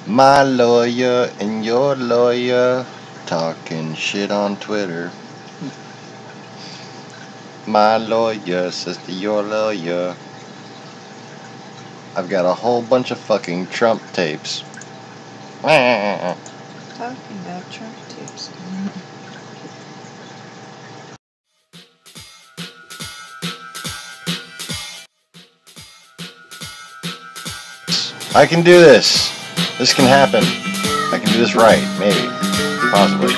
My lawyer and your lawyer talking shit on Twitter. My lawyer says to your lawyer, I've got a whole bunch of fucking Trump tapes. Talking about Trump tapes. I can do this. This can happen. I can do this right, maybe, possibly.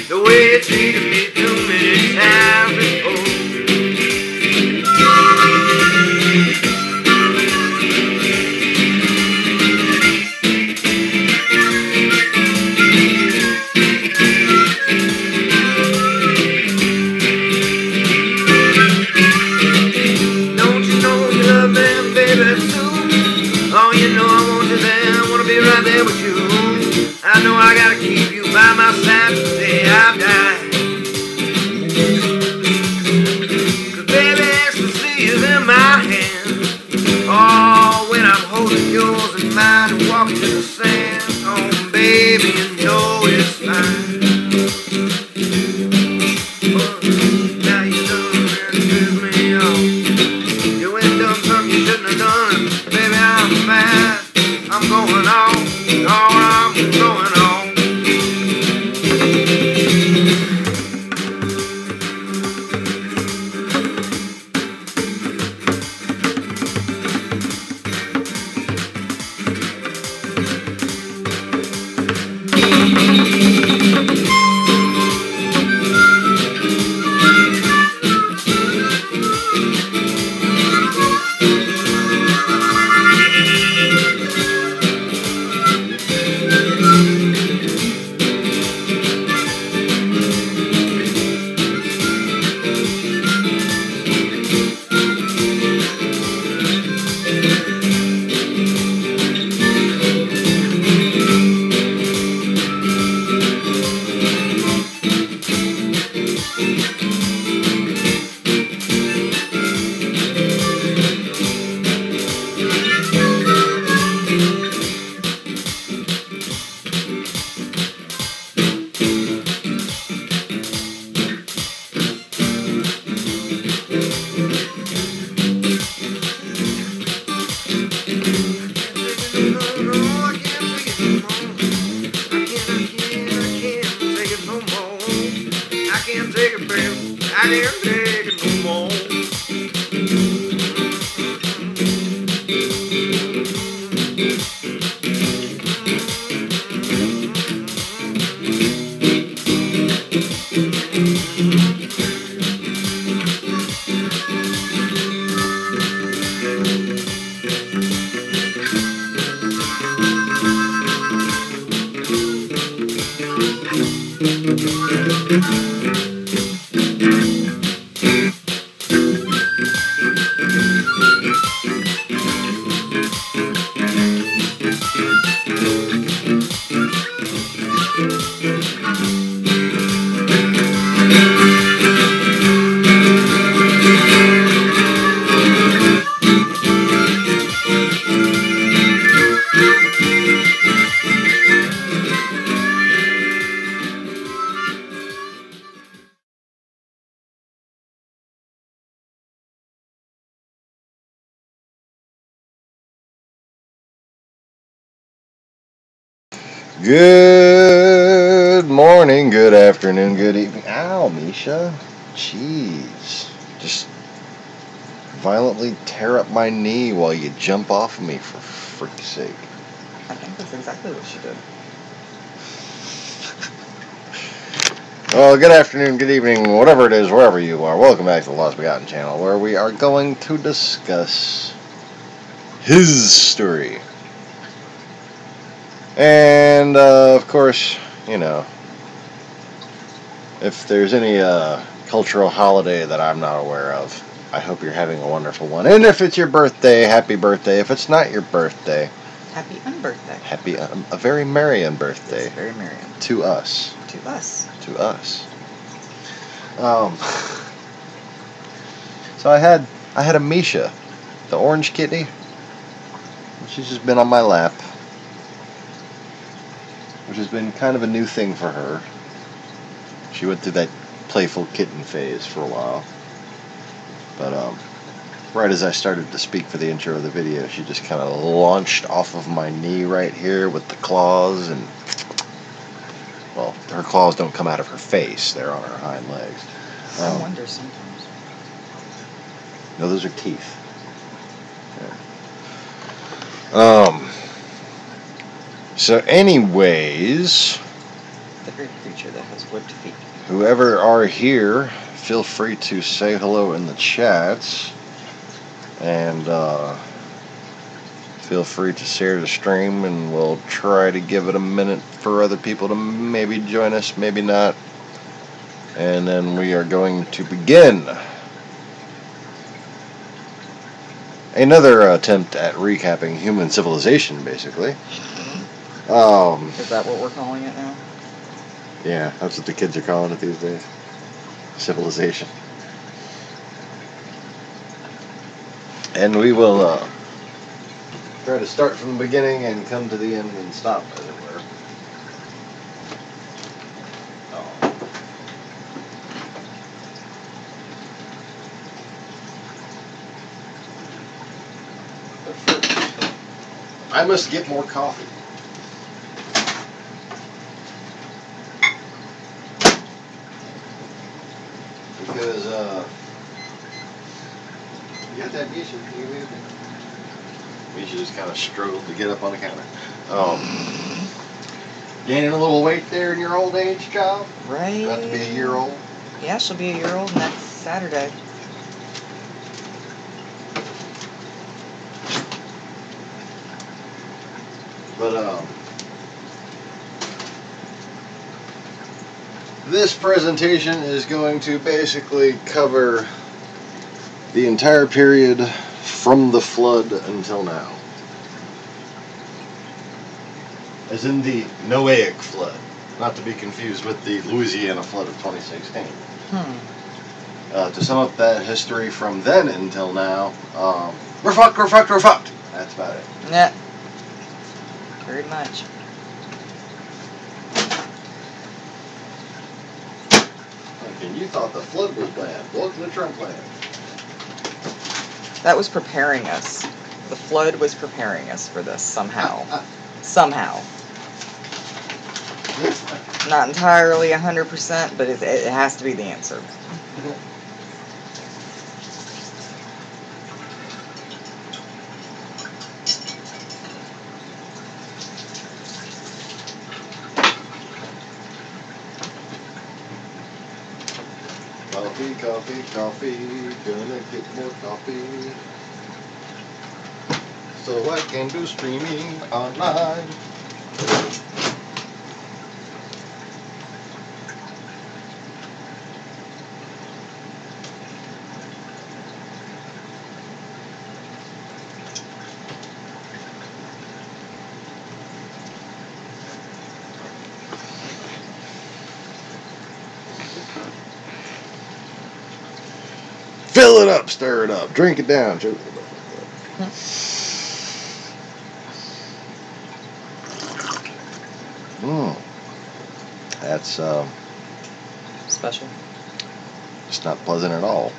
The way you treated me too many times before. Don't you know you love me, baby, too? Oh, you know I want you there, I wanna be right there with you. I know I gotta keep you by my side today I die. 'Cause baby, ecstasy is in my hand. Oh, when I'm holding yours in mine and walking in the sand. Oh, baby, you know it's fine. Now you done and piss me off. You ain't done something you shouldn't have done. Baby, I'm mad. I'm going on. Oh, I'm going on. Good morning. morning, good afternoon, good evening. Ow, Misha. Jeez. Just violently tear up my knee while you jump off of me, for freak's sake. I think that's exactly what she did. Well, good afternoon, good evening, whatever it is, wherever you are. Welcome back to the Lost Begotten channel, where we are going to discuss his story. And, of course, you know, if there's any cultural holiday that I'm not aware of, I hope you're having a wonderful one. And if it's your birthday, happy birthday. If it's not your birthday, Happy unbirthday. happy, a very merry unbirthday. Yes, very merry. To us. To us. To us. So I had a Misha, the orange kitty. She's just been on my lap, which has been kind of a new thing for her. She went through that playful kitten phase for a while. But, right as I started to speak for the intro of the video, she just kind of launched off of my knee right here with the claws, and, well, her claws don't come out of her face. They're on her hind legs. I wonder sometimes. No, those are teeth. Yeah. So anyways, The great creature that has webbed feet. whoever are here, feel free to say hello in the chats, and feel free to share the stream, and we'll try to give it a minute for other people to maybe join us, maybe not, and then we are going to begin another attempt at recapping human civilization, basically. Is that what we're calling it now? Yeah, that's what the kids are calling it these days. Civilization. And we will try to start from the beginning and come to the end and stop, as it were. But first, I must get more coffee. Because, you got that, Misha? You leave it? Misha just kind of struggled to get up on the counter. Gaining a little weight there in your old age, child? Right. About to be a year old? Yeah, she'll be a year old next Saturday. But, this presentation is going to basically cover the entire period from the flood until now. As in the Noahic flood, not to be confused with the Louisiana flood of 2016. To sum up that history from then until now, we're fucked. That's about it. Yeah. Very much. And you thought the flood was bad. Welcome to Trump land. That was preparing us. The flood was preparing us for this somehow. Somehow. Not entirely 100%, but it has to be the answer. Coffee, gonna get more coffee, so I can do streaming online. Fill it up, stir it up, drink it down. That's Special. it's not pleasant at all.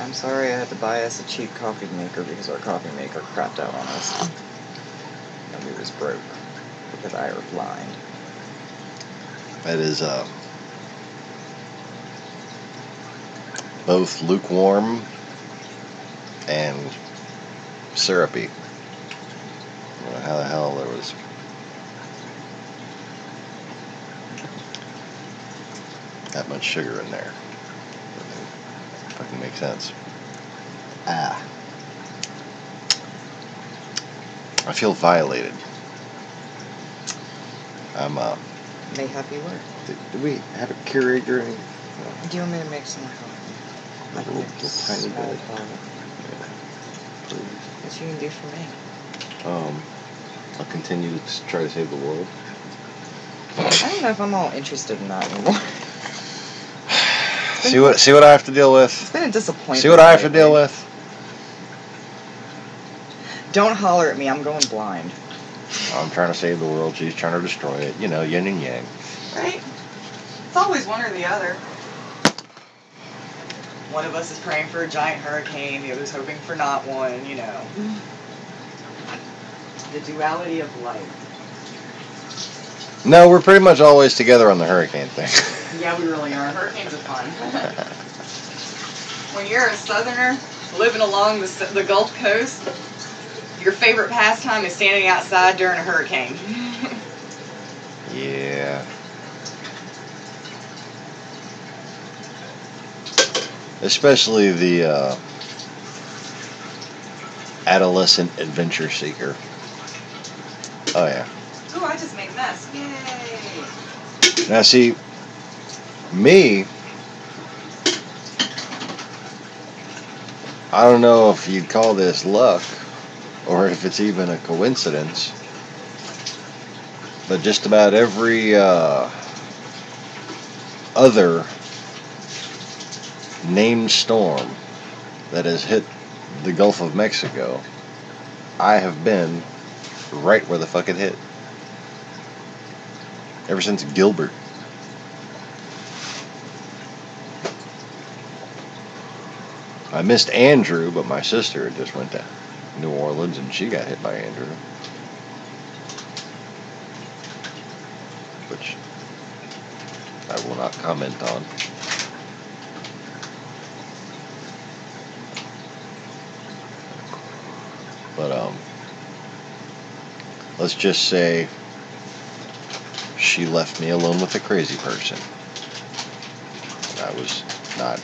I'm sorry I had to buy us a cheap coffee maker because our coffee maker crapped out on us. And we was broke. because I are blind. That is both lukewarm and syrupy. I don't know how the hell there was that much sugar in there. Doesn't fucking make sense. Ah. I feel violated. I'm May happy work. Did we have a Keurig or anything? Do you want me to make some more coffee? I can make Little tiny small bit. pot. Please. What you can do for me? I'll continue to try to save the world. I don't know if I'm all interested in that anymore. See what I have to deal with. It's been a disappointment. See what I have to deal lately. with. Don't holler at me. I'm going blind. I'm trying to save the world. She's trying to destroy it. You know, yin and yang. Right? It's always one or the other. One of us is praying for a giant hurricane, the other's hoping for not one, you know. The duality of life. No, we're pretty much always together on the hurricane thing. Yeah, we really are. Hurricanes are fun. When you're a southerner living along the Gulf Coast, your favorite pastime is standing outside during a hurricane. Yeah. Especially the adolescent adventure seeker. Oh yeah. Ooh, I just made a mess. Yay! Now see, me, I don't know if you'd call this luck or if it's even a coincidence, but just about every other named storm that has hit the Gulf of Mexico, I have been right where the fuck it hit. Ever since Gilbert. I missed Andrew, but my sister just went to New Orleans and she got hit by Andrew. Which I will not comment on. But let's just say she left me alone with a crazy person. And I was not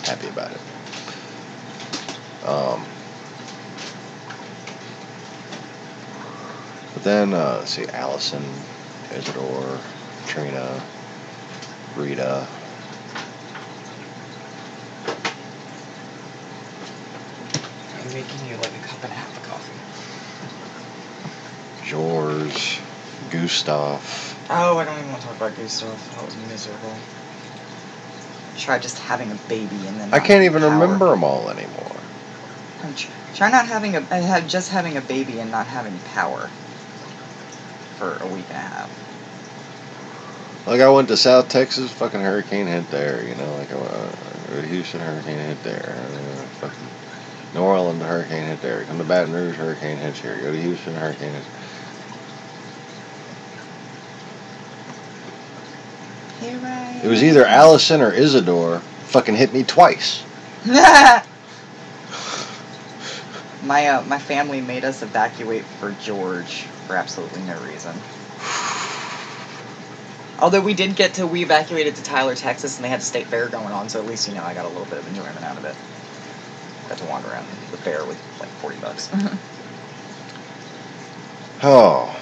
happy about it. But then, let's see, Allison, Isidore, Trina, Rita. I'm making you like a cup and a half of coffee. George, Gustav. Oh, I don't even want to talk about Gustav. That was miserable. Try just having a baby and then I not can't even power. remember them all anymore. Try not having just having a baby and not having power for a week and a half. Like I went to South Texas, fucking hurricane hit there, you know, like I went to Houston, hurricane hit there. Fucking New Orleans, hurricane hit there. Come to Baton Rouge, hurricane hits here. Go to Houston, hurricane hits. Here I It was either Allison or Isidore fucking hit me twice. My family made us evacuate for George for absolutely no reason. Although we evacuated to Tyler, Texas, and they had the state fair going on, so at least, you know, I got a little bit of enjoyment out of it. Got to wander around the fair with like $40. Oh.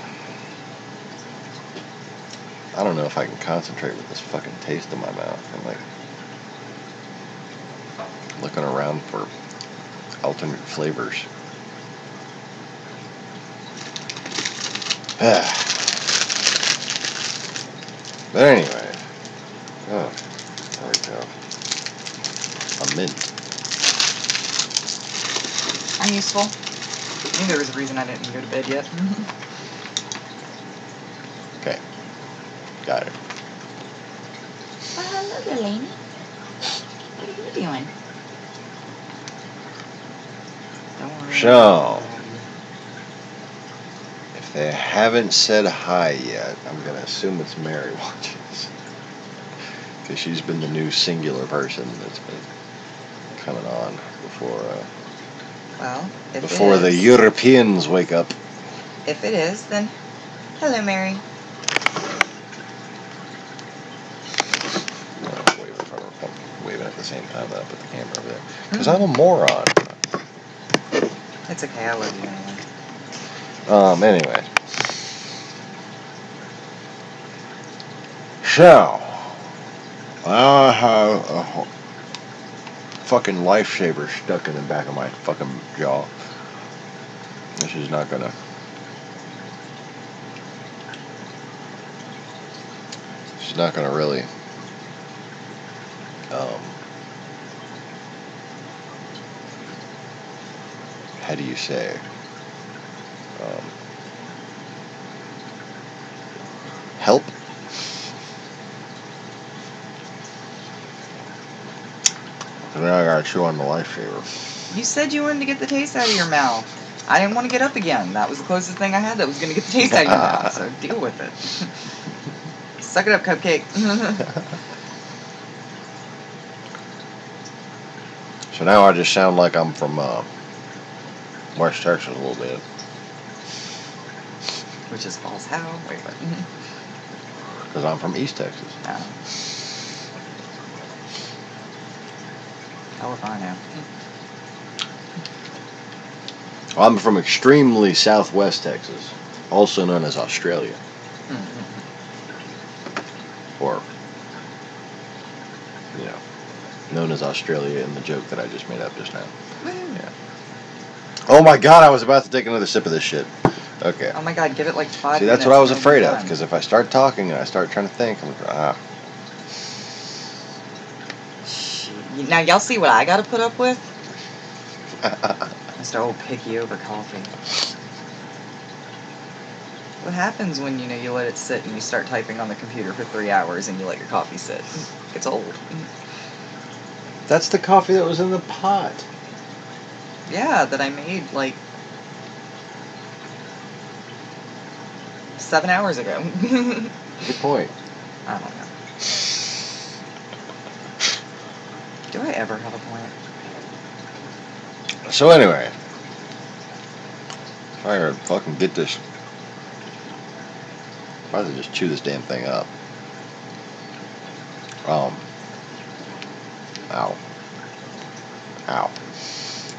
I don't know if I can concentrate with this fucking taste in my mouth. I'm like looking around for alternate flavors. But anyway, oh, there we go. A mint. I'm useful. I think there was a reason I didn't go to bed yet. Okay, got it. Well, hello, Delaney. What are you doing? Don't worry. So, if They haven't said hi yet. I'm going to assume it's Mary watches. Because she's been the new singular person that's been coming on before Well, if before it the is, Europeans wake up. If it is, then hello, Mary. I'm waving at the same time that I put the camera over there. Because I'm a moron. It's okay, I love you anyway. Anyway. So, I have a fucking lifesaver stuck in the back of my fucking jaw. This is not gonna... This is not gonna really... how do you say? Help? So now I gotta chew on the lifesaver. You said you wanted to get the taste out of your mouth. I didn't want to get up again. That was the closest thing I had that was going to get the taste out of your mouth, so deal with it. Suck it up, Cupcake. So now I just sound like I'm from West Texas a little bit. Which is false. How? Wait, what? Because I'm from East Texas. No. Hell if I know. I'm from extremely southwest Texas, also known as Australia. Or, you know, known as Australia in the joke that I just made up just now. Yeah. Oh my god, I was about to take another sip of this shit. Okay. Oh my god, give it like 5 See, minutes. that's what I was and afraid it'll of, be because if I start talking and I start trying to think, I'm like, done. Now y'all see what I gotta put up with? Mr. Old Picky over coffee. What happens when, you know, you let it sit and you start typing on the computer for 3 hours and you let your coffee sit? It gets old. That's the coffee that was in the pot. Yeah, that I made like 7 hours ago. Good point. I don't know. Do I ever have a point? So anyway, if I could fucking get this, if I could just chew this damn thing up. Ow. Ow.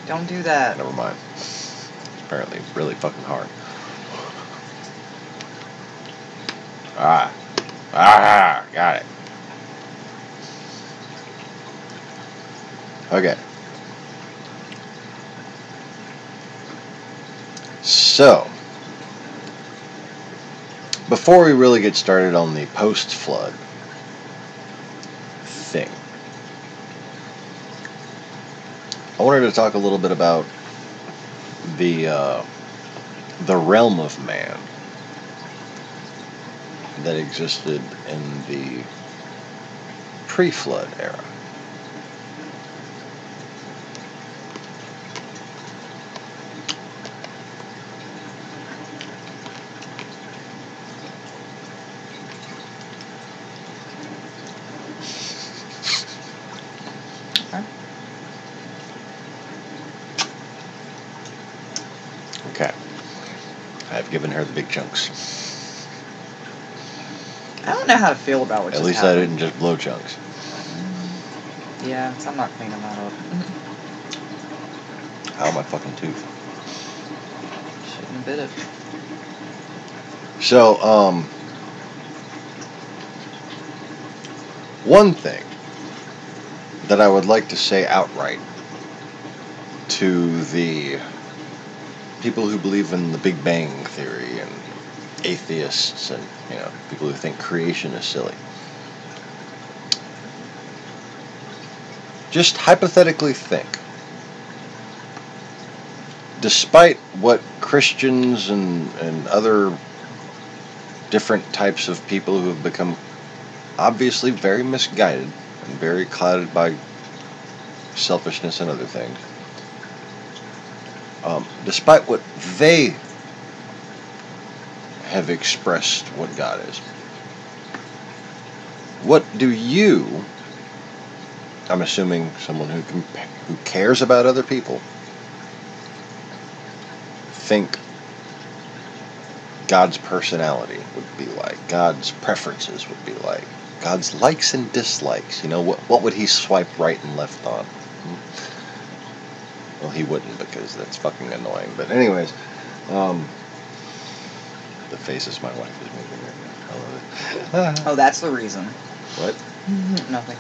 Don't do that. Never mind. Apparently really fucking hard. Got it. Okay. So, before we really get started on the post-flood thing, I wanted to talk a little bit about the realm of man that existed in the pre-flood era. Okay. I've given her the big chunks. I don't know how to feel about what At just least happened. I didn't just blow chunks. Yeah, so I'm not cleaning that up. How my fucking tooth. Shouldn't have bit it. So, one thing that I would like to say outright to the people who believe in the Big Bang Theory and atheists and, you know, people who think creation is silly. Just hypothetically think. Despite what Christians and other different types of people who have become obviously very misguided and very clouded by selfishness and other things, despite what they have expressed what God is. What do you, I'm assuming someone who cares about other people, think God's personality would be like, God's preferences would be like, God's likes and dislikes? You know, what would he swipe right and left on? Well, he wouldn't, because that's fucking annoying. But anyways, the faces my wife is making right now. I love it. Oh, that's the reason. What? Nothing.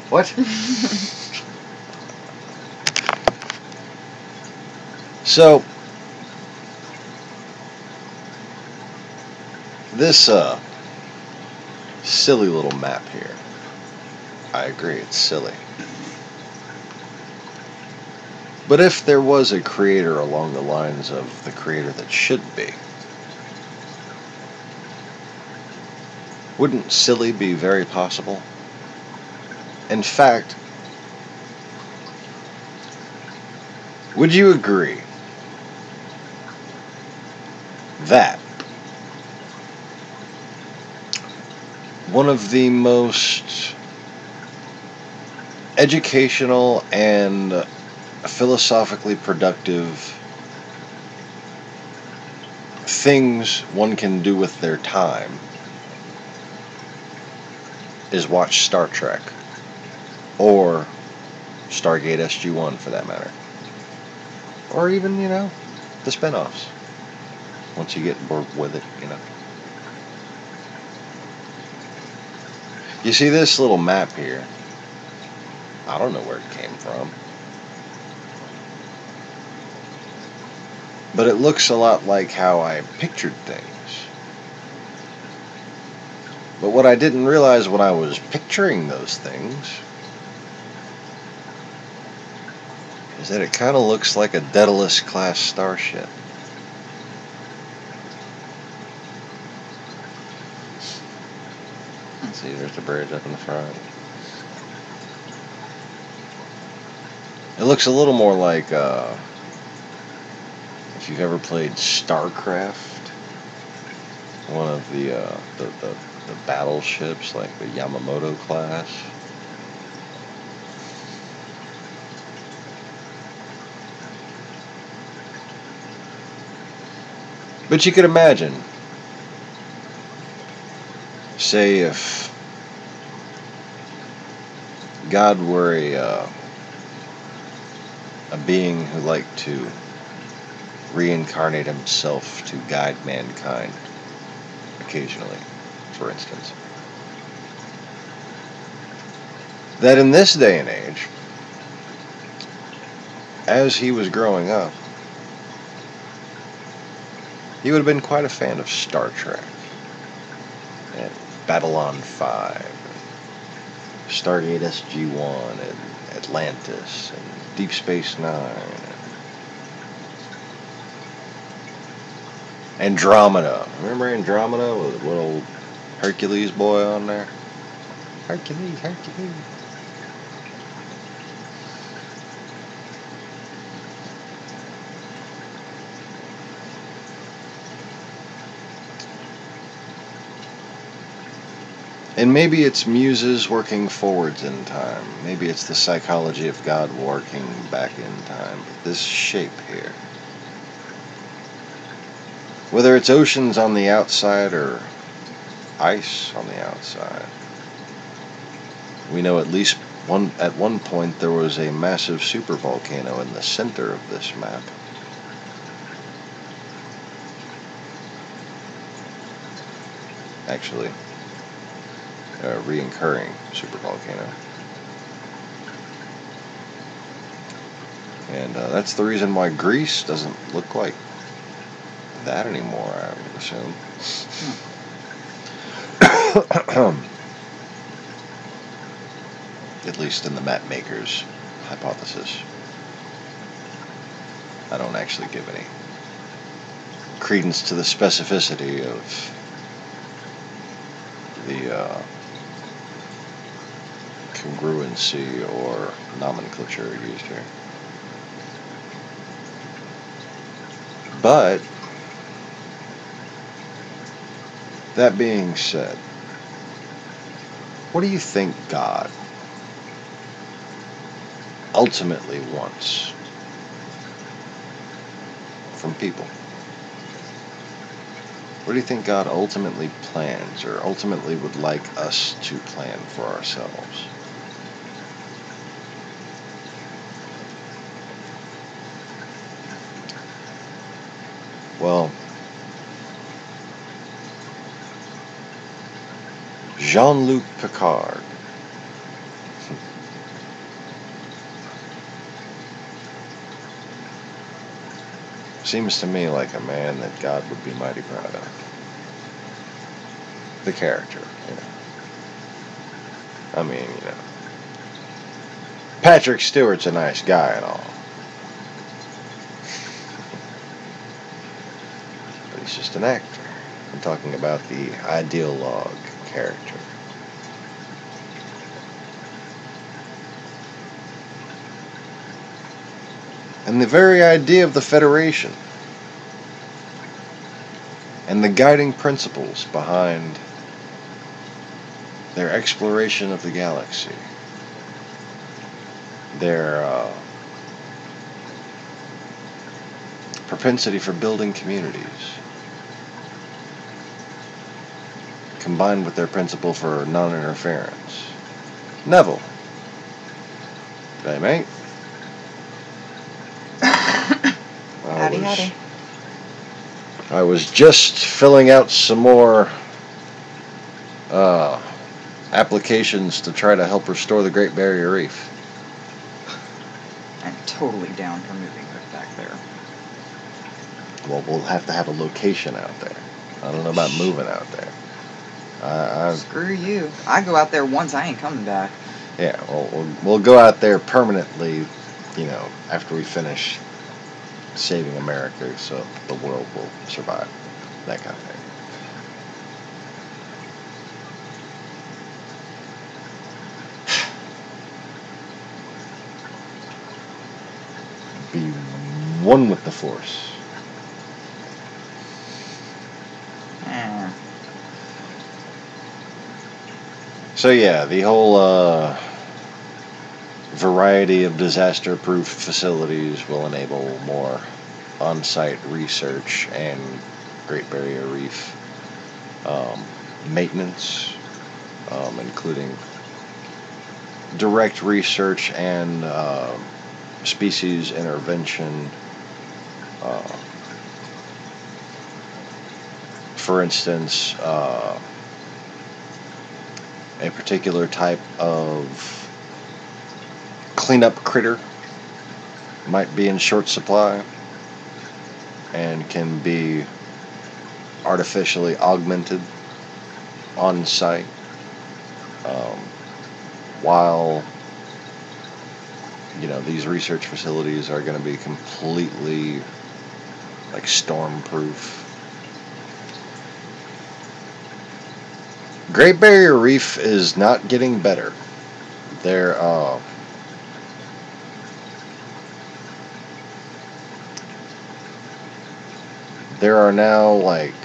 What? So, this silly little map here, I agree, it's silly. But if there was a creator along the lines of the creator that should be, wouldn't silly be very possible? In fact, would you agree that one of the most educational and philosophically productive things one can do with their time is watch Star Trek, or Stargate SG-1 for that matter, or even, you know, the spin-offs, once you get bored with it, you know. You see this little map here? I don't know where it came from, but it looks a lot like how I pictured things. But what I didn't realize when I was picturing those things is that it kind of looks like a Daedalus class starship. See, there's the bridge up in the front. It looks a little more like if you've ever played StarCraft, one of the battleships, like the Yamamoto class. But you could imagine, say, if God were a being who liked to reincarnate himself to guide mankind, occasionally, for instance. That in this day and age, as he was growing up, he would have been quite a fan of Star Trek, and Babylon 5, and Stargate SG-1, and Atlantis, and Deep Space Nine, and Andromeda. Remember Andromeda with a little Hercules boy on there? Hercules, Hercules. And maybe it's muses working forwards in time. Maybe it's the psychology of God working back in time. But this shape here, whether it's oceans on the outside or ice on the outside, we know at least at one point there was a massive supervolcano in the center of this map. Actually, a reoccurring supervolcano. And that's the reason why Greece doesn't look like that anymore, I would assume. At least in the map maker's hypothesis. I don't actually give any credence to the specificity of the congruency or nomenclature used here. But, that being said, what do you think God ultimately wants from people? What do you think God ultimately plans, or ultimately would like us to plan for ourselves? Well, Jean-Luc Picard seems to me like a man that God would be mighty proud of. The character, you know. I mean, you know. Patrick Stewart's a nice guy and all. But he's just an actor. I'm talking about the ideologue character. And the very idea of the Federation and the guiding principles behind their exploration of the galaxy, their propensity for building communities, combined with their principle for non-interference. Neville. G'day, mate. Howdy. I was just filling out some more applications to try to help restore the Great Barrier Reef. I'm totally down for moving it back there. Well, we'll have to have a location out there. I don't know about moving out there. Screw you. I go out there once, I ain't coming back. Yeah, we'll go out there permanently, you know, after we finish saving America so the world will survive. That kind of thing. Be one with the Force. So yeah, the whole variety of disaster-proof facilities will enable more on-site research and Great Barrier Reef maintenance, including direct research and species intervention. For instance, a particular type of cleanup critter might be in short supply and can be artificially augmented on site, while, you know, these research facilities are going to be completely like storm-proof. Great Barrier Reef is not getting better. There are now like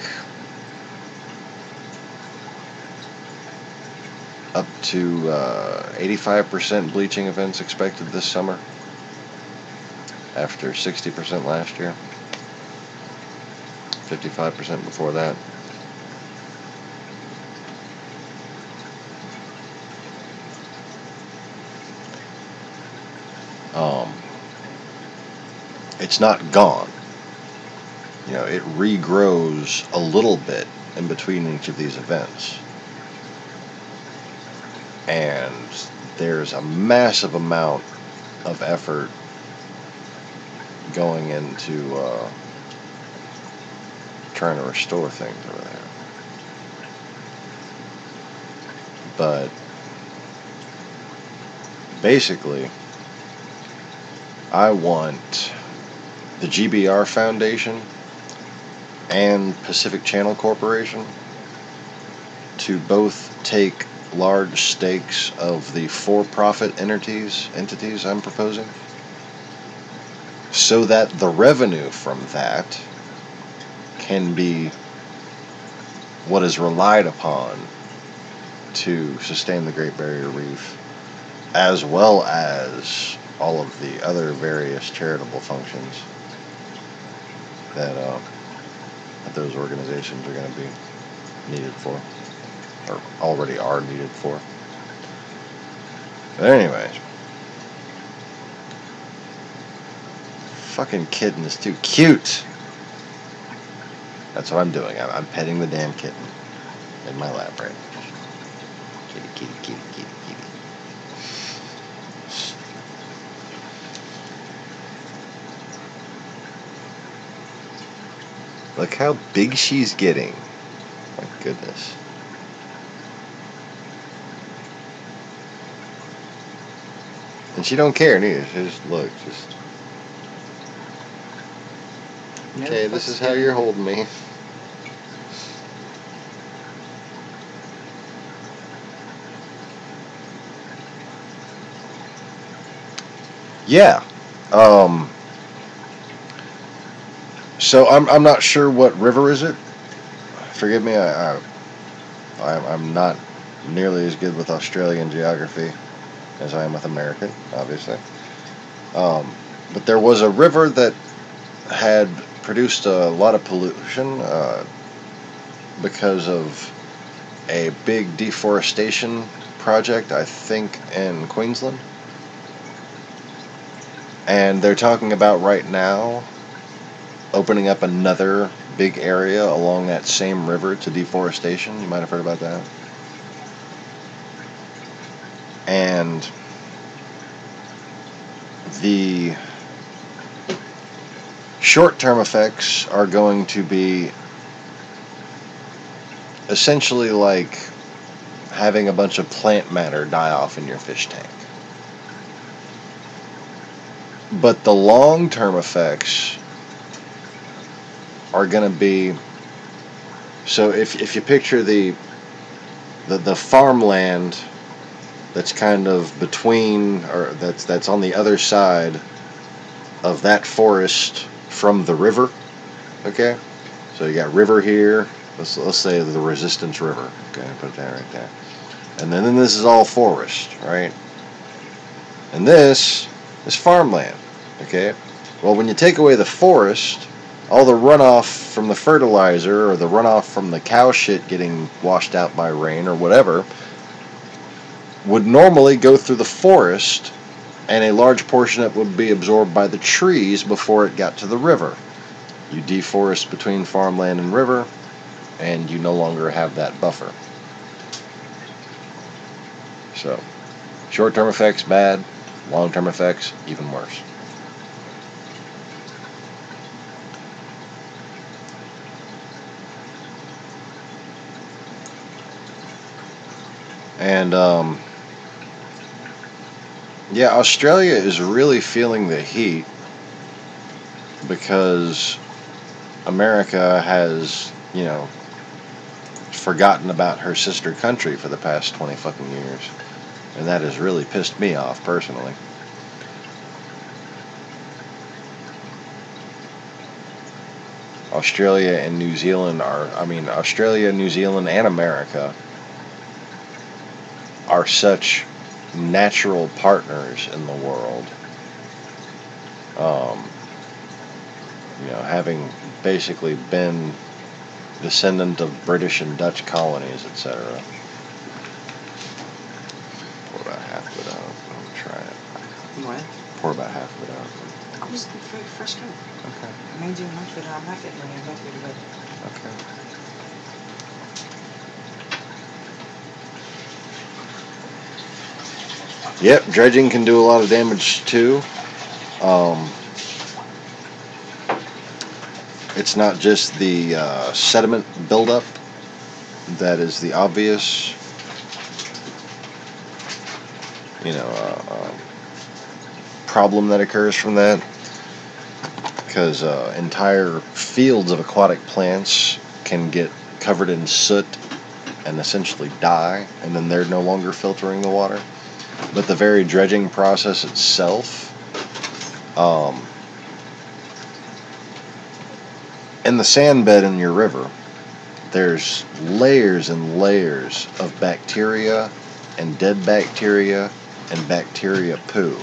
up to 85% bleaching events expected this summer, after 60% last year, 55% before that. It's not gone. You know, it regrows a little bit in between each of these events. And there's a massive amount of effort going into trying to restore things over there. But basically, I want the GBR Foundation and Pacific Channel Corporation to both take large stakes of the for-profit entities I'm proposing, so that the revenue from that can be what is relied upon to sustain the Great Barrier Reef, as well as all of the other various charitable functions that those organizations are going to be needed for, or already are needed for. But anyways, fucking kitten is too cute. That's what I'm doing. I'm petting the damn kitten in my lap right now. Kitty, kitty, kitty, kitty, kitty. Look how big she's getting. My goodness. And she don't care neither. She just look, just okay, this is how you're holding me. Yeah. So I'm not sure what river is it. Forgive me. I'm not nearly as good with Australian geography as I am with American, obviously. But there was a river that had produced a lot of pollution because of a big deforestation project, I think, in Queensland. And they're talking about right now opening up another big area along that same river to deforestation. You might have heard about that. And the short-term effects are going to be essentially like having a bunch of plant matter die off in your fish tank. But the long-term effects are going to be, so if you picture the farmland that's kind of between, or that's on the other side of that forest from the river, okay? So you got river here, let's say the Resistance River, okay, put that right there. And then this is all forest, right? And this is farmland, okay? Well, when you take away the forest, all the runoff from the fertilizer or the runoff from the cow shit getting washed out by rain or whatever would normally go through the forest, and a large portion of it would be absorbed by the trees before it got to the river. You deforest between farmland and river, and you no longer have that buffer. So, short-term effects, bad. Long-term effects, even worse. And, yeah, Australia is really feeling the heat because America has, forgotten about her sister country for the past 20 fucking years. And that has really pissed me off personally. Australia, New Zealand, and America are such natural partners in the world. Having basically been descendant of British and Dutch colonies, etc. Pour about half of it out. I'm gonna try it. What? Pour about half of it out. I was very fresh cut. Okay. I made you enough that I'm not getting any enough for you. Okay. Yep, dredging can do a lot of damage too. It's not just the sediment buildup that is the obvious, problem that occurs from that, because entire fields of aquatic plants can get covered in soot and essentially die, and then they're no longer filtering the water. But the very dredging process itself, in the sand bed in your river, there's layers and layers of bacteria and dead bacteria and bacteria poo.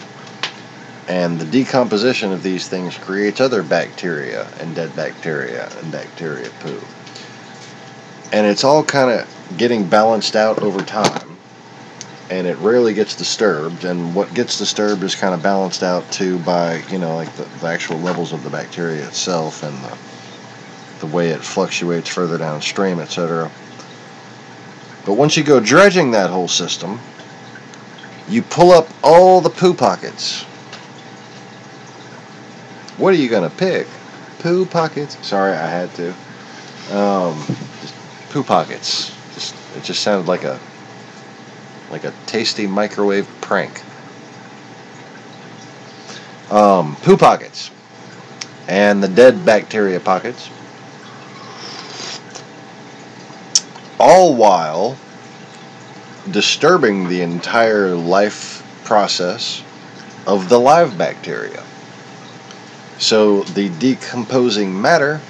And the decomposition of these things creates other bacteria and dead bacteria and bacteria poo. And it's all kind of getting balanced out over time. And it rarely gets disturbed. And what gets disturbed is kind of balanced out too by, like the actual levels of the bacteria itself and the way it fluctuates further downstream, etc. But once you go dredging that whole system, you pull up all the poo pockets. What are you going to pick? Poo pockets. Sorry, I had to. Just poo pockets. It just sounded like a tasty microwave prank. Poo pockets. And the dead bacteria pockets. All while disturbing the entire life process of the live bacteria. So the decomposing matter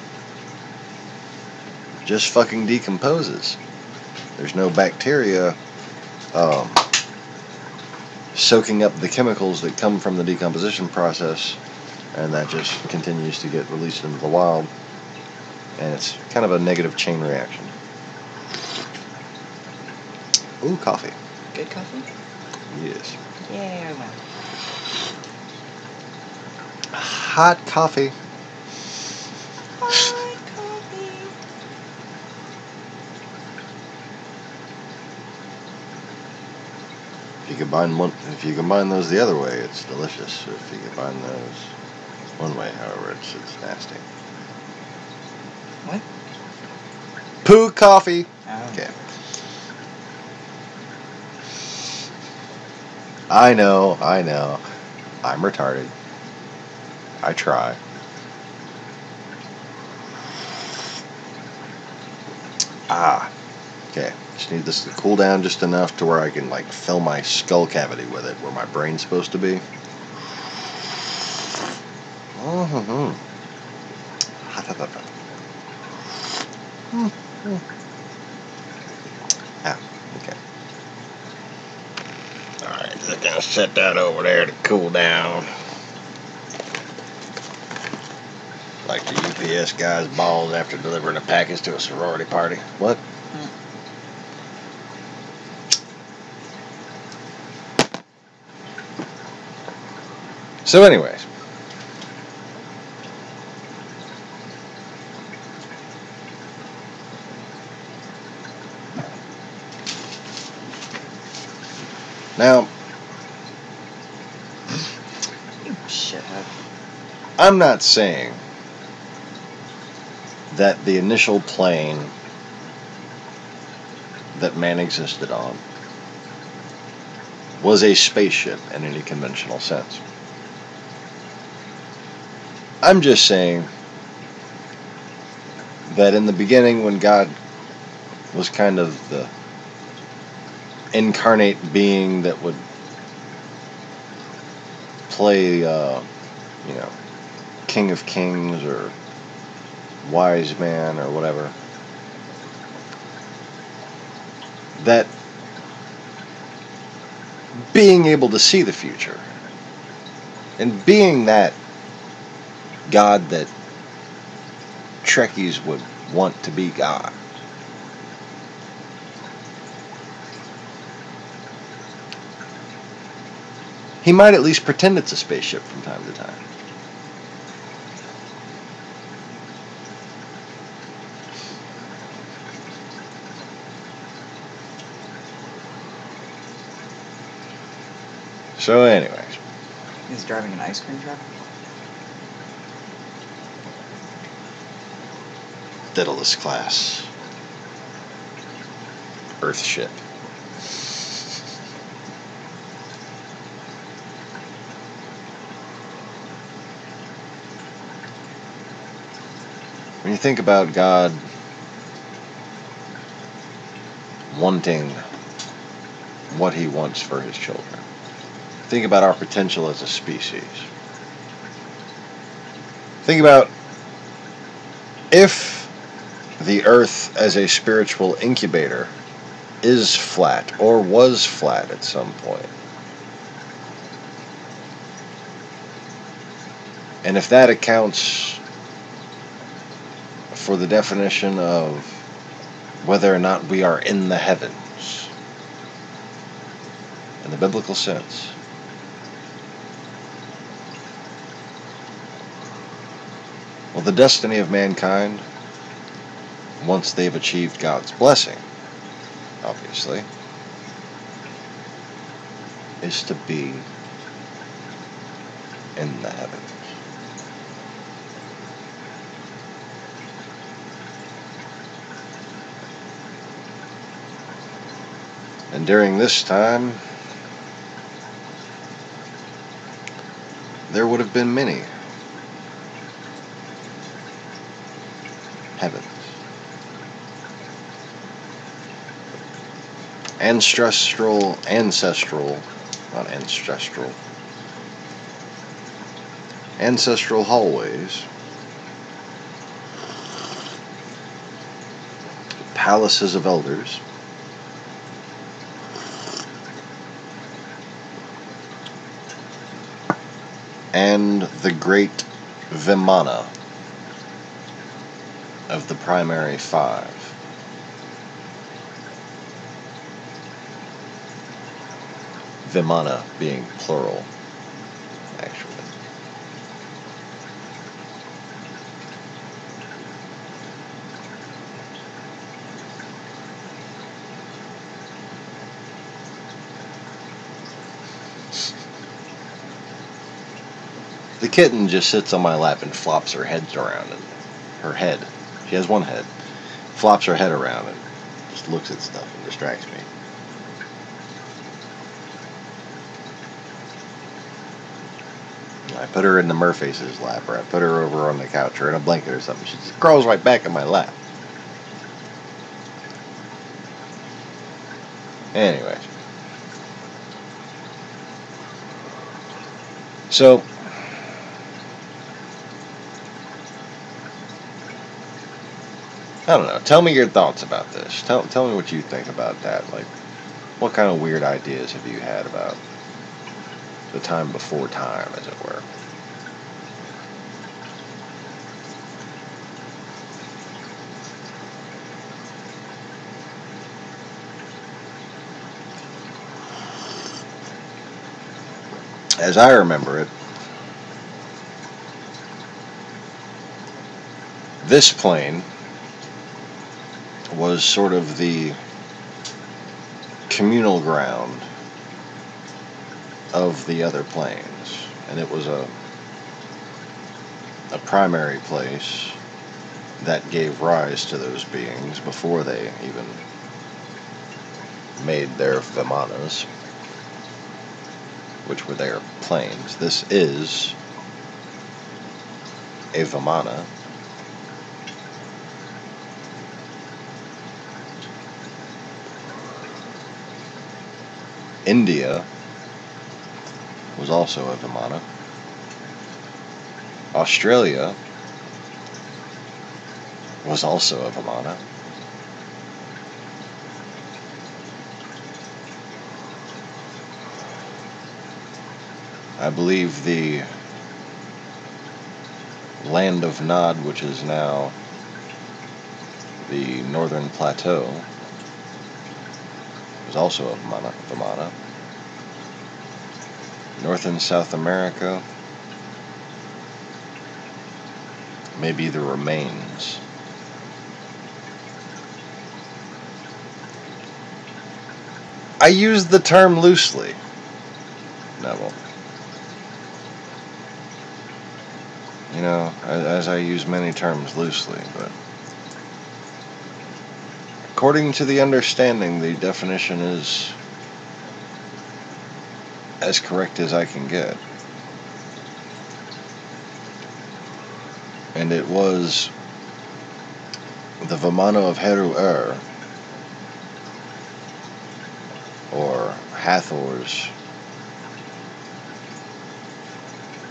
just fucking decomposes. There's no bacteria soaking up the chemicals that come from the decomposition process, and that just continues to get released into the wild, and it's kind of a negative chain reaction. Ooh, coffee. Good coffee? Yes. Yeah, I went. Hot coffee. Hot coffee. If you combine those the other way, it's delicious. If you combine those one way, however, it's nasty. What? Poo coffee. Oh. Okay. I know. I'm retarded. I try. Okay. Just need this to cool down just enough to where I can fill my skull cavity with it, where my brain's supposed to be. Okay. Alright, just gonna set that over there to cool down. Like the UPS guy's balls after delivering a package to a sorority party. What? So anyways. Now, You shithead. I'm not saying that the initial plane that man existed on was a spaceship in any conventional sense. I'm just saying that in the beginning, when God was kind of the incarnate being that would play, King of Kings or Wise Man or whatever, that being able to see the future and being that God that Trekkies would want to be God, he might at least pretend it's a spaceship from time to time. So anyways. He's driving an ice cream truck? Daedalus class Earthship. When you think about God wanting what he wants for his children. Think about our potential as a species. Think about if the earth as a spiritual incubator is flat or was flat at some point. And if that accounts for the definition of whether or not we are in the heavens, in the biblical sense, well, the destiny of mankind, once they've achieved God's blessing, obviously, is to be in the heavens. And during this time, there would have been many heavens. Ancestral, not ancestral, ancestral hallways, palaces of elders, and the great Vimana of the primary five. Vimana being plural, actually. The kitten just sits on my lap and flops her head around, and her head, she has one head, flops her head around and just looks at stuff and distracts me. I put her in the Murface's lap, or I put her over on the couch or in a blanket or something. She just crawls right back in my lap. Anyways. So, I don't know. Tell me your thoughts about this. Tell me what you think about that. Like, what kind of weird ideas have you had about the time before time, as it were? As I remember it, this plane was sort of the communal ground of the other planes, and it was a primary place that gave rise to those beings before they even made their Vimanas, which were their planes. This is a Vimana. India was also a Vimana. Australia was also a Vimana. I believe the land of Nod, which is now the Northern Plateau, was also a Vimana. North and South America, maybe the remains. I use the term loosely, Neville. You know, as I use many terms loosely, but according to the understanding, the definition is as correct as I can get. And it was the Vimana of Heru Hathor's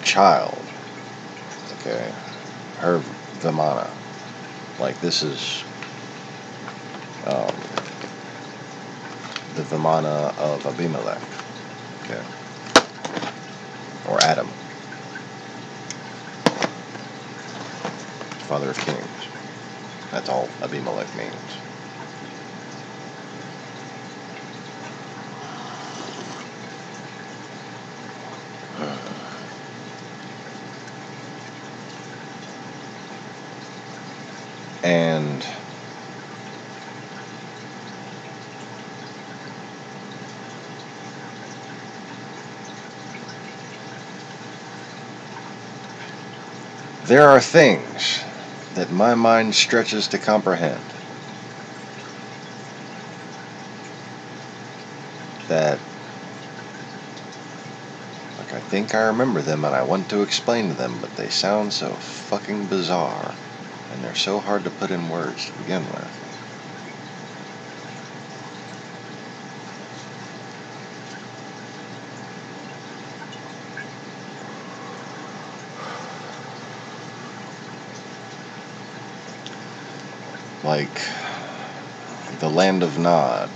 child. Okay, her Vimana. Like, this is the Vimana of Abimelech. Okay, or Adam, father of kings. That's all Abimelech means. And there are things that my mind stretches to comprehend that, like, I think I remember them and I want to explain to them, but they sound so fucking bizarre and they're so hard to put in words to begin with. Like the land of Nod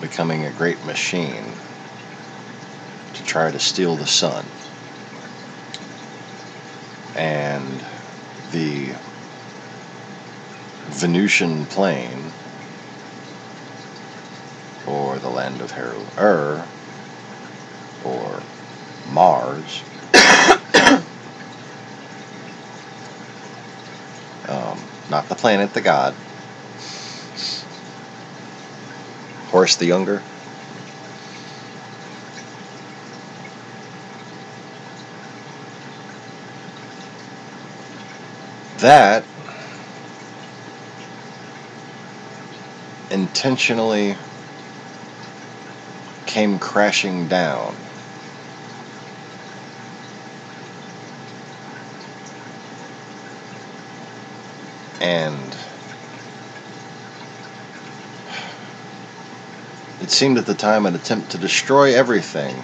becoming a great machine to try to steal the sun, and the Venusian plain, or the land of Heru, or Mars, not the planet, the god, Horus the Younger. That intentionally came crashing down and it seemed at the time an attempt to destroy everything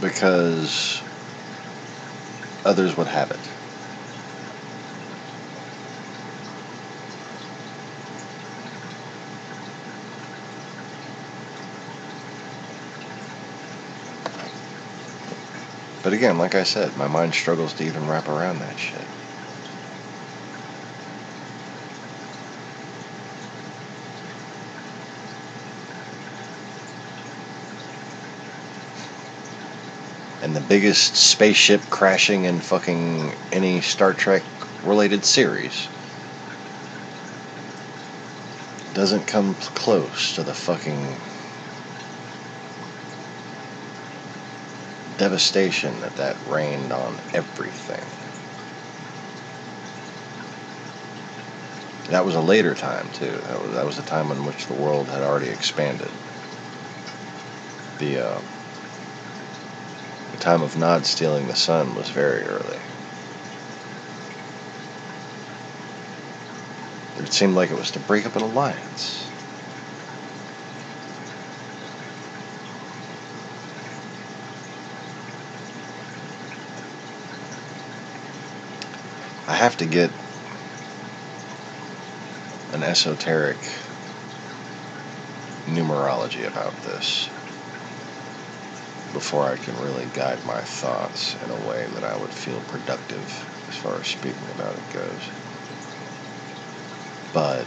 because others would have it. But again, like I said, my mind struggles to even wrap around that shit. And the biggest spaceship crashing in fucking any Star Trek related series doesn't come close to the fucking devastation that rained on everything. That was a later time too. That was a time in which the world had already expanded. The time of Nod stealing the sun was very early. It seemed like it was to break up an alliance. I have to get an esoteric numerology about this before I can really guide my thoughts in a way that I would feel productive as far as speaking about it goes. But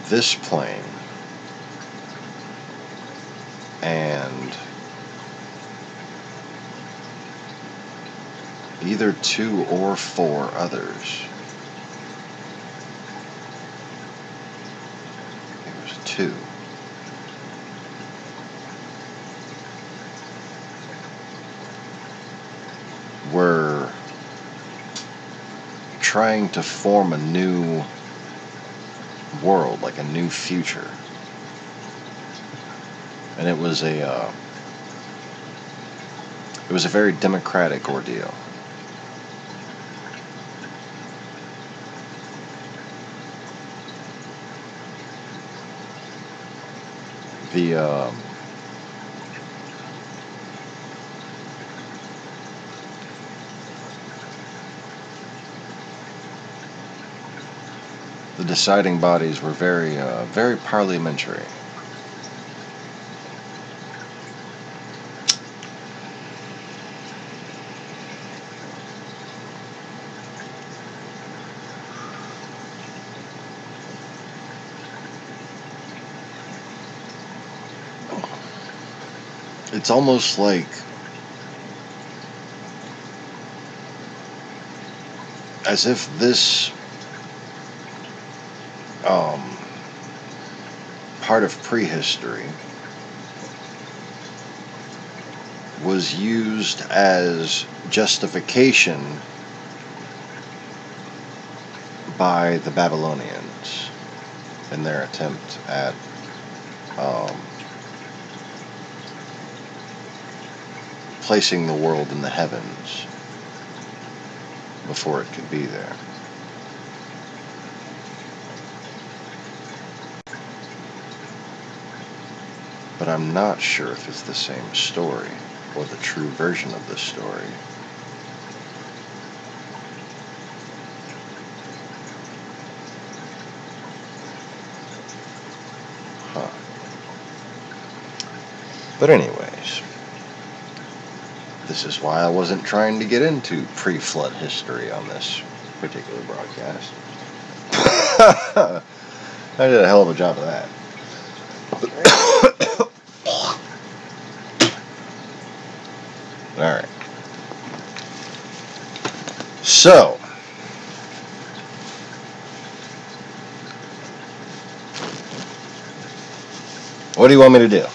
this plane and either 2 or 4 others, I think it was 2, were trying to form a new world, like a new future. And it was a very democratic ordeal. the deciding bodies were very, very parliamentary. It's almost like as if this part of prehistory was used as justification by the Babylonians in their attempt at placing the world in the heavens before it could be there. But I'm not sure if it's the same story or the true version of the story. Huh. But anyways, this is why I wasn't trying to get into pre-flood history on this particular broadcast. I did a hell of a job of that. Alright. So, what do you want me to do?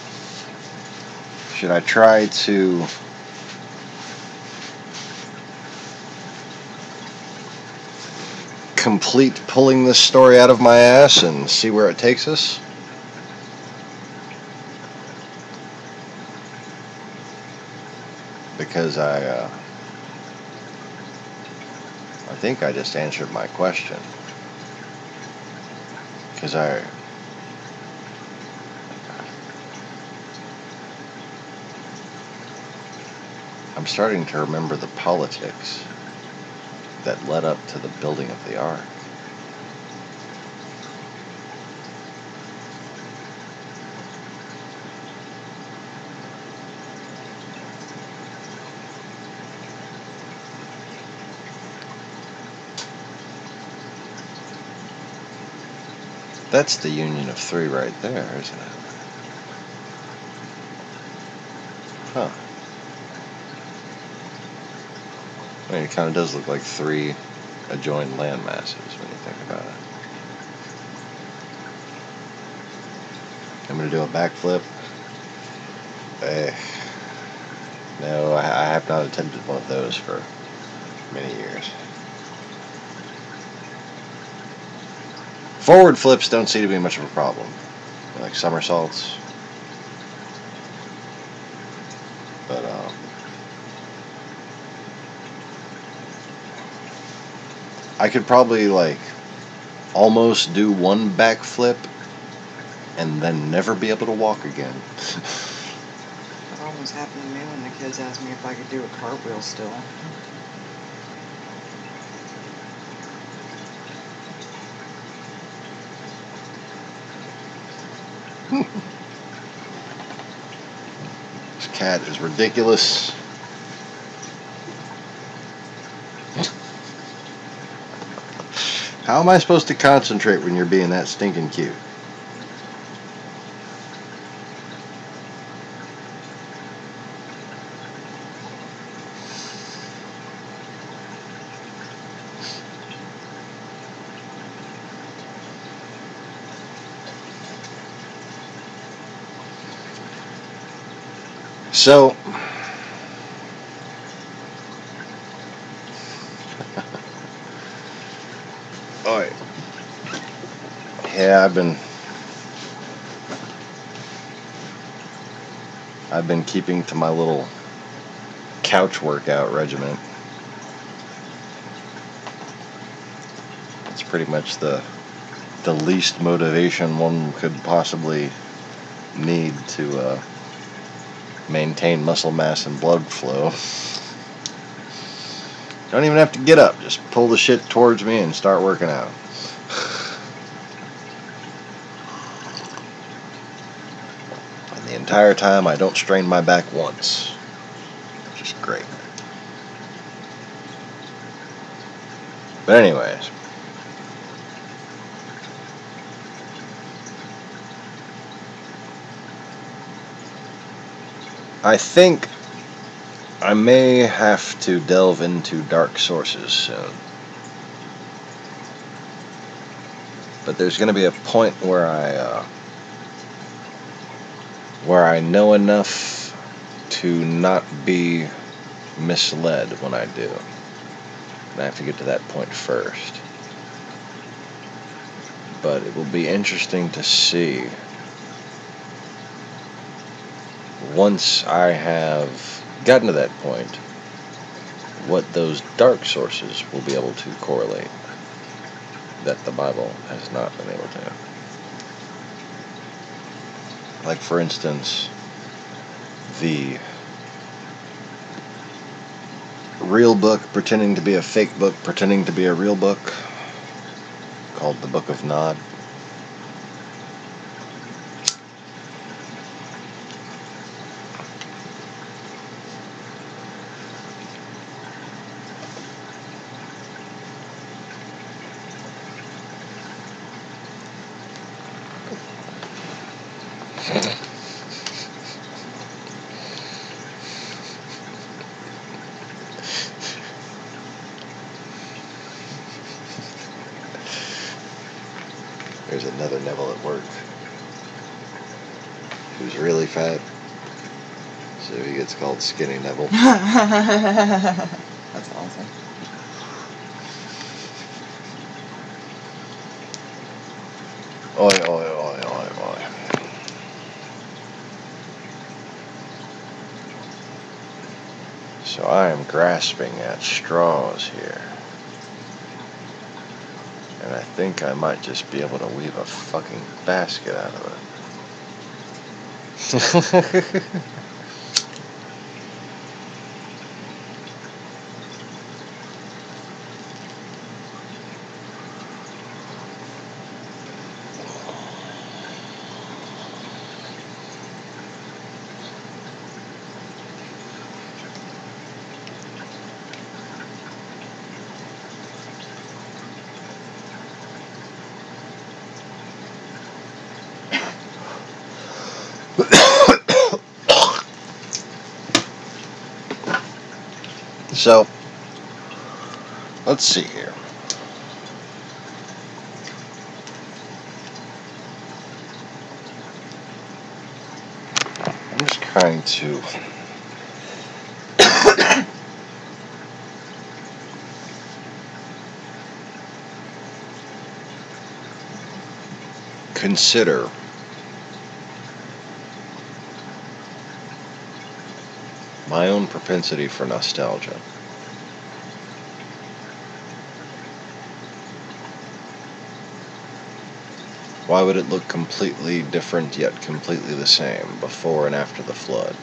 Should I try to complete pulling this story out of my ass and see where it takes us? Because I think I just answered my question. Because I'm starting to remember the politics that led up to the building of the ark. That's the union of three right there, isn't it? Huh. I mean, it kind of does look like three adjoined land masses when you think about it. I'm going to do a backflip. No, I have not attempted one of those for many years. Forward flips don't seem to be much of a problem. Like somersaults. But, I could probably, like, almost do one backflip and then never be able to walk again. That almost happened to me when the kids asked me if I could do a cartwheel still. This cat is ridiculous. How am I supposed to concentrate when you're being that stinking cute? So, alright. Yeah, I've been keeping to my little couch workout regimen. It's pretty much the least motivation one could possibly need to maintain muscle mass and blood flow. Don't even have to get up. Just pull the shit towards me and start working out. And the entire time I don't strain my back once. Which is great. But anyways. I think I may have to delve into dark sources soon. But there's going to be a point where I know enough to not be misled when I do. And I have to get to that point first. But it will be interesting to see, once I have gotten to that point, what those dark sources will be able to correlate that the Bible has not been able to. Like, for instance, the real book pretending to be a fake book, pretending to be a real book, called the Book of Nod. There's another Neville at work who's really fat, so he gets called Skinny Neville. That's awesome. Oi, oi, oi, oi, oi. So I am grasping at straws here. And I think I might just be able to weave a fucking basket out of it. So, let's see here. I'm just trying to consider my own propensity for nostalgia. Why would it look completely different yet completely the same before and after the flood?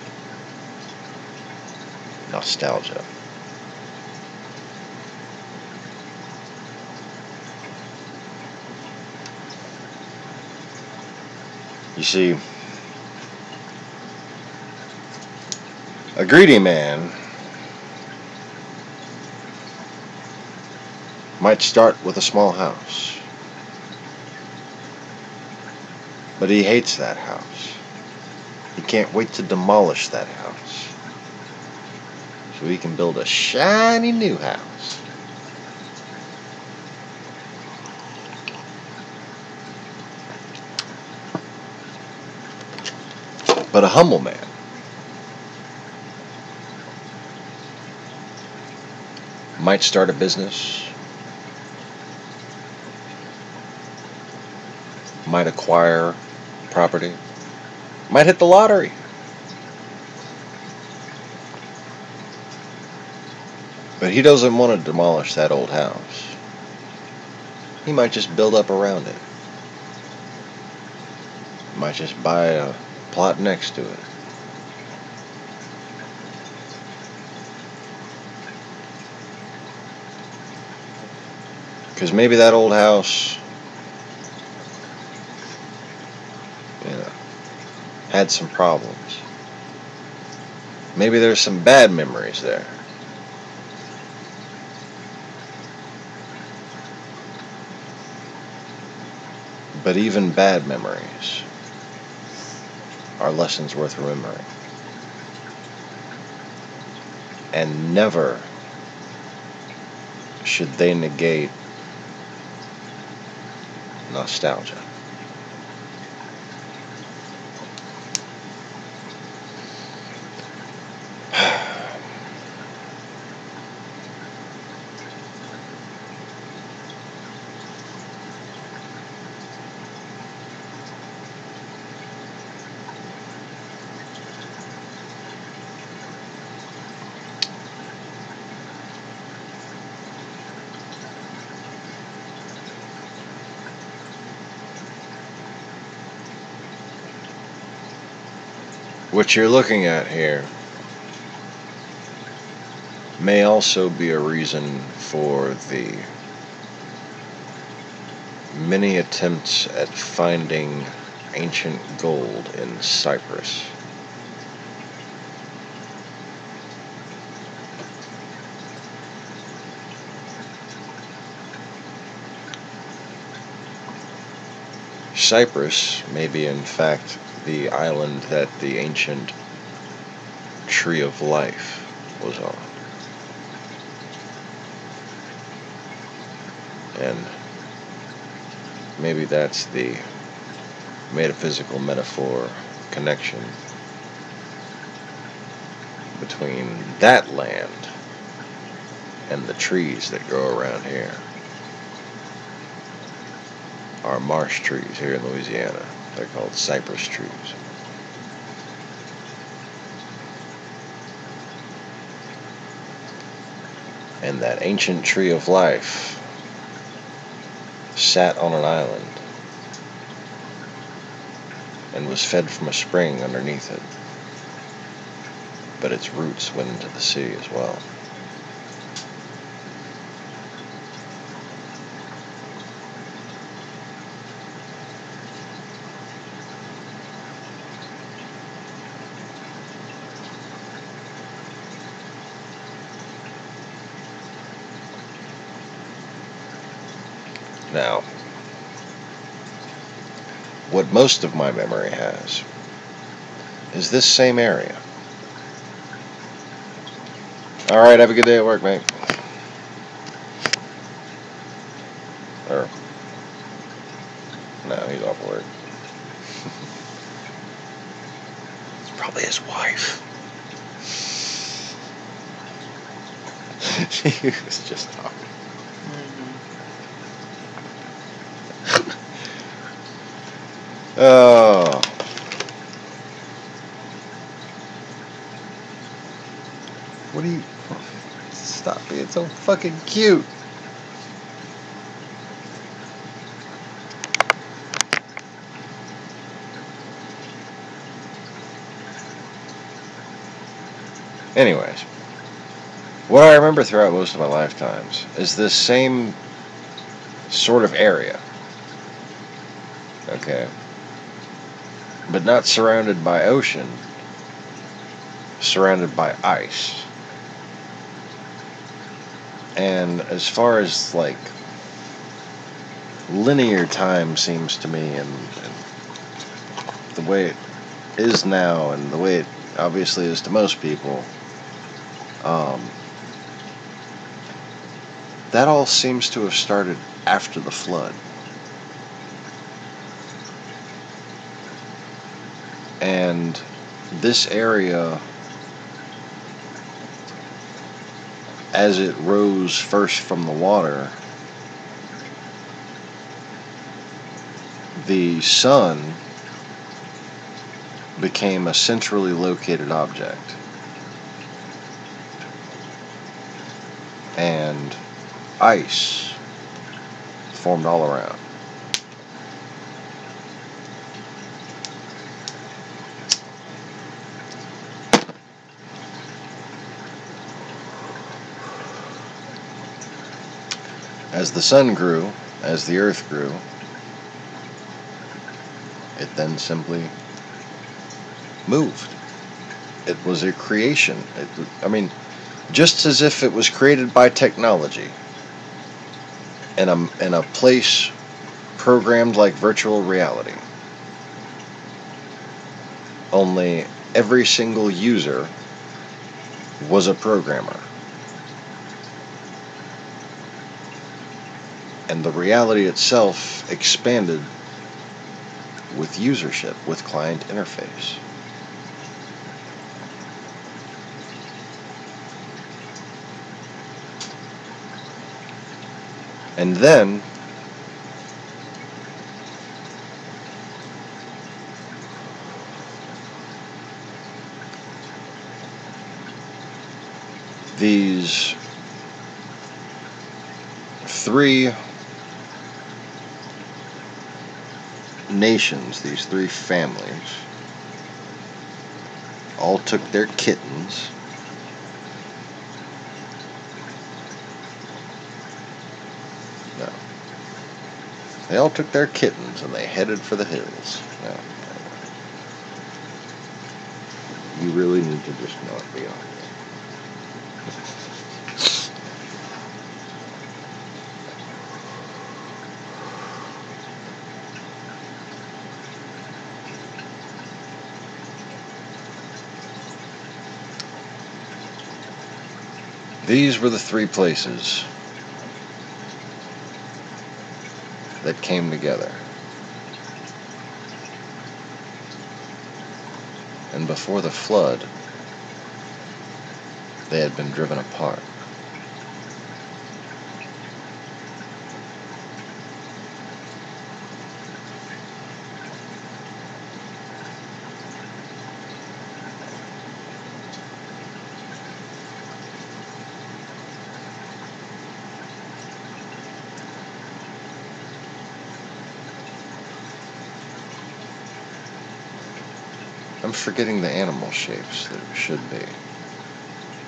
Nostalgia. You see, a greedy man might start with a small house, but he hates that house. He can't wait to demolish that house so he can build a shiny new house. But a humble man might start a business, might acquire property, might hit the lottery. But he doesn't want to demolish that old house. He might just build up around it. Might just buy a plot next to it. Because maybe that old house, had some problems. Maybe there's some bad memories there. But even bad memories are lessons worth remembering. And never should they negate nostalgia. What you're looking at here may also be a reason for the many attempts at finding ancient gold in Cyprus. Cyprus may be in fact the island that the ancient tree of life was on. And maybe that's the metaphysical metaphor connection between that land and the trees that grow around here. Our marsh trees here in Louisiana. They're called cypress trees. And that ancient tree of life sat on an island and was fed from a spring underneath it. But its roots went into the sea as well. Now, what most of my memory has is this same area. Alright, have a good day at work, mate. Or, no, he's off work. It's probably his wife. He was just talking. Oh. What do you... Stop being so fucking cute. Anyways, what I remember throughout most of my lifetimes is this same sort of area. Okay. But not surrounded by ocean, surrounded by ice. And as far as like linear time seems to me, and the way it is now and the way it obviously is to most people, that all seems to have started after the flood. And this area, as it rose first from the water, the sun became a centrally located object. And ice formed all around. As the sun grew, as the earth grew, it then simply moved. It was a creation. Just as if it was created by technology in a place programmed like virtual reality. Only every single user was a programmer. And the reality itself expanded with usership, with client interface. And then these three nations, these three families, all took their kittens They all took their kittens and they headed for the hills. No. You really need to just not be on here. These were the three places that came together. And before the flood, they had been driven apart. I'm forgetting the animal shapes that it should be.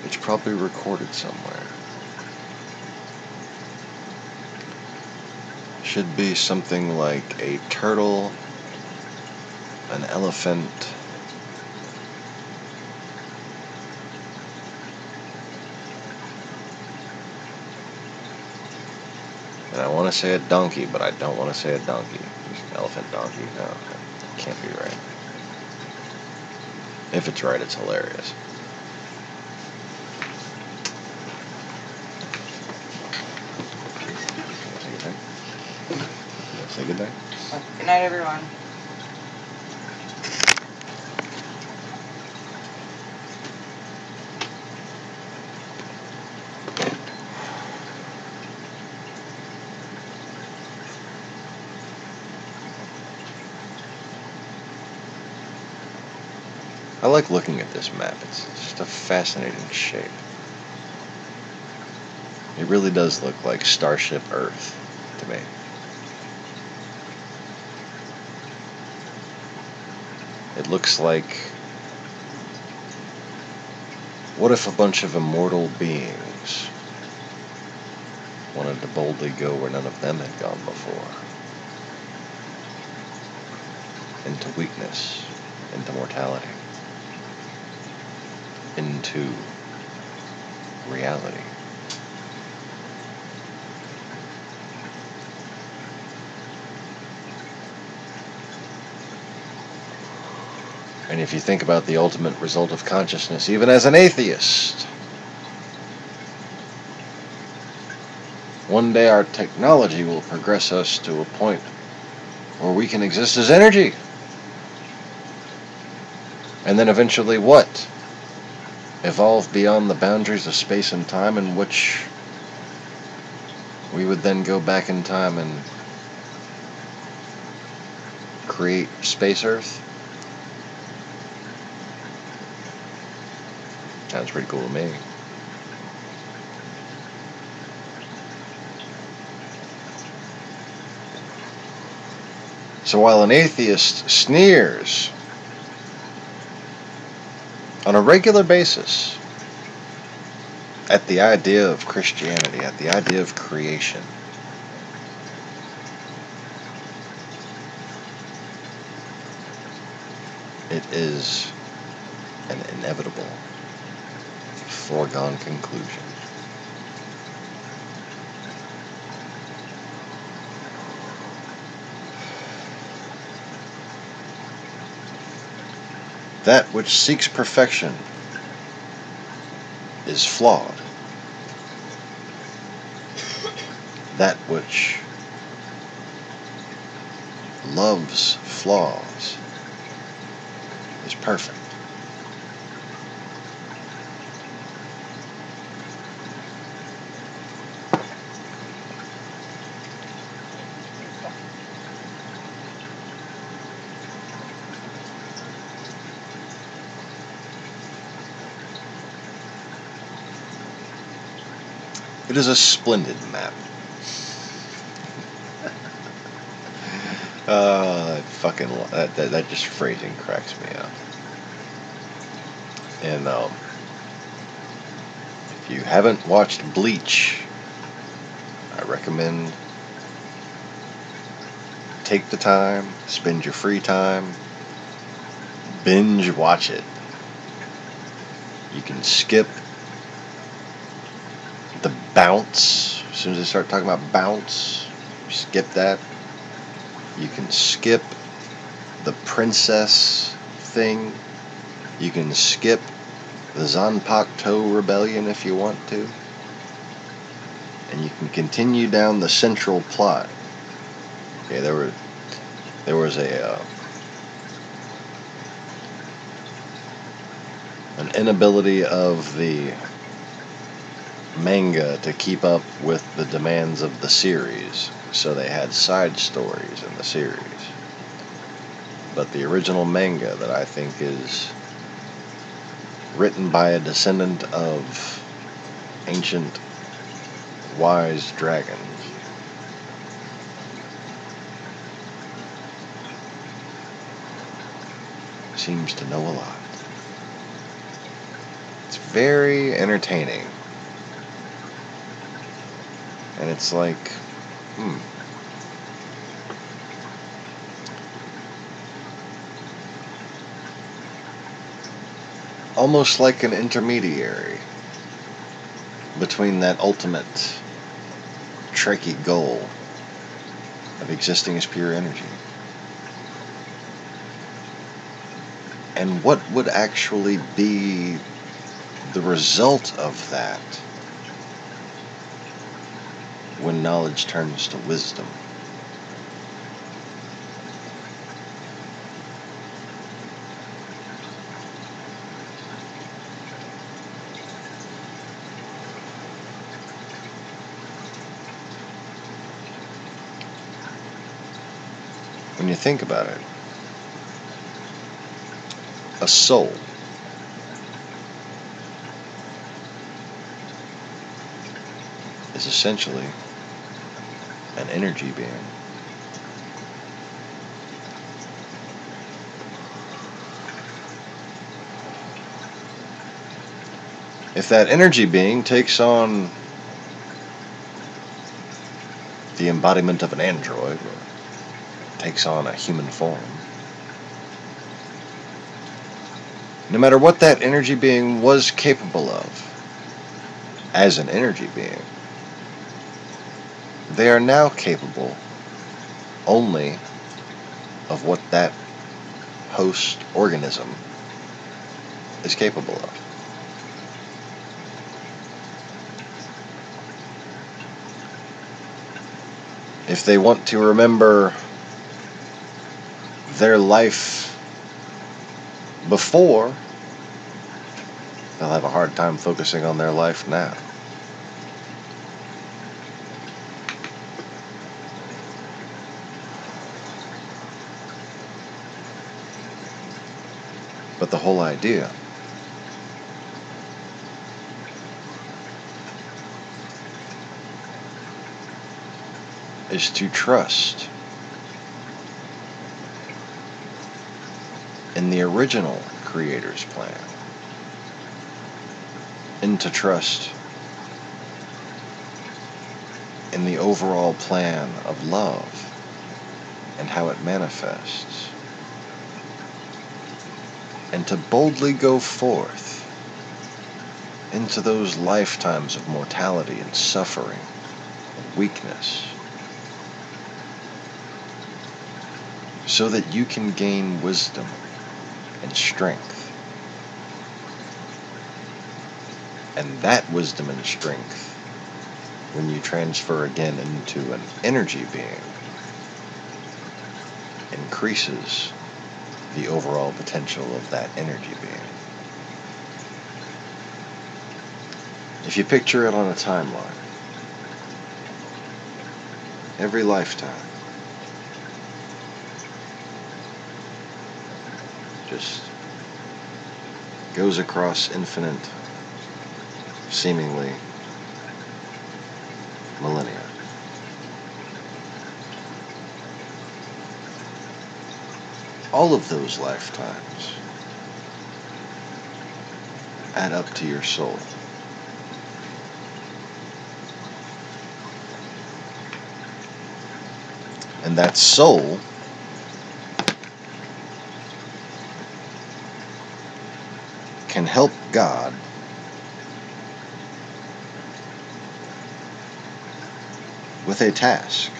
It's probably recorded somewhere. Should be something like a turtle, an elephant, and I want to say a donkey, but I don't want to say a donkey. Elephant, donkey, no, that can't be right. If it's right, it's hilarious. Say good night. Good night, everyone. I like looking at this map. It's just a fascinating shape. It really does look like Starship Earth to me. It looks like, what if a bunch of immortal beings wanted to boldly go where none of them had gone before? Into weakness, into mortality, into reality. And if you think about the ultimate result of consciousness, even as an atheist, one day our technology will progress us to a point where we can exist as energy. And then eventually what? Evolve beyond the boundaries of space and time, in which we would then go back in time and create Space Earth? Sounds pretty cool to me. So while an atheist sneers on a regular basis at the idea of Christianity, at the idea of creation, It is an inevitable, foregone conclusion. That which seeks perfection is flawed. That which loves flaws is perfect. It is a splendid map. That just phrasing cracks me up. And if you haven't watched Bleach, I recommend take the time, spend your free time, binge watch it. You can skip the bounce. As soon as they start talking about bounce, skip that. You can skip the princess thing. You can skip the Zanpakuto rebellion if you want to. And you can continue down the central plot. Okay, there was an inability of the manga to keep up with the demands of the series, so they had side stories in the series. But the original manga, that I think is written by a descendant of ancient wise dragons, seems to know a lot. It's very entertaining. And it's like, almost like an intermediary between that ultimate tricky goal of existing as pure energy and what would actually be the result of that when knowledge turns to wisdom. When you think about it, a soul is essentially an energy being. If that energy being takes on the embodiment of an android, or takes on a human form, no matter what that energy being was capable of as an energy being, they are now capable only of what that host organism is capable of. If they want to remember their life before, they'll have a hard time focusing on their life now. But the whole idea is to trust in the original Creator's plan, and to trust in the overall plan of love and how it manifests. and to boldly go forth into those lifetimes of mortality and suffering and weakness, so that you can gain wisdom and strength. And that wisdom and strength, when you transfer again into an energy being, increases the overall potential of that energy being. If you picture it on a timeline, every lifetime just goes across infinite, seemingly, millennia. All of those lifetimes add up to your soul. And that soul can help God with a task.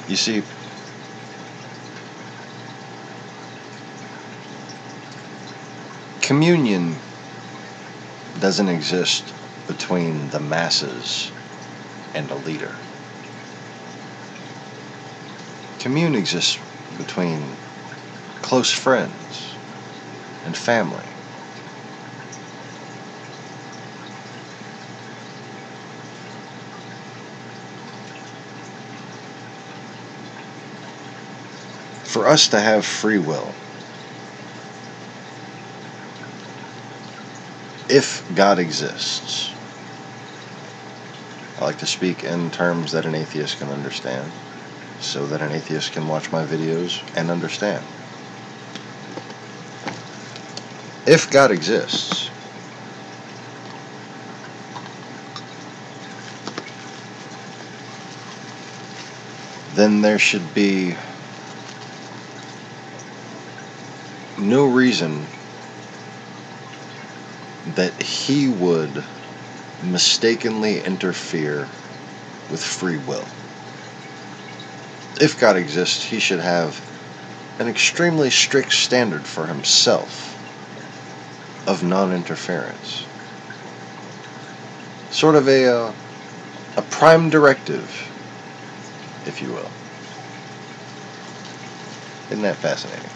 You see, communion doesn't exist between the masses and a leader. Commune exists between close friends and family. For us to have free will, if God exists, I like to speak in terms that an atheist can understand, so that an atheist can watch my videos and understand. If God exists, then there should be no reason that He would mistakenly interfere with free will. If God exists, He should have an extremely strict standard for Himself of non-interference. Sort of a prime directive, if you will. Isn't that fascinating?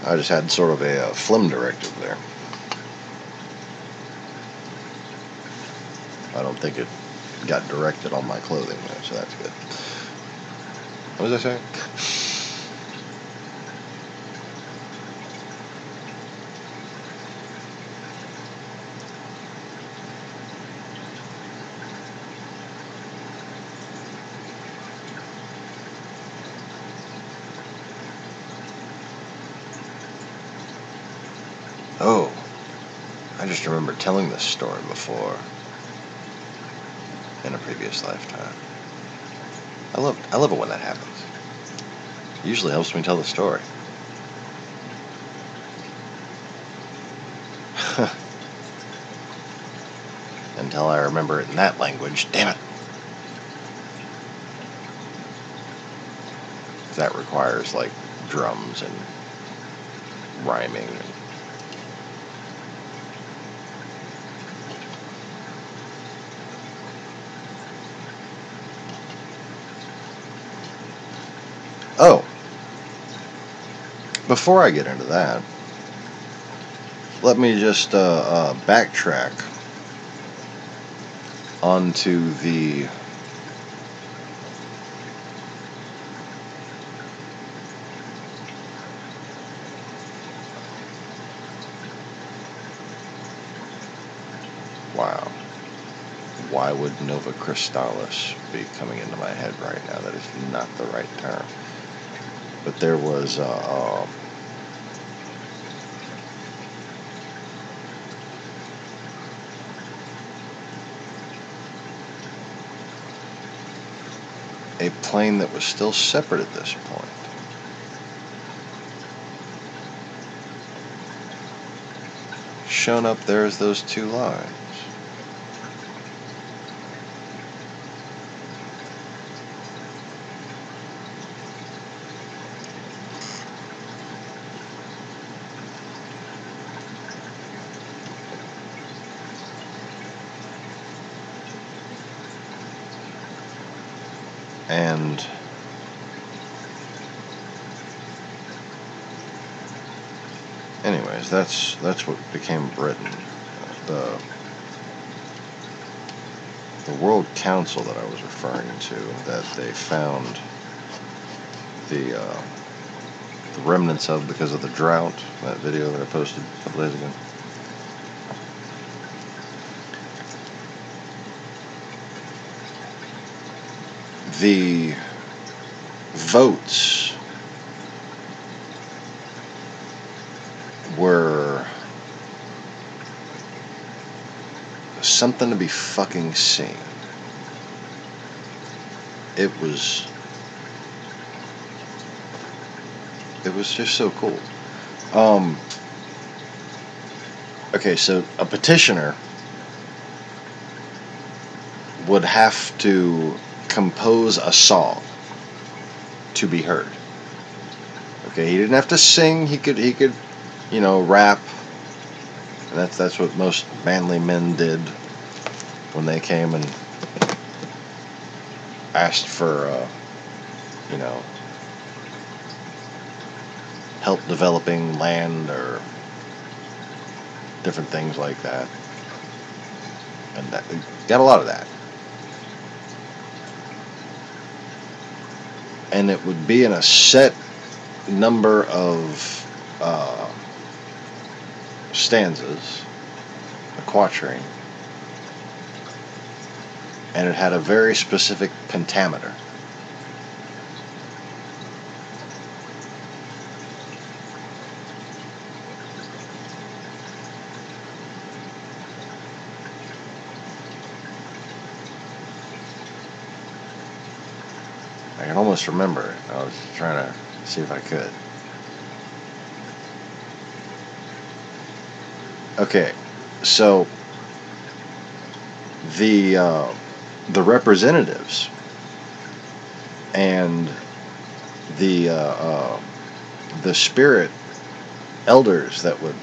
I just had sort of a phlegm directive there. I don't think it got directed on my clothing though, so that's good. What was I saying? Oh, I just remember telling this story before in a previous lifetime. I love it when that happens. It usually helps me tell the story. Until I remember it in that language, damn it. That requires like drums and rhyming and oh, before I get into that, let me just backtrack onto the why would Nova Crystallis be coming into my head right now? That is not the right term. But there was a plane that was still separate at this point. Shown up there as those two lines. And anyways, that's what became Britain. The World Council that I was referring to, that they found the remnants of because of the drought, that video that I posted a couple days ago. The votes were something to be fucking seen. It was just so cool. Okay, so a petitioner would have to compose a song to be heard. Okay, he didn't have to sing. He could, rap. And that's what most manly men did when they came and asked for, help developing land or different things like that. And that, got a lot of that. And it would be in a set number of stanzas, a quatrain, and it had a very specific pentameter. I can almost remember it. I was trying to see if I could. Okay, so the representatives and the spirit elders that would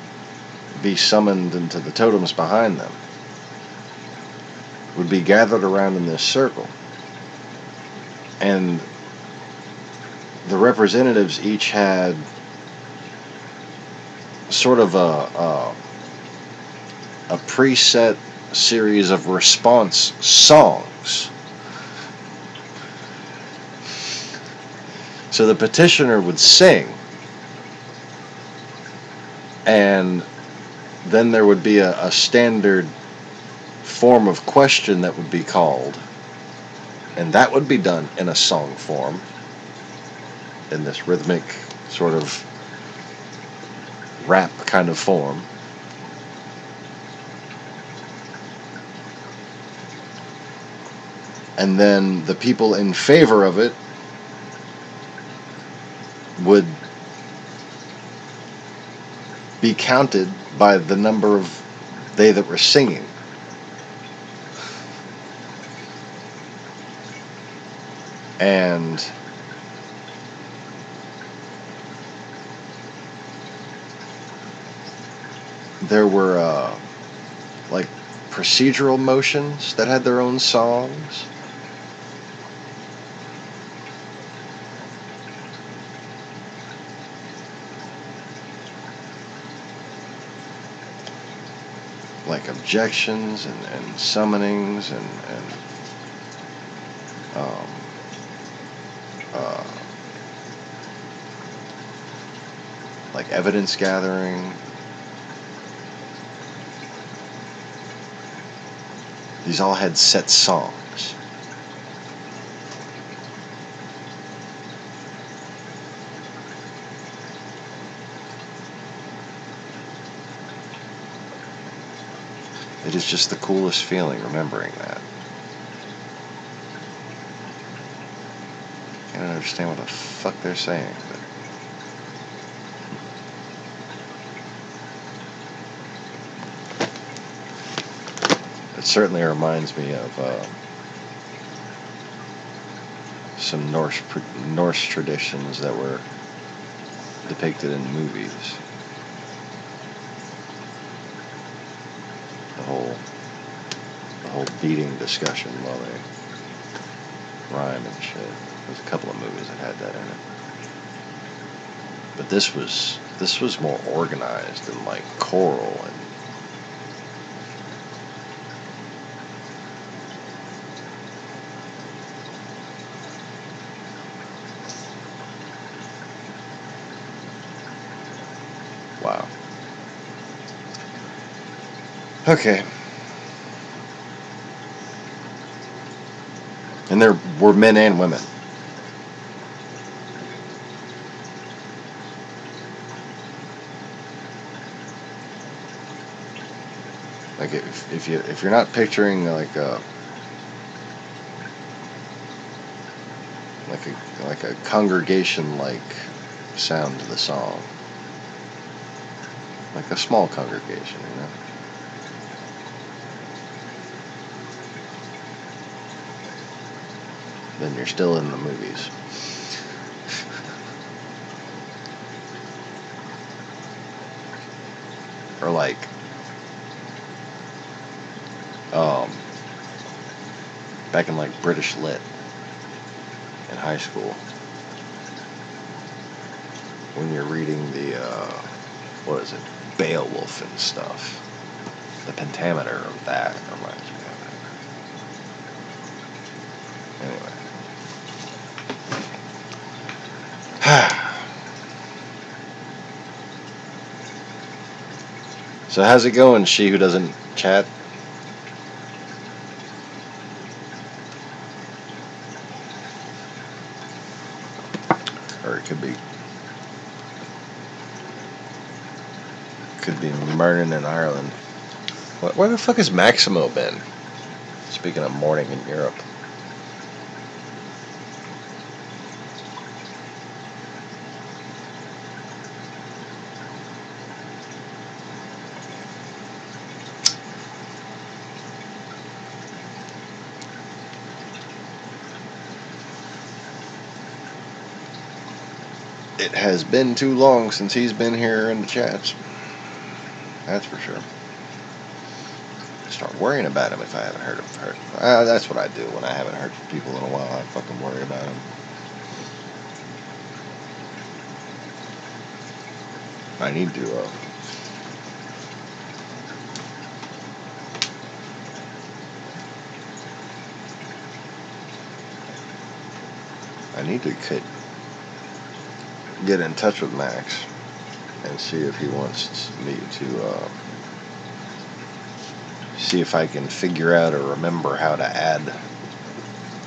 be summoned into the totems behind them would be gathered around in this circle. And the representatives each had sort of a preset series of response songs. So the petitioner would sing, and then there would be a standard form of question that would be called, and that would be done in a song form, in this rhythmic sort of rap kind of form. And then the people in favor of it would be counted by the number of they that were singing. And there were like procedural motions that had their own songs. Like objections and summonings and like evidence gathering. These all had set songs. It is just the coolest feeling remembering that. I don't understand what the fuck they're saying, but it certainly reminds me of some Norse traditions that were depicted in movies. The whole beating discussion while they rhyme and shit. There's a couple of movies that had that in it. But this was more organized and like choral and wow. Okay. And there were men and women. Like if you're not picturing like a congregation like sound to the song, like a small congregation, you know. Then you're still in the movies. Or like back in like British Lit in high school, when you're reading the what is it, Beowulf and stuff, the pentameter of that reminds me of it. Anyway. So how's it going, she who doesn't chat? Or it could be Mernon in Ireland. Where the fuck has Maximo been? Speaking of morning in Europe. It has been too long since he's been here in the chats. That's for sure. Start worrying about him if I haven't heard him. That's what I do when I haven't heard from people in a while. I fucking worry about him. I need to get in touch with Max and see if he wants me to see if I can figure out or remember how to add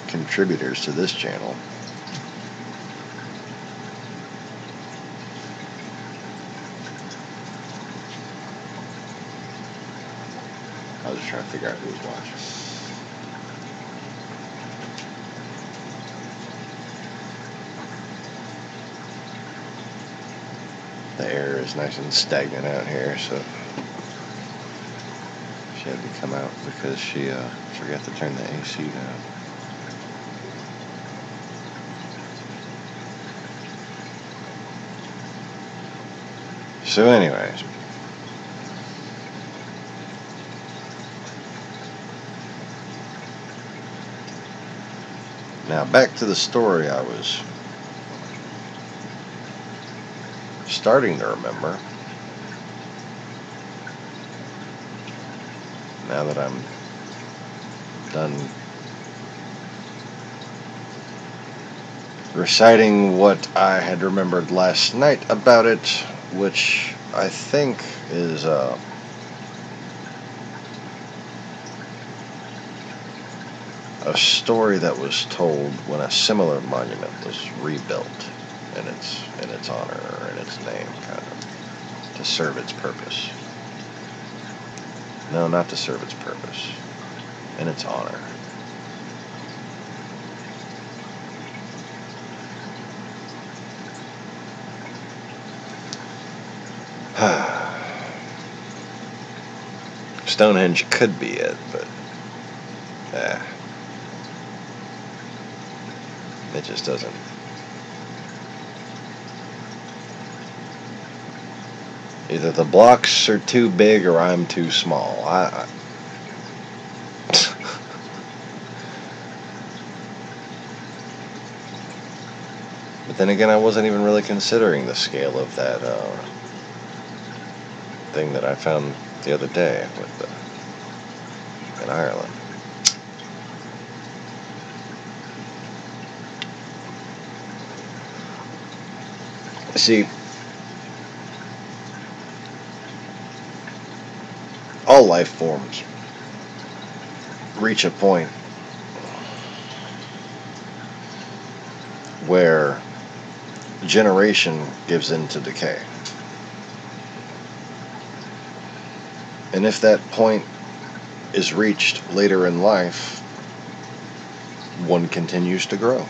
contributors to this channel. I was just trying to figure out who was watching. The air is nice and stagnant out here, so she had to come out because she forgot to turn the AC down. So anyways, now back to the story I was starting to remember. Now that I'm done reciting what I had remembered last night about it, which I think is a story that was told when a similar monument was rebuilt in its honor or in its name, kind of, to serve its purpose. No, not to serve its purpose. In its honor. Stonehenge could be it, but it just doesn't. Either the blocks are too big or I'm too small. But then again, I wasn't even really considering the scale of that thing that I found the other day in Ireland. See, all life forms reach a point where generation gives in to decay. And if that point is reached later in life, one continues to grow.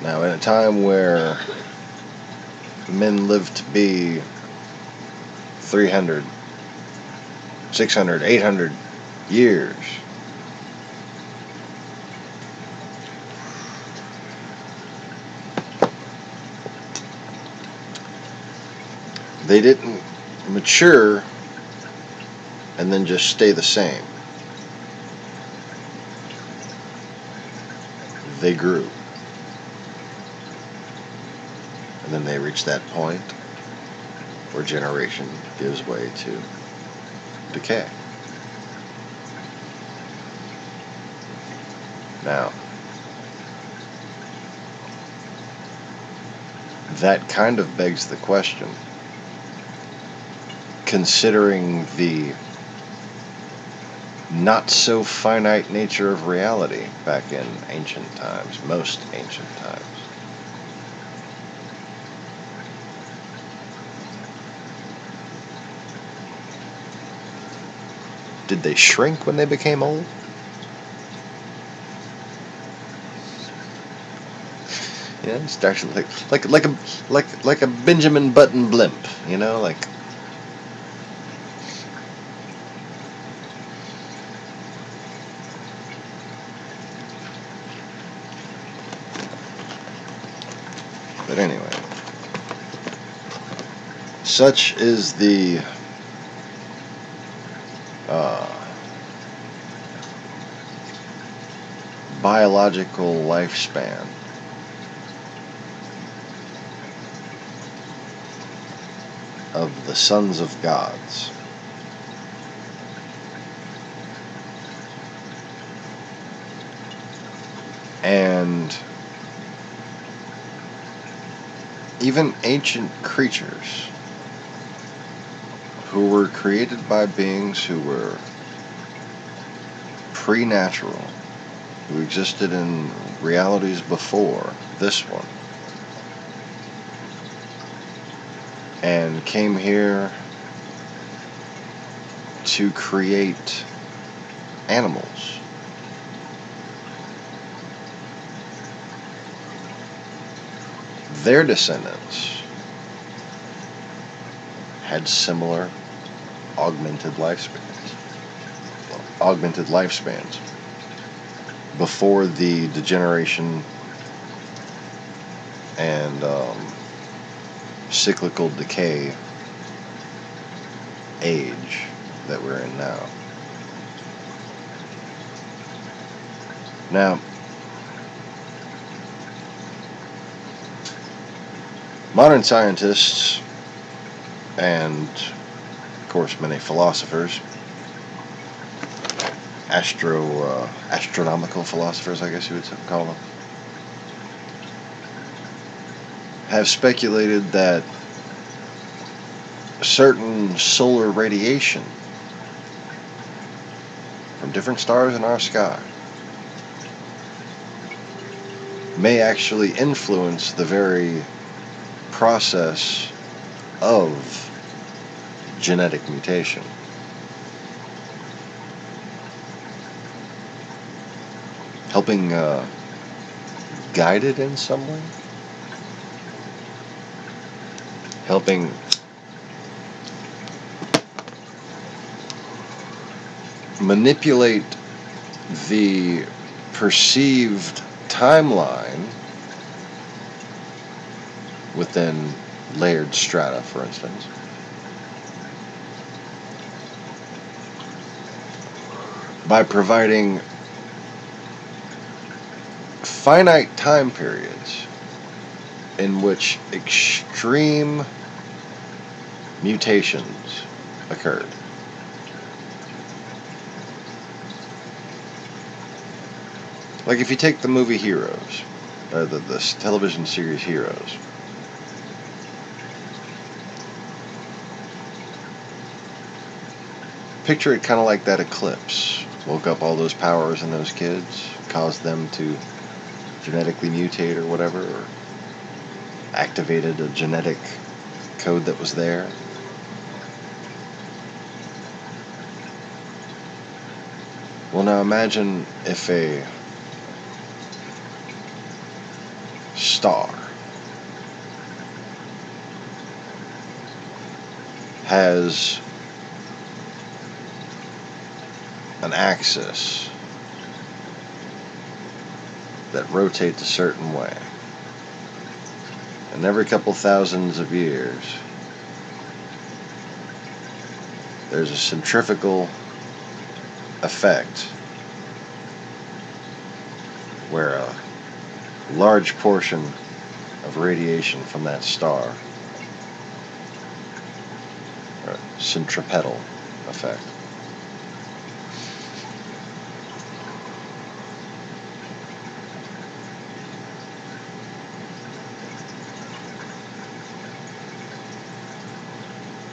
Now, in a time where men live to be 300, 600, 800 years, they didn't mature and then just stay the same. They grew. And then they reached that point where generation gives way to decay. Now, that kind of begs the question, considering the not so finite nature of reality back in ancient times, most ancient times. Did they shrink when they became old? Yeah, starts like a Benjamin Button blimp, you know, like. But anyway, such is the biological lifespan of the sons of gods. And even ancient creatures who were created by beings who were pre-natural, who existed in realities before this one, and came here to create animals. Their descendants had similar augmented lifespans before the degeneration and cyclical decay age that we're in now. Now, modern scientists and, of course, many philosophers, astronomical philosophers, I guess you would call them, have speculated that certain solar radiation from different stars in our sky may actually influence the very process of genetic mutation. Helping guide it in some way? Helping manipulate the perceived timeline within layered strata, for instance. By providing finite time periods in which extreme mutations occurred. Like if you take the movie Heroes, or the television series Heroes, picture it kind of like that eclipse. Woke up all those powers in those kids, caused them to genetically mutate or whatever, or activated a genetic code that was there. Well, now imagine if a star has an axis that rotates a certain way, and every couple thousands of years there's a centrifugal effect where a large portion of radiation from that star, or centripetal effect,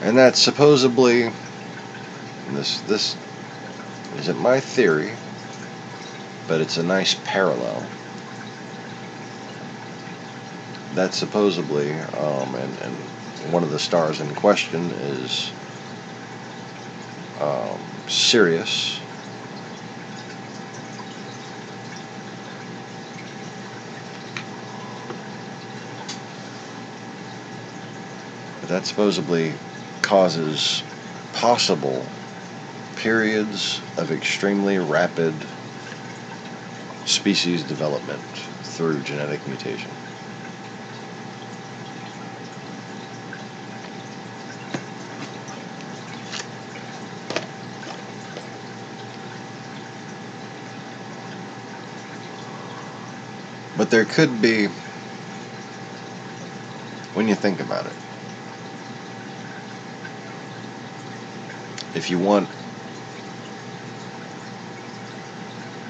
and that supposedly, and this isn't my theory, but it's a nice parallel, that supposedly, and one of the stars in question is Sirius, but that supposedly causes possible periods of extremely rapid species development through genetic mutation. But there could be, when you think about it, if you want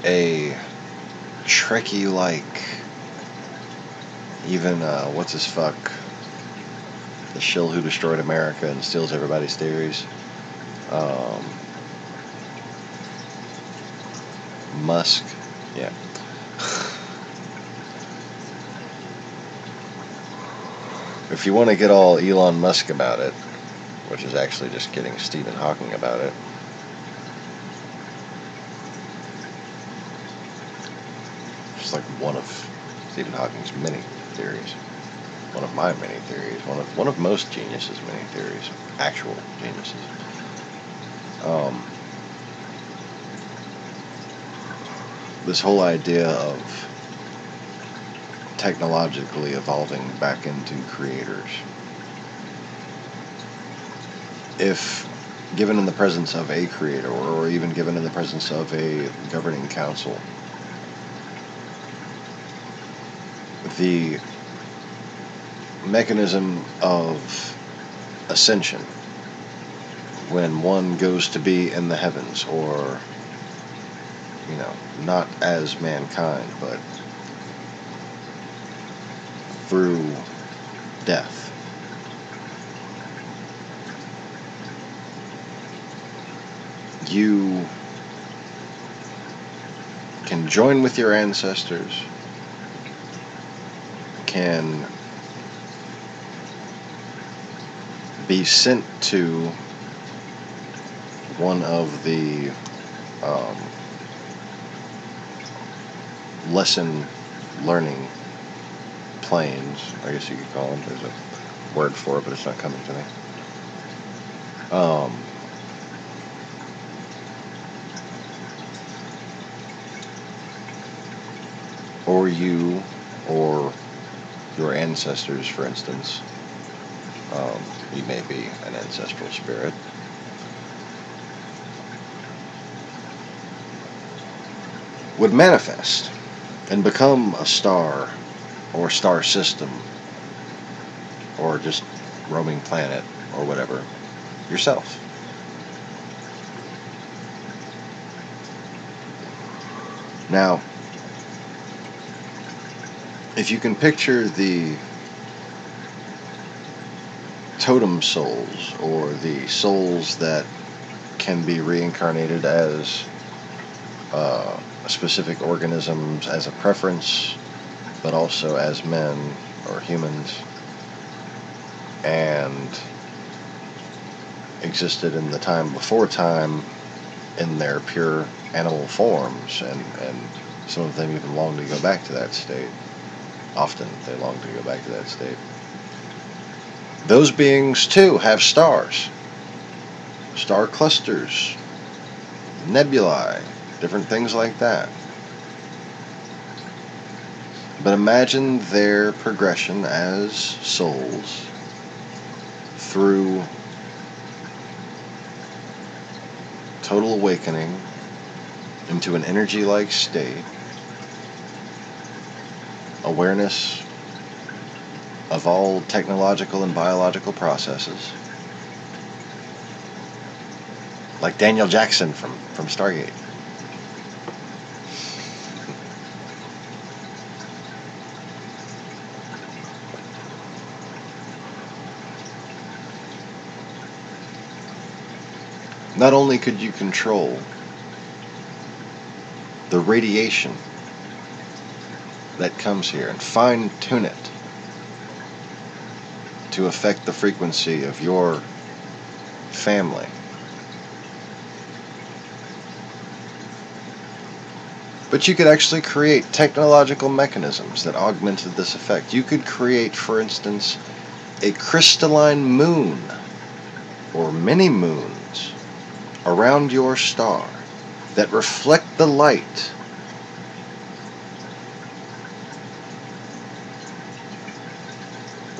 a Trekkie-like, even, what's his fuck, the shill who destroyed America and steals everybody's theories, Musk, yeah. If you want to get all Elon Musk about it, which is actually just getting Stephen Hawking about it, just like one of Stephen Hawking's many theories, one of my many theories, one of most geniuses' many theories, actual geniuses. This whole idea of technologically evolving back into creators, if given in the presence of a creator, or even given in the presence of a governing council, the mechanism of ascension, when one goes to be in the heavens, or, you know, not as mankind, but through death, you can join with your ancestors, can be sent to one of the lesson learning planes, I guess you could call them. There's a word for it, but it's not coming to me. Or you, or your ancestors, for instance, you may be an ancestral spirit, would manifest and become a star or star system or just roaming planet or whatever yourself. Now, if you can picture the totem souls, or the souls that can be reincarnated as specific organisms as a preference, but also as men or humans, and existed in the time before time in their pure animal forms, and some of them even long to go back to that state. Often they long to go back to that state. Those beings too have stars, star clusters, nebulae, different things like that. But imagine their progression as souls through total awakening into an energy-like state, awareness of all technological and biological processes, like Daniel Jackson from Stargate. Not only could you control the radiation that comes here and fine-tune it to affect the frequency of your family, but you could actually create technological mechanisms that augmented this effect. You could create, for instance, a crystalline moon or many moons around your star that reflect the light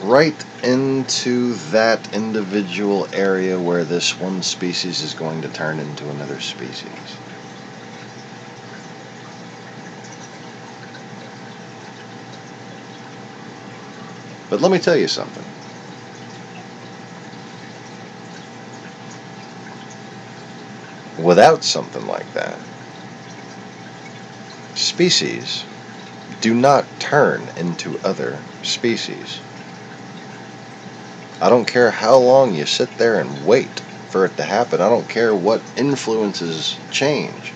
right into that individual area where this one species is going to turn into another species. But let me tell you something. Without something like that, species do not turn into other species. I don't care how long you sit there and wait for it to happen. I don't care what influences change.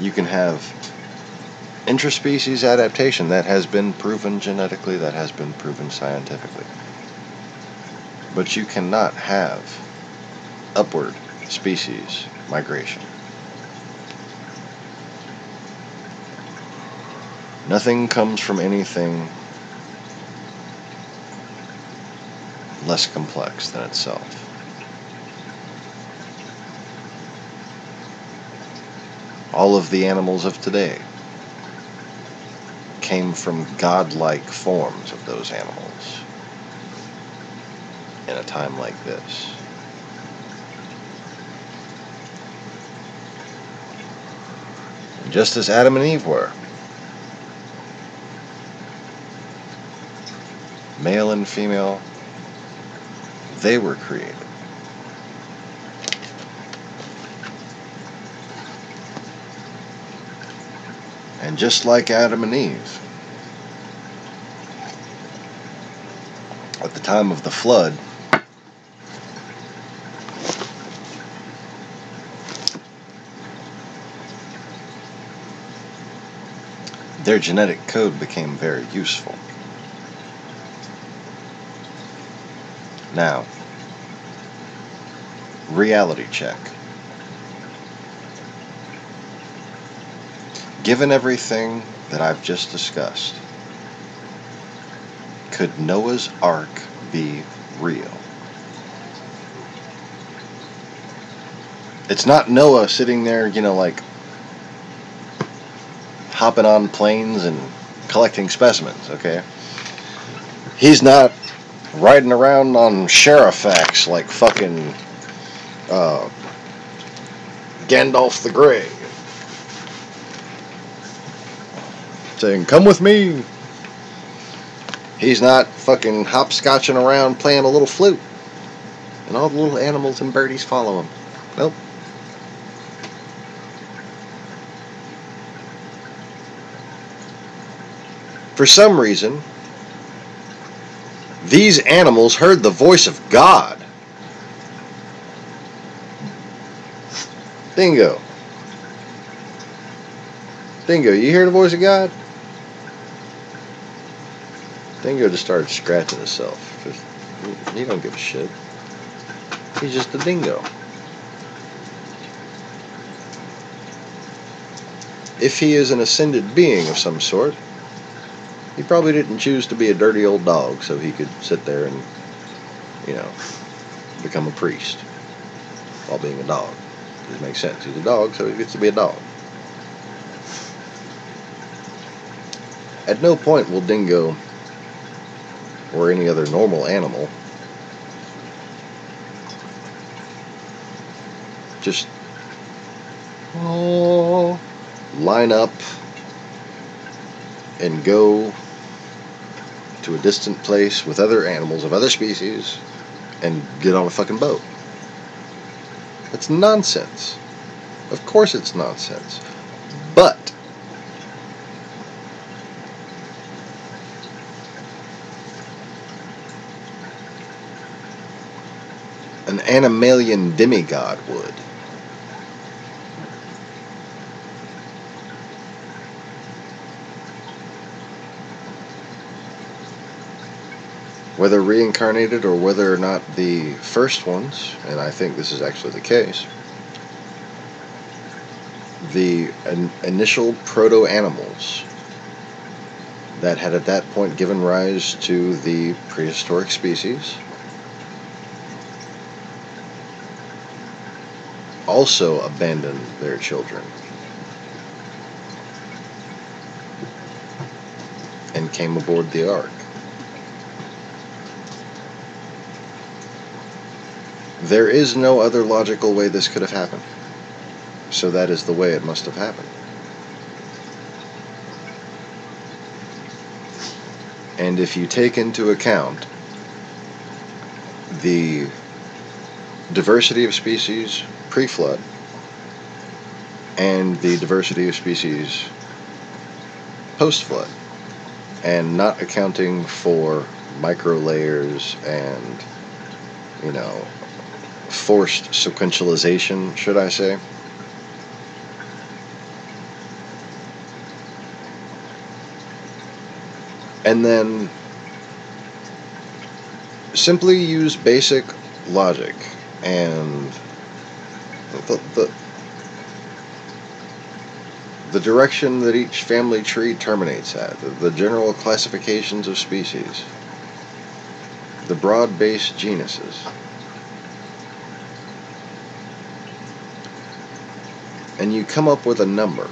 You can have interspecies adaptation that has been proven genetically, that has been proven scientifically. But you cannot have upward species migration. Nothing comes from anything less complex than itself. All of the animals of today came from godlike forms of those animals in a time like this. Just as Adam and Eve were. Male and female, they were created. And just like Adam and Eve, at the time of the flood, their genetic code became very useful. Now, reality check. Given everything that I've just discussed, could Noah's Ark be real? It's not Noah sitting there, like hopping on planes and collecting specimens, okay? He's not riding around on Sherifax like fucking Gandalf the Grey, saying, "Come with me." He's not fucking hopscotching around playing a little flute, and all the little animals and birdies follow him. Nope. For some reason, these animals heard the voice of God. Dingo. Dingo, you hear the voice of God? Dingo just started scratching himself. He don't give a shit. He's just a dingo. If he is an ascended being of some sort, he probably didn't choose to be a dirty old dog so he could sit there and, become a priest while being a dog. It makes sense. He's a dog, so he gets to be a dog. At no point will Dingo or any other normal animal just line up and go to a distant place with other animals of other species and get on a fucking boat. That's nonsense. Of course it's nonsense. But an animalian demigod would. Whether reincarnated or whether or not the first ones, and I think this is actually the case, the initial proto-animals that had at that point given rise to the prehistoric species also abandoned their children and came aboard the Ark. There is no other logical way this could have happened, so that is the way it must have happened. And if you take into account the diversity of species pre-flood and the diversity of species post-flood, and not accounting for micro layers and, forced sequentialization, should I say, and then simply use basic logic and the direction that each family tree terminates at, the general classifications of species, the broad-based genuses, and you come up with a number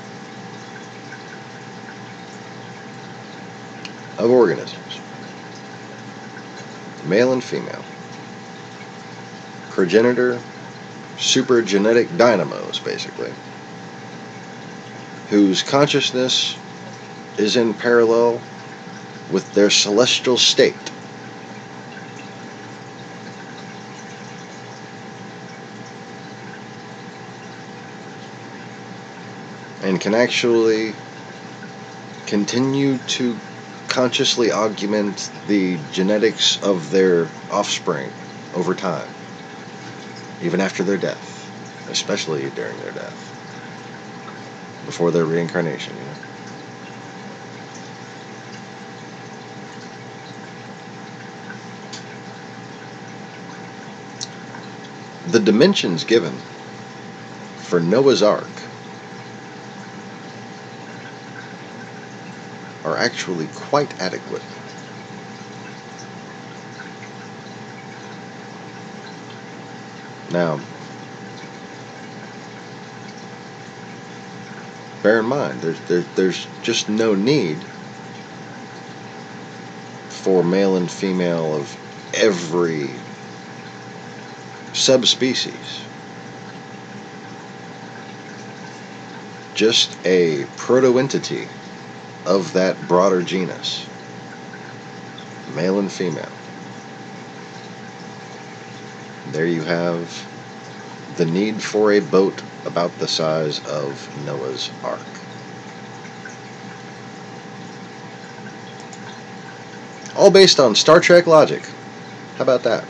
of organisms, male and female, progenitor, supergenetic dynamos, basically, whose consciousness is in parallel with their celestial state. And can actually continue to consciously augment the genetics of their offspring over time, even after their death, especially during their death, before their reincarnation, the dimensions given for Noah's Ark are actually quite adequate. Now, bear in mind, there's just no need for male and female of every subspecies. Just a proto-entity of that broader genus, male and female. There you have the need for a boat about the size of Noah's Ark. All based on Star Trek logic. How about that?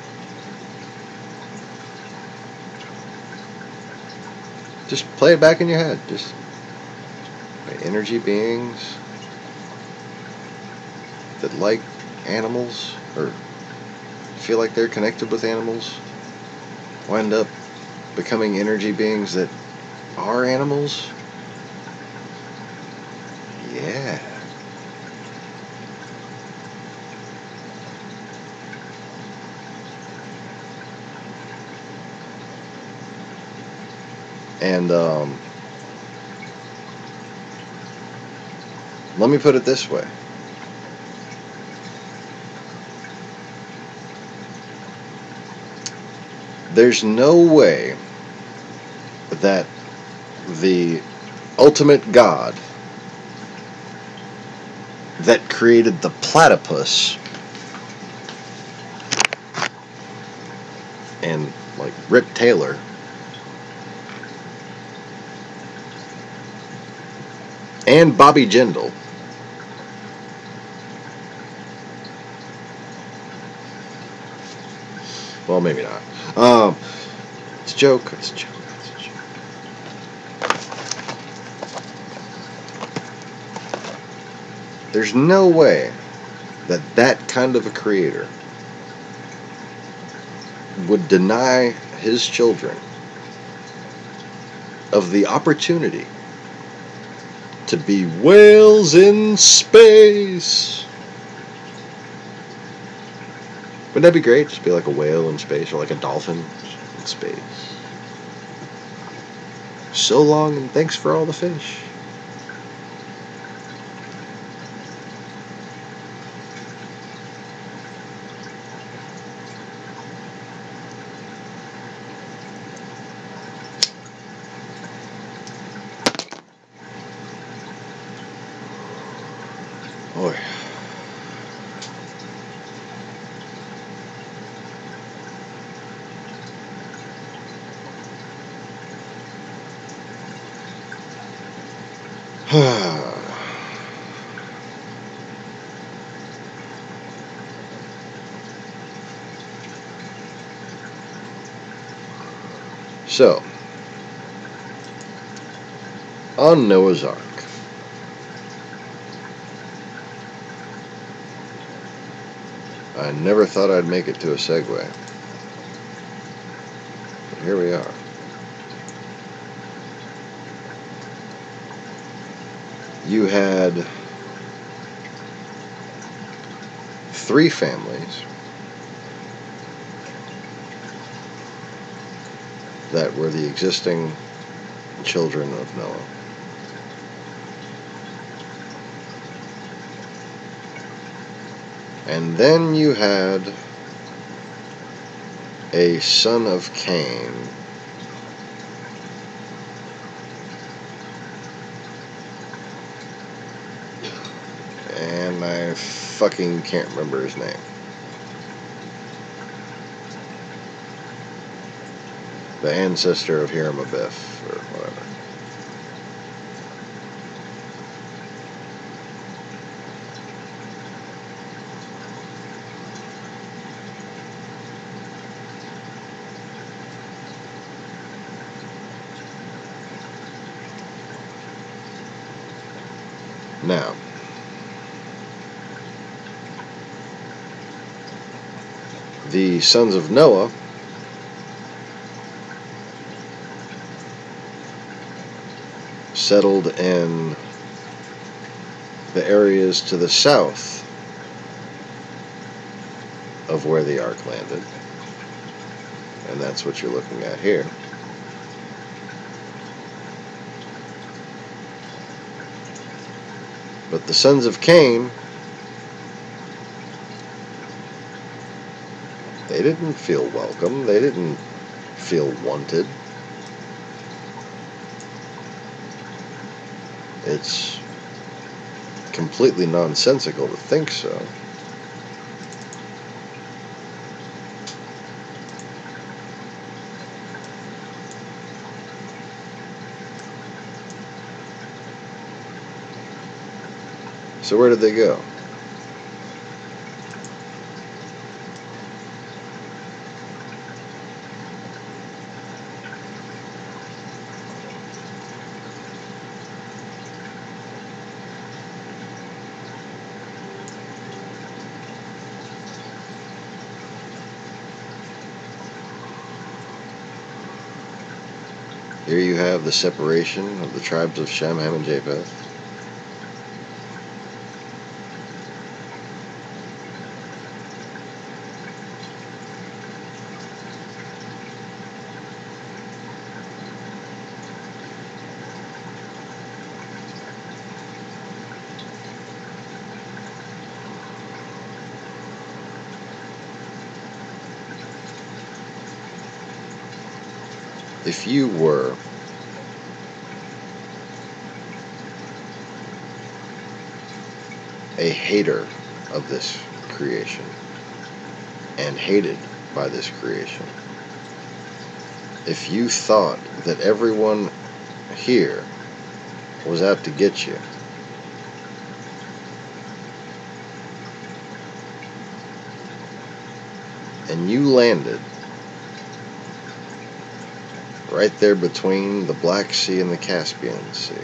Just play it back in your head. Just energy beings that like animals or feel like they're connected with animals wind up becoming energy beings that are animals? Yeah. And let me put it this way. There's no way that the ultimate God that created the platypus and like Rip Taylor and Bobby Jindal well, maybe not. It's a joke. It's a joke. It's a joke. There's no way that that kind of a creator would deny his children of the opportunity to be whales in space. Wouldn't that be great? Just be like a whale in space or like a dolphin in space. So long and thanks for all the fish. Boy. So, on Noah's Ark, I never thought I'd make it to a segue, but here we are. You had 3 families that were the existing children of Noah. And then you had a son of Cain and I fucking can't remember his name. The ancestor of Hiram Abiff, or whatever. Now, the sons of Noah settled in the areas to the south of where the Ark landed. And that's what you're looking at here. But the sons of Cain, they didn't feel welcome. They didn't feel wanted. It's completely nonsensical to think so. So where did they go? Here you have the separation of the tribes of Shem, Ham, and Japheth. If you were a hater of this creation and hated by this creation, if you thought that everyone here was out to get you, and you landed right there between the Black Sea and the Caspian Sea,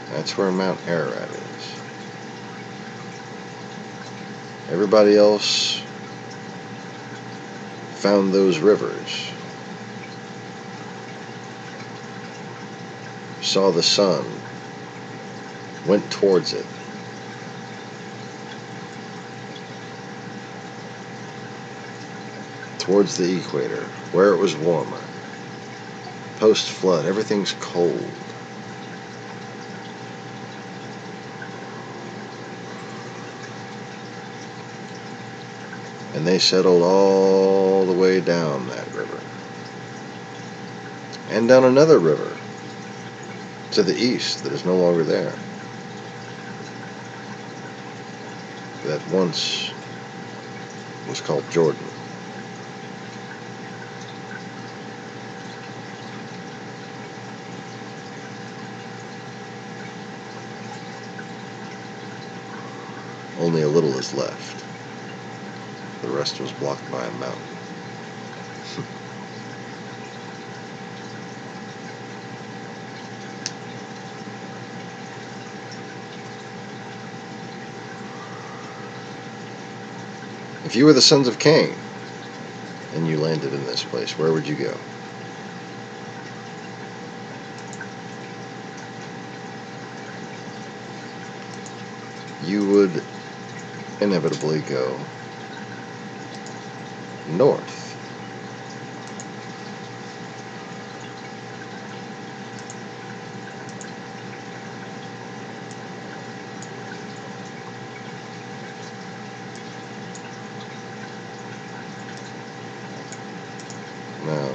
that's where Mount Ararat is. Everybody else found those rivers, saw the sun, went towards it. Towards the equator, where it was warmer. Post-flood, everything's cold. And they settled all the way down that river. And down another river to the east that is no longer there. That once was called Jordan. Only a little is left. The rest was blocked by a mountain. If you were the sons of Cain and you landed in this place, where would you go? You would inevitably go north. Now,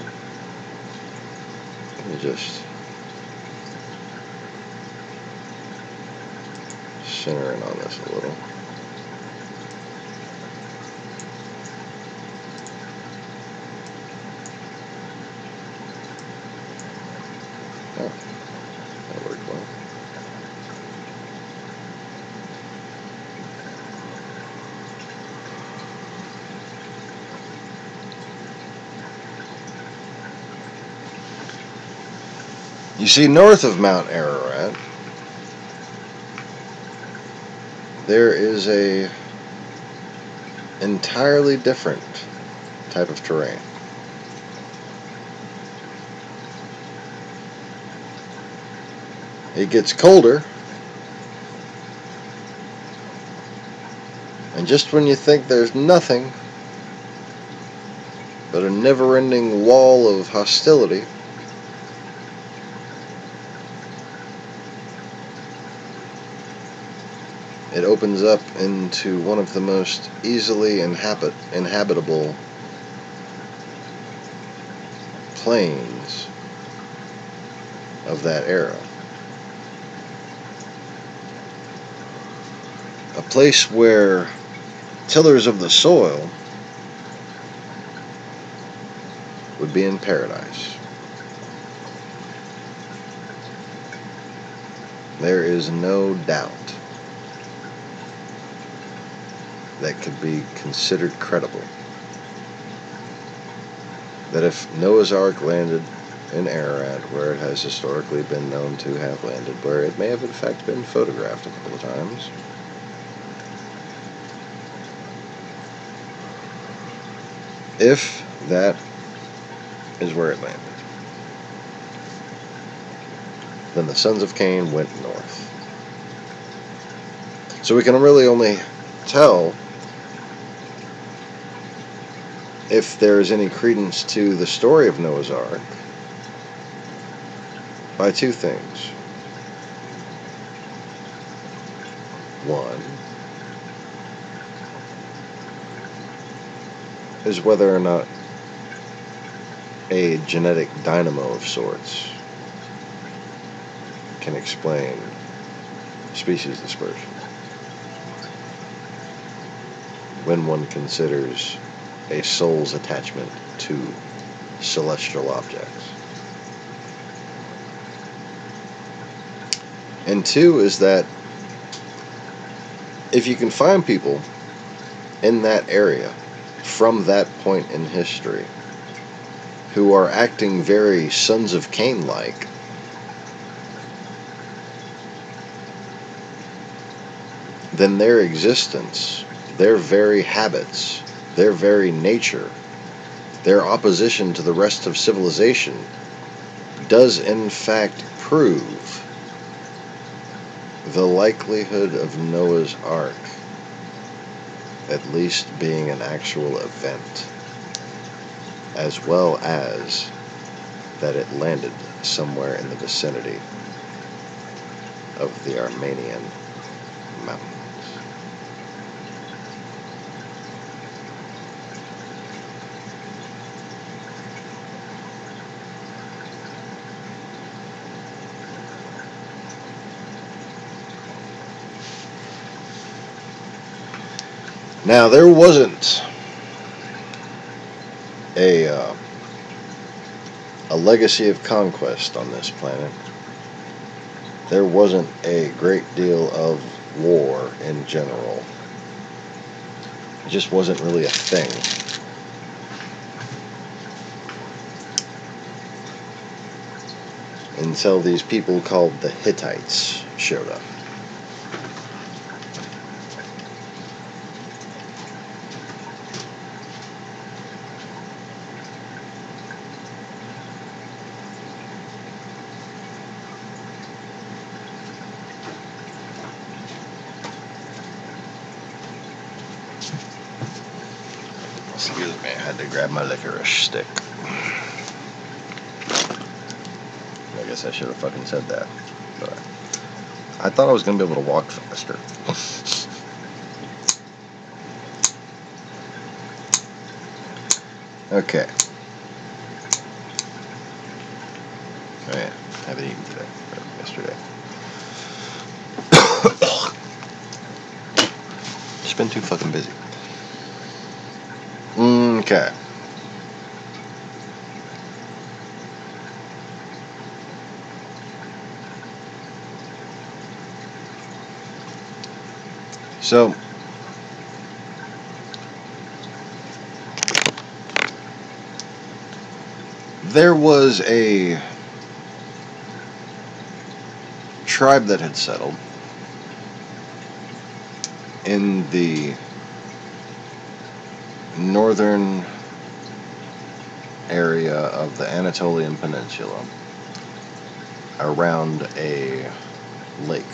let me just center in on this a little. Oh, that worked well. You see, north of Mount Ararat, there is a entirely different type of terrain. it gets colder, and just when you think there's nothing but a never-ending wall of hostility, it opens up into one of the most easily inhabitable plains of that era. A place where tillers of the soil would be in paradise. There is no doubt that could be considered credible that if Noah's Ark landed in Ararat, where it has historically been known to have landed, where it may have in fact been photographed a couple of times, if that is where it landed, then the sons of Cain went north. So we can really only tell if there is any credence to the story of Noah's Ark by two things. One is whether or not a genetic dynamo of sorts can explain species dispersion when one considers a soul's attachment to celestial objects. And two is that if you can find people in that area from that point in history who are acting very Sons of Cain-like, then their existence, their very habits, their very nature, their opposition to the rest of civilization does in fact prove the likelihood of Noah's Ark at least being an actual event, as well as that it landed somewhere in the vicinity of the Armenian mountains. Now, there wasn't a legacy of conquest on this planet. There wasn't a great deal of war in general. It just wasn't really a thing. Until these people called the Hittites showed up. Excuse me, I had to grab my licorice stick. I guess I should have fucking said that. But I thought I was going to be able to walk faster. Okay. Oh yeah, I haven't eaten today. Or yesterday. Just been too fucking busy. Okay. So, there was a tribe that had settled in the northern area of the Anatolian Peninsula around a lake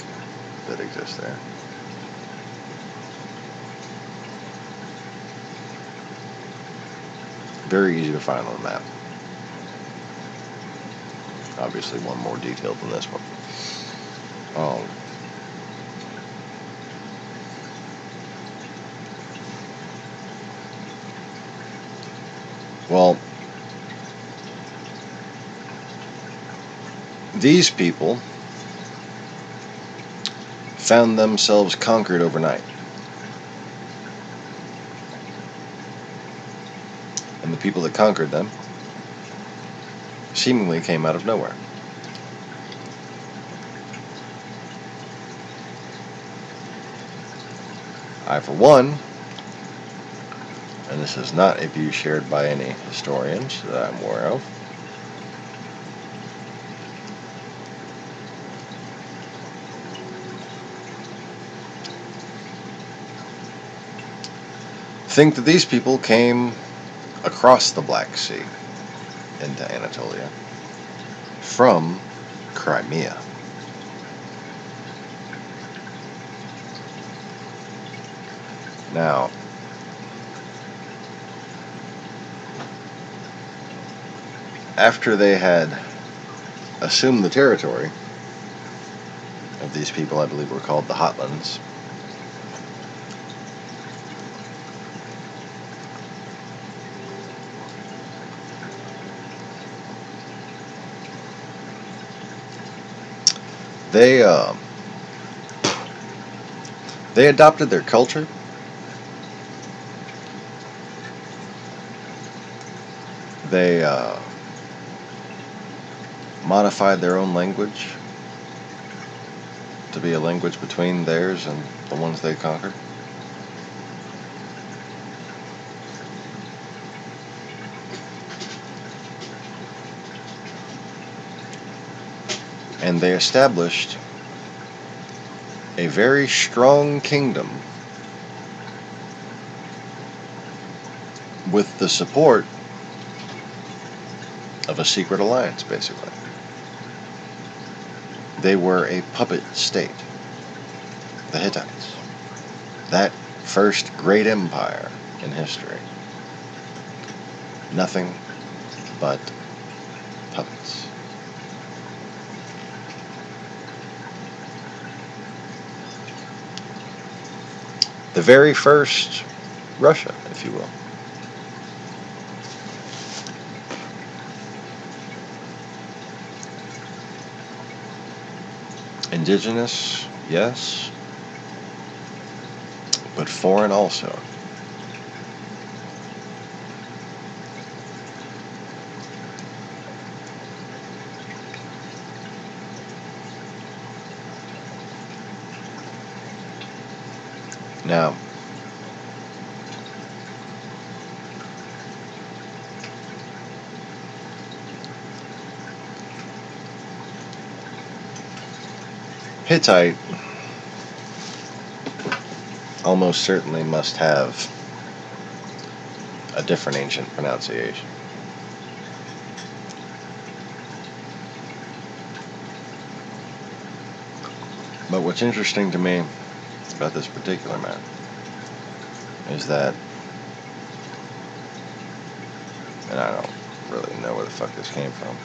that exists there. Very easy to find on the map. Obviously one more detailed than this one. Well, these people found themselves conquered overnight. And the people that conquered them seemingly came out of nowhere. I, for one, and this is not a view shared by any historians that I'm aware of, think that these people came across the Black Sea into Anatolia from Crimea. Now, after they had assumed the territory of these people, I believe were called the Hotlands, they adopted their culture. They modified their own language to be a language between theirs and the ones they conquered. And they established a very strong kingdom with the support of a secret alliance, basically. They were a puppet state, the Hittites, that first great empire in history. Nothing but puppets. The very first Russia, if you will. Indigenous, yes, but foreign also. Now, Hittite almost certainly must have a different ancient pronunciation. But what's interesting to me about this particular map is that, and I don't really know where the fuck this came from,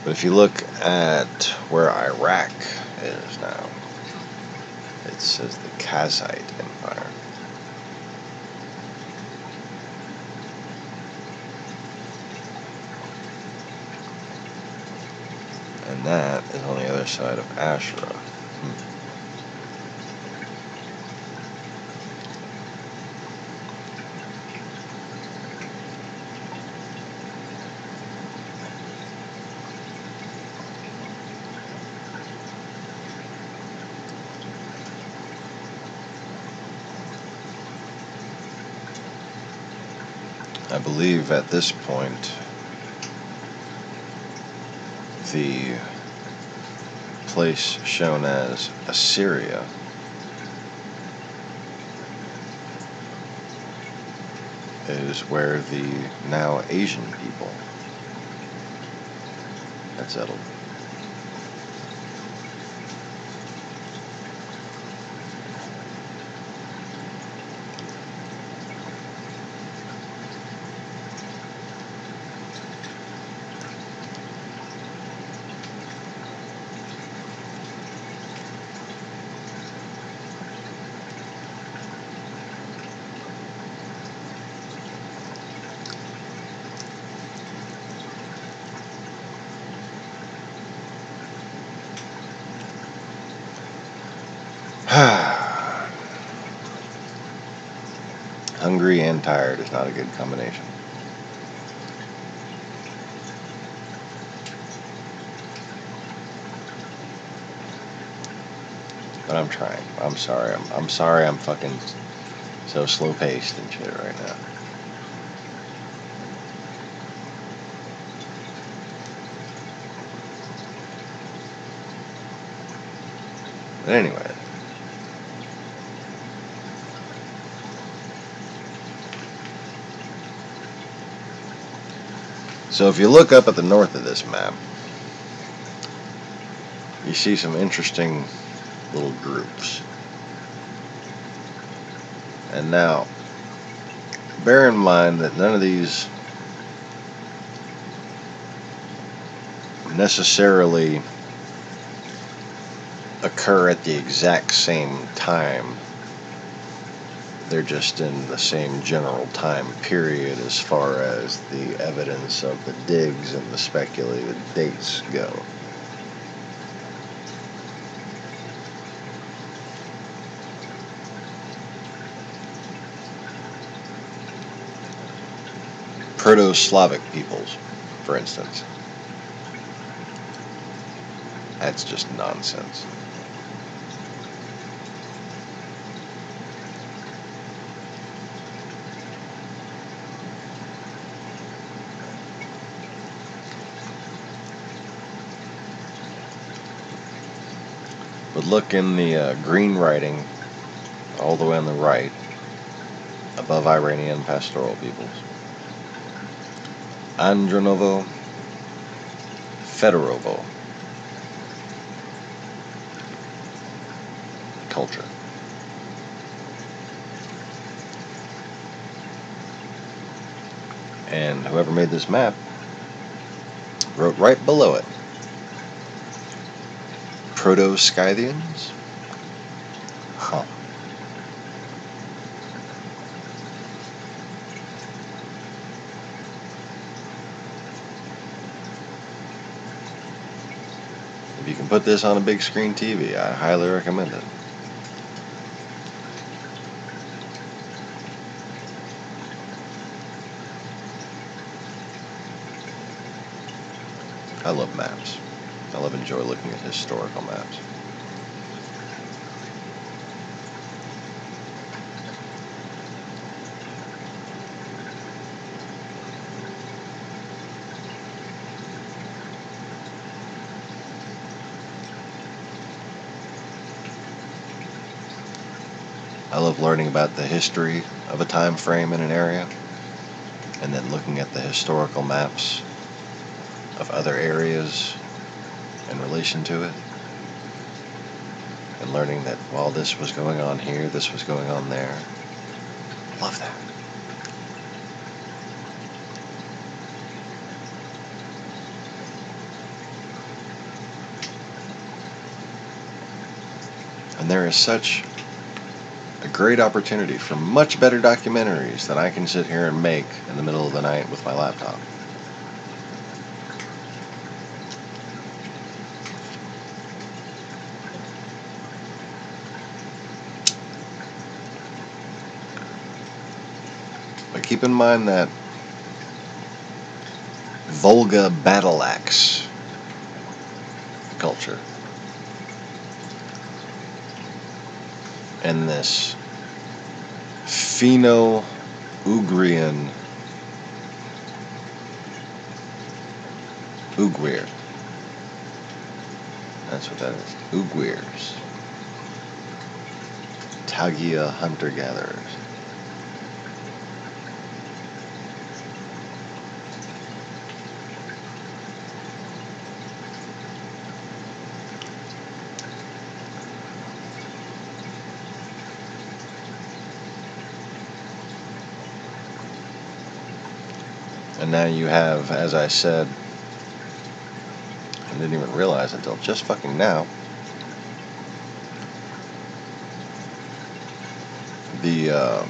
but if you look at where Iraq is now, it says the Kazite Empire. And that is on the other side of Ashura. I believe at this point the place shown as Assyria is where the now Asian people That's settled. Hungry and tired is not a good combination. But I'm trying. I'm sorry. I'm sorry I'm fucking so slow-paced and shit right now. But anyway. So if you look up at the north of this map, you see some interesting little groups. And now, bear in mind that none of these necessarily occur at the exact same time. They're just in the same general time period as far as the evidence of the digs and the speculated dates go. Proto-Slavic peoples, for instance. That's just nonsense. But look in the green writing all the way on the right, above Iranian pastoral peoples. Andronovo, Fedorovo culture. And whoever made this map wrote right below it, Proto-Scythians? Huh. If you can put this on a big screen TV, I highly recommend it. I love maps. I enjoy looking at historical maps. I love learning about the history of a time frame in an area, and then looking at the historical maps of other areas in relation to it, and learning that while this was going on here, this was going on there. Love that. And there is such a great opportunity for much better documentaries than I can sit here and make in the middle of the night with my laptop. But keep in mind that Volga battle axe culture and this Finno-Ugrian Ugwir. That's what that is. Ugwirs. Tagia hunter-gatherers. And now you have, as I said, I didn't even realize until just fucking now, the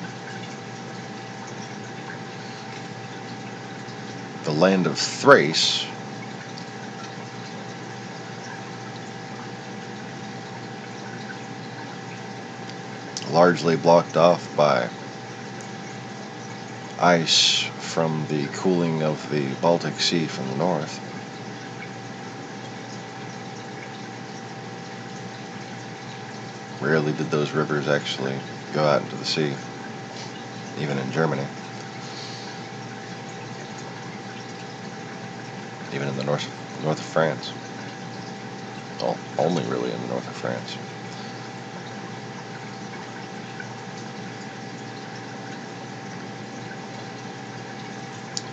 land of Thrace largely blocked off by ice from the cooling of the Baltic Sea from the north. Rarely did those rivers actually go out into the sea, even in Germany. Even in the north of France. Well, only really in the north of France.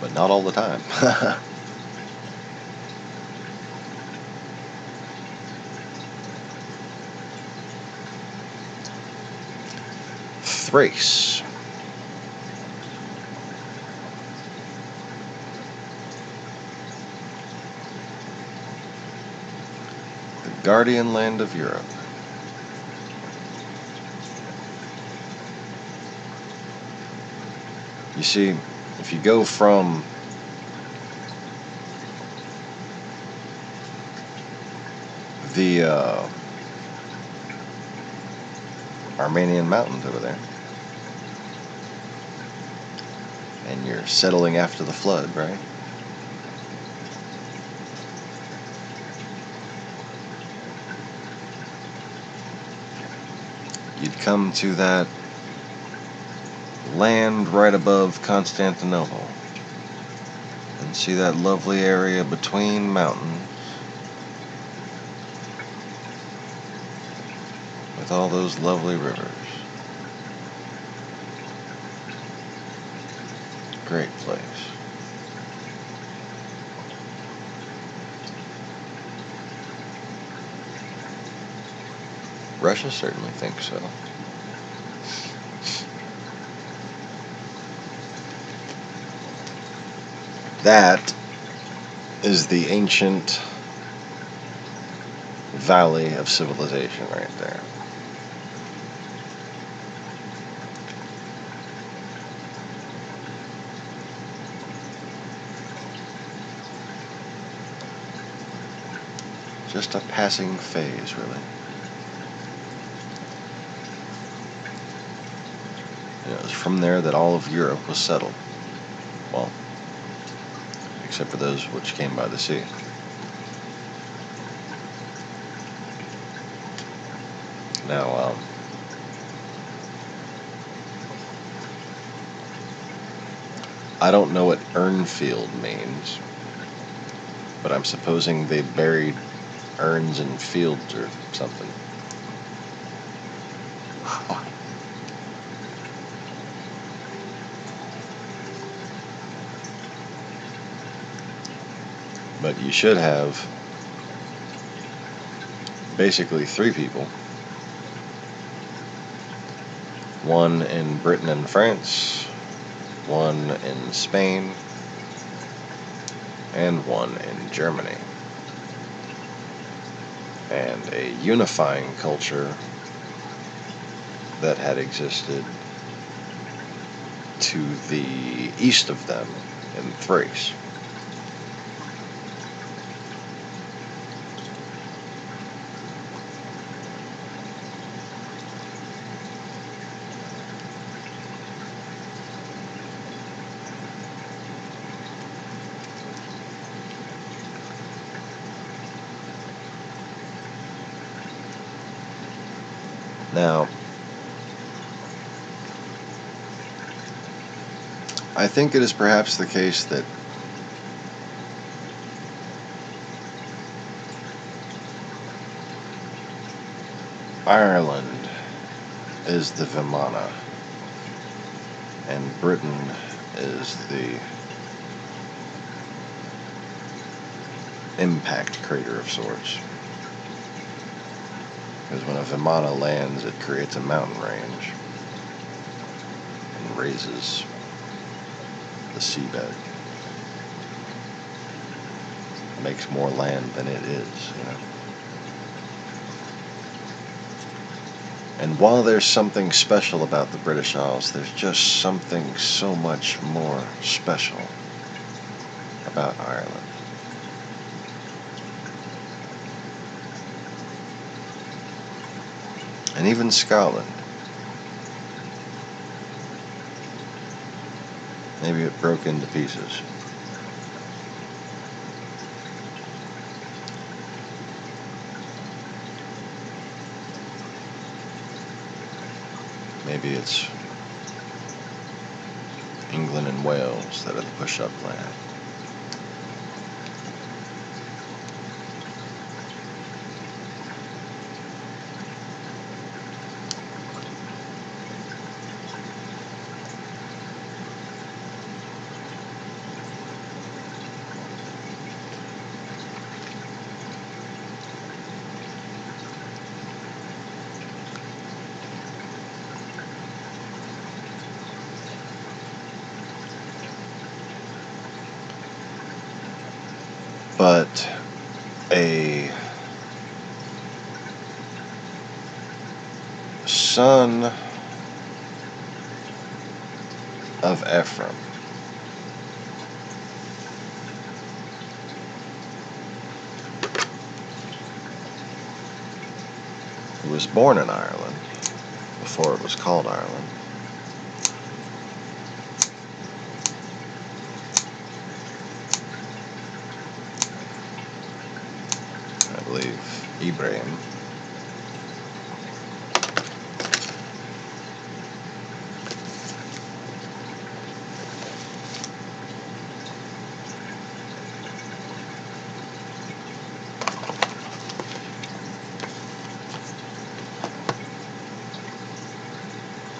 But not all the time. Thrace. The guardian land of Europe. You see, if you go from the Armenian mountains over there, and you're settling after the flood, right? You'd come to that land right above Constantinople and see that lovely area between mountains with all those lovely rivers. Great place. Russia certainly thinks so. That is the ancient valley of civilization right there. Just a passing phase, really. And it was from there that all of Europe was settled. Well, except for those which came by the sea. Now, I don't know what Urnfield means, but I'm supposing they buried urns in fields or something. But you should have basically three people. One in Britain and France, one in Spain, and one in Germany. And a unifying culture that had existed to the east of them in Thrace. Now, I think it is perhaps the case that Ireland is the Vimana, and Britain is the impact crater of sorts. Because when a Vimana lands, it creates a mountain range and raises the seabed. makes more land than it is, you know. And while there's something special about the British Isles, there's just something so much more special about Ireland. And even Scotland. Maybe it broke into pieces. Maybe it's England and Wales that are the push-up land. But a son of Ephraim who was born in Ireland before it was called Ireland, I believe Ibrahim,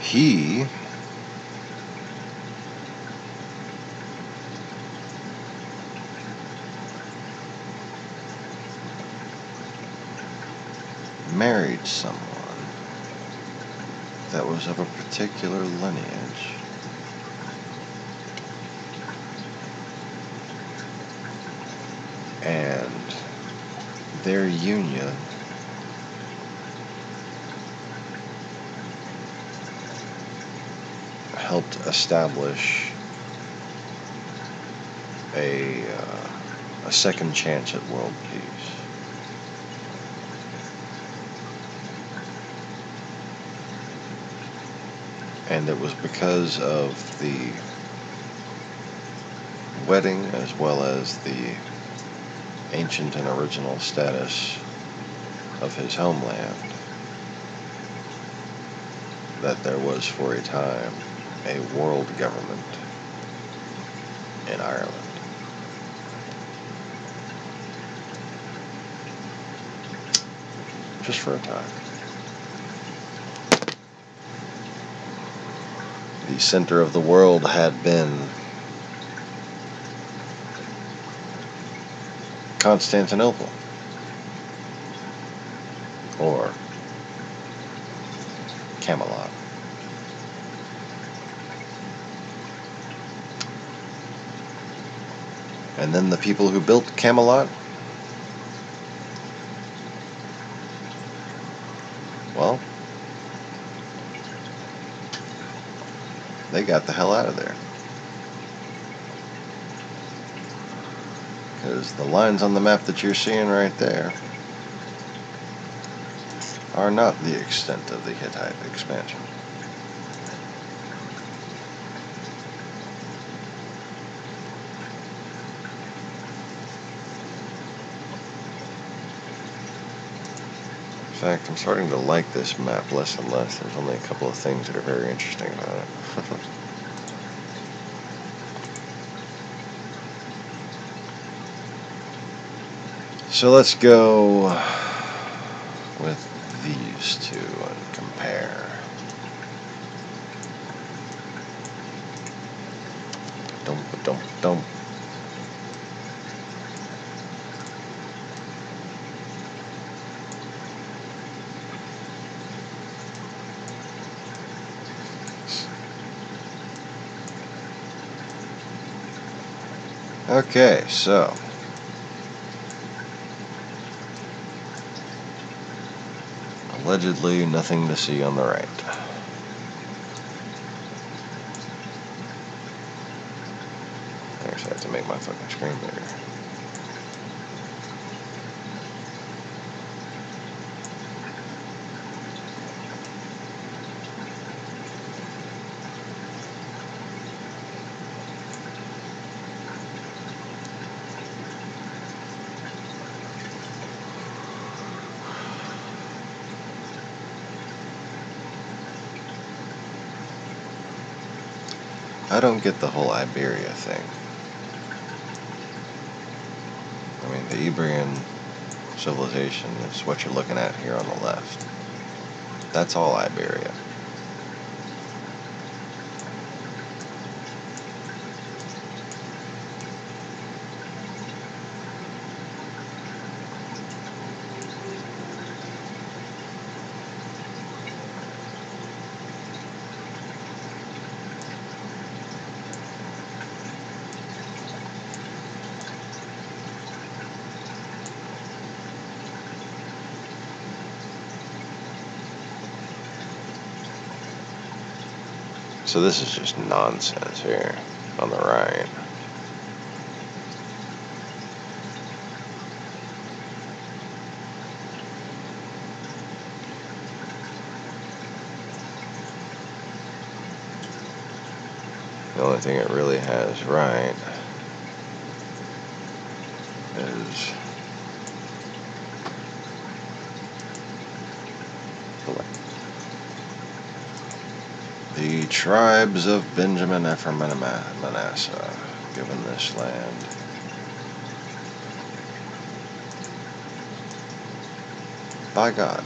he married someone that was of a particular lineage. And their union helped establish a second chance at world peace. And it was because of the wedding as well as the ancient and original status of his homeland that there was for a time a world government in Ireland. Just for a time. The center of the world had been Constantinople, or Camelot. And then the people who built Camelot, well, they got the hell out of there. Because the lines on the map that you're seeing right there are not the extent of the Hittite expansion. In fact, I'm starting to like this map less and less. There's only a couple of things that are very interesting about it. So let's go with these two and compare. Dump. Okay, so Allegedly, nothing to see on the right. I actually have to make my fucking screen bigger. I don't get the whole Iberia thing. I mean, the Iberian civilization is what you're looking at here on the left. That's all Iberia. So this is just nonsense here on the right. The only thing it really has right is the tribes of Benjamin, Ephraim, and Manasseh given this land. By God.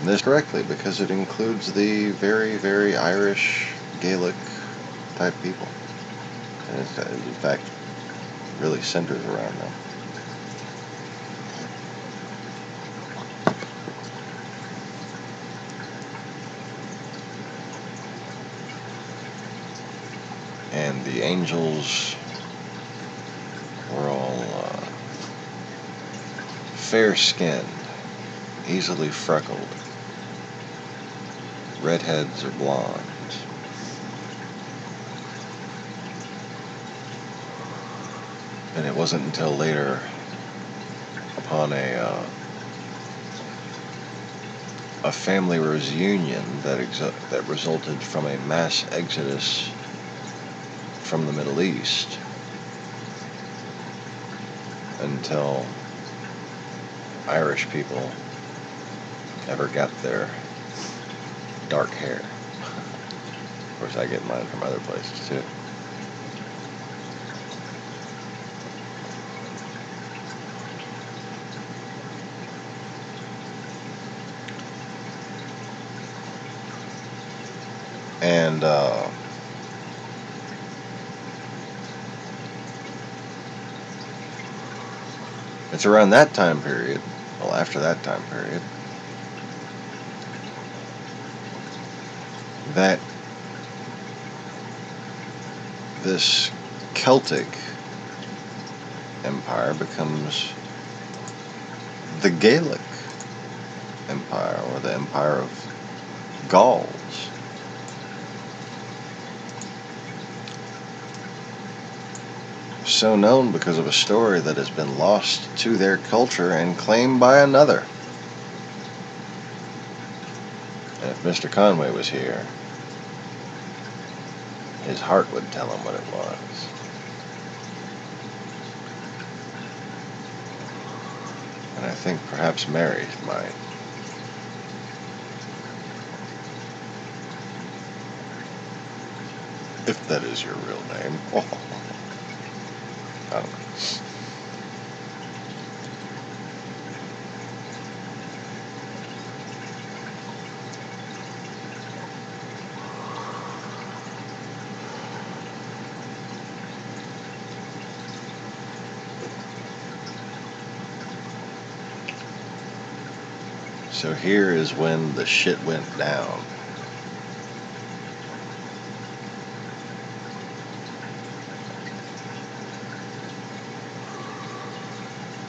And this correctly because it includes the very, very Irish, Gaelic type people. And it's, in fact, really centers around them. And the angels were all fair-skinned, easily freckled, redheads or blondes. And it wasn't until later, upon a family reunion that resulted from a mass exodus from the Middle East, until Irish people ever got their dark hair. Of course, I get mine from other places too. And it's around that time period, well, after that time period, that this Celtic empire becomes the Gaelic Empire, or the Empire of Gauls. So known because of a story that has been lost to their culture and claimed by another. And if Mr. Conway was here, his heart would tell him what it was. And I think perhaps Mary might. If that is your real name. I don't know. So here is when the shit went down.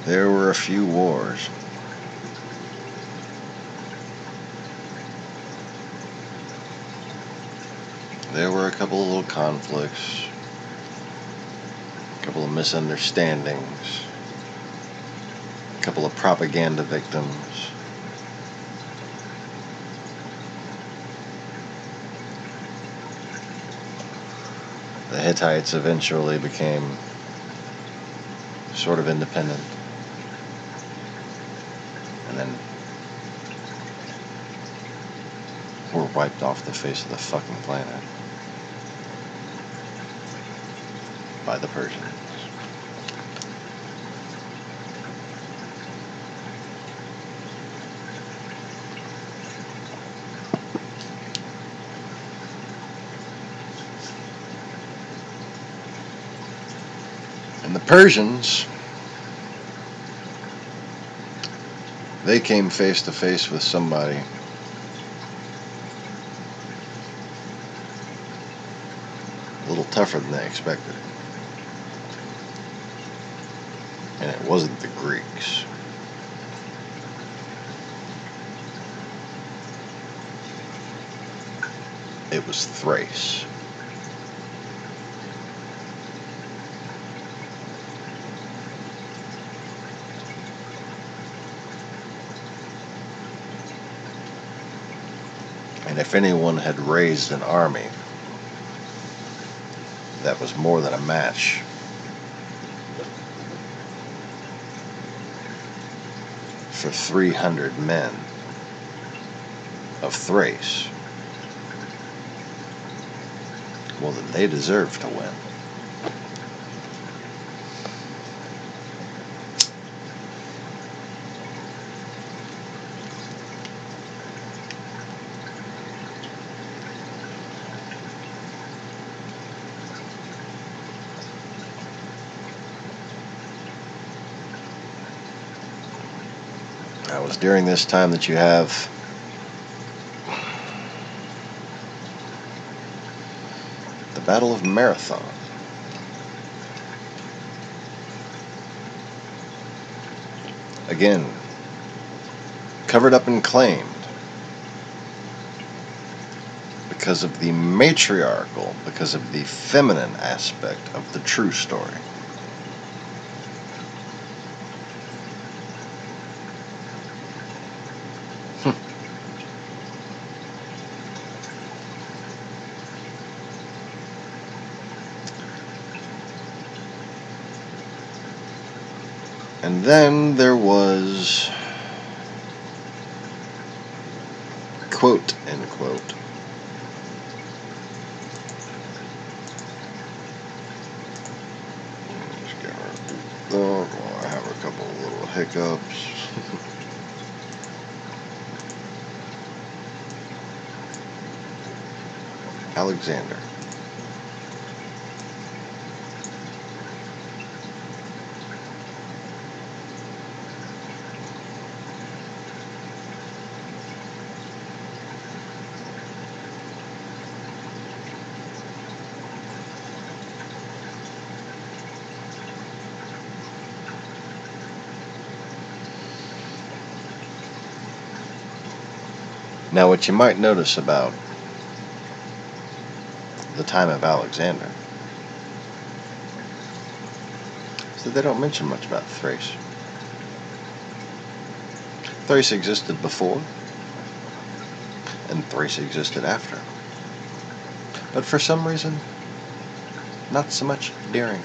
There were a few wars. There were a couple of little conflicts, a couple of misunderstandings, a couple of propaganda victims. The Hittites eventually became sort of independent, and then were wiped off the face of the fucking planet by the Persians. And the Persians, they came face to face with somebody a little tougher than they expected. And it wasn't the Greeks. It was Thrace. And if anyone had raised an army that was more than a match for 300 men of Thrace, well, then they deserved to win. Now, it was during this time that you have the Battle of Marathon. Again, covered up and claimed because of the matriarchal, because of the feminine aspect of the true story. And then there was, quote, end quote, I have a couple of little hiccups. Alexander. Now, what you might notice about the time of Alexander is that they don't mention much about Thrace. Thrace existed before, and Thrace existed after. But for some reason, not so much during.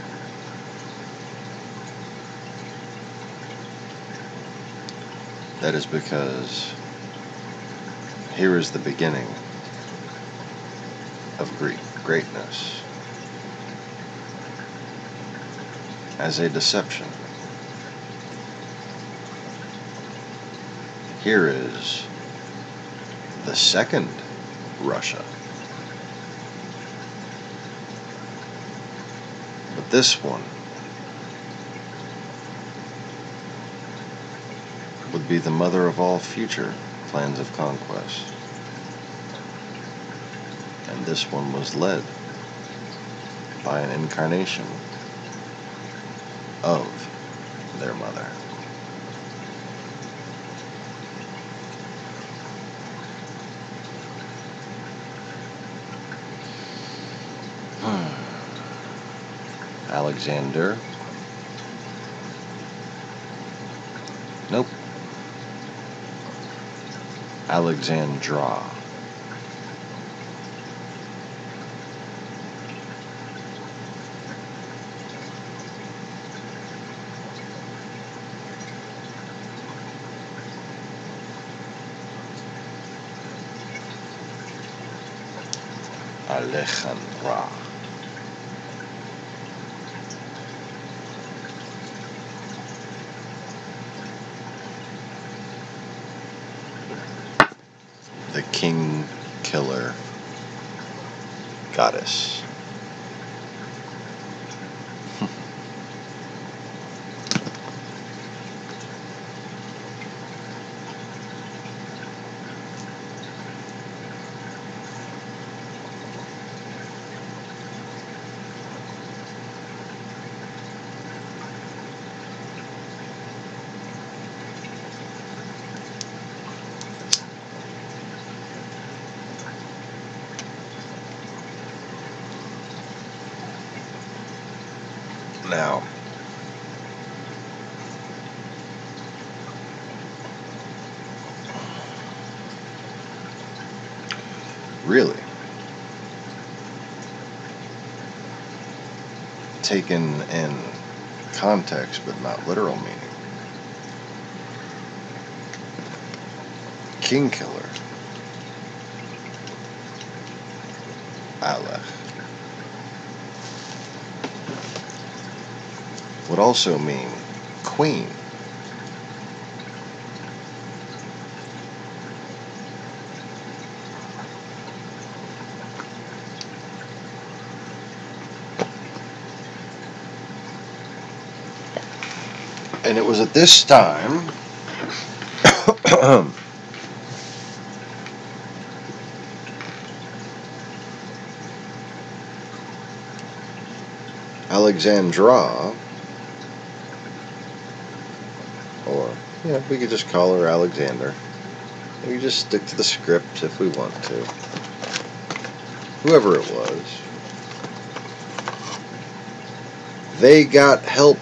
That is because here is the beginning of Greek greatness as a deception. Here is the second Russia. But this one would be the mother of all future plans of conquest. And this one was led by an incarnation of their mother. Alexander. Nope. Alexandra. Alejandra. The king killer goddess. Now, really, taken in context but not literal meaning, king killer, Alech, would also mean queen. And it was at this time Alexandra, or yeah, we could just call her Alexander. We could just stick to the script if we want to. Whoever it was, they got help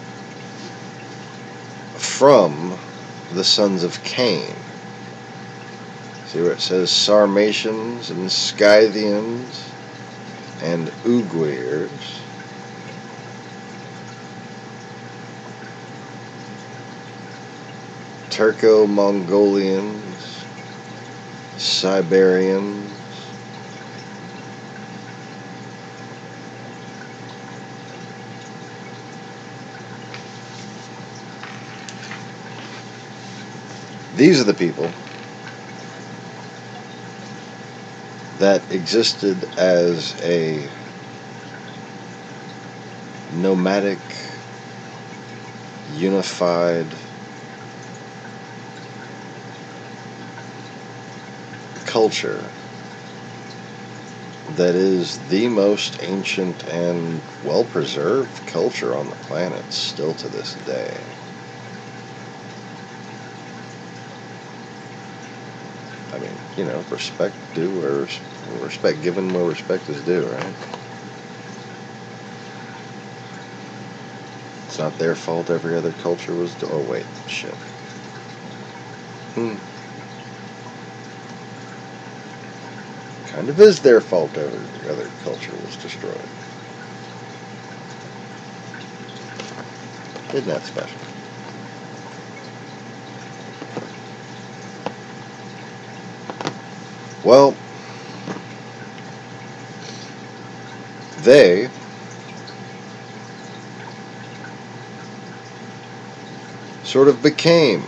from the sons of Cain. See where it says Sarmatians and Scythians and Uguirs. Turco-Mongolians, Siberians, these are the people that existed as a nomadic, unified culture that is the most ancient and well-preserved culture on the planet still to this day. I mean, you know, respect due or respect given where respect is due, right? It's not their fault every other culture was... Oh, wait, shit. Kind of is their fault every other culture was destroyed. Isn't that special? Well, they sort of became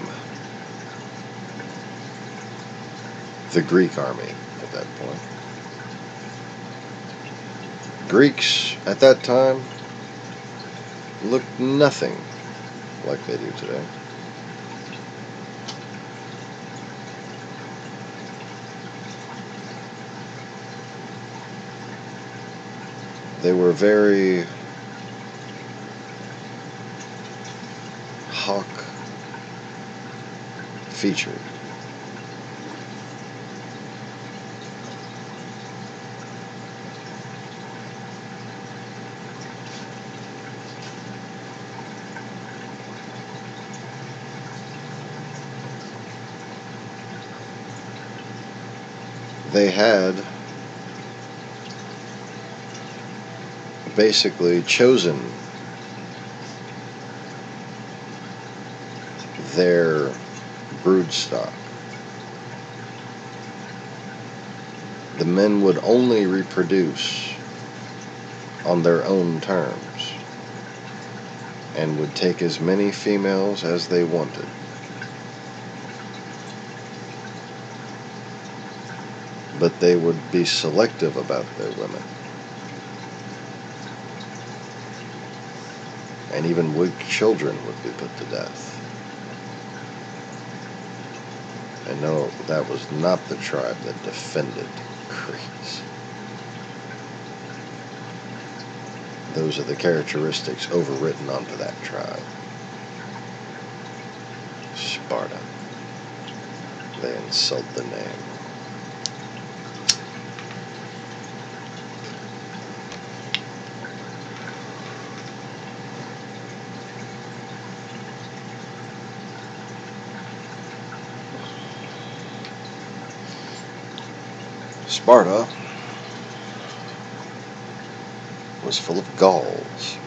the Greek army at that point. Greeks at that time looked nothing like they do today. They were very hawk featured. they had basically chosen their brood stock. The men would only reproduce on their own terms and would take as many females as they wanted. But they would be selective about their women. And even weak children would be put to death. And no, that was not the tribe that defended Crees. Those are the characteristics overwritten onto that tribe. Sparta. They insult the name. Sparta was full of Gauls,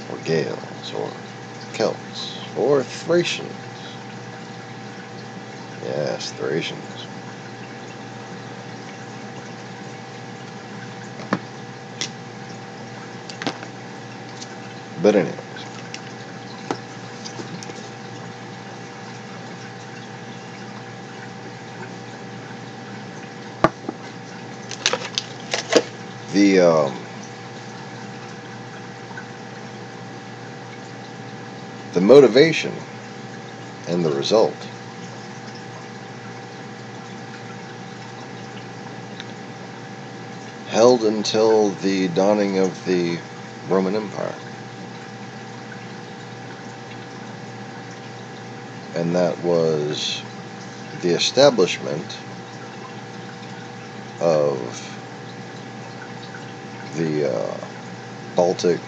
or Gales, or Celts, or Thracians. Yes, Thracians. But anyways, the motivation and the result held until the dawning of the Roman Empire. And that was the establishment of the Baltic.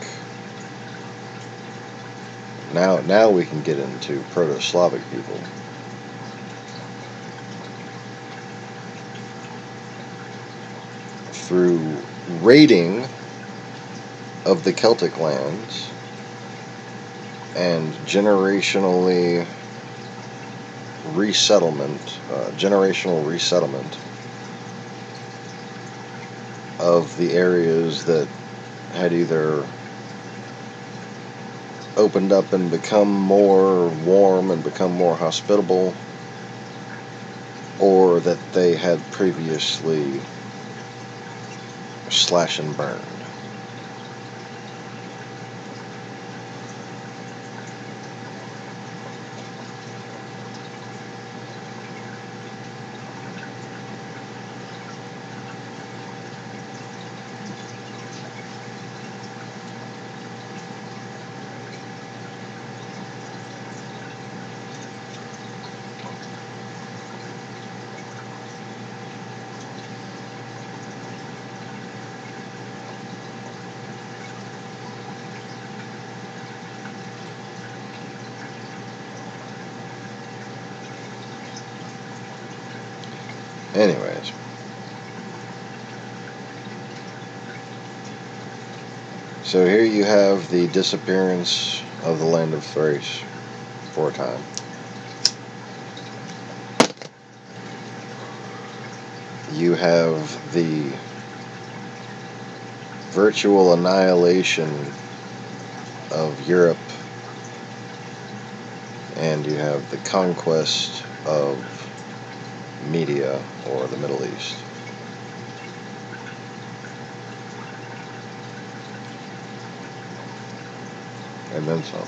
Now we can get into Proto-Slavic people. Through raiding of the Celtic lands and generational resettlement of the areas that had either opened up and become more warm and become more hospitable, or that they had previously slash and burned. Anyways, so here you have the disappearance of the land of Thrace for a time. You have the virtual annihilation of Europe, and you have the conquest of Media, or the Middle East. And then some.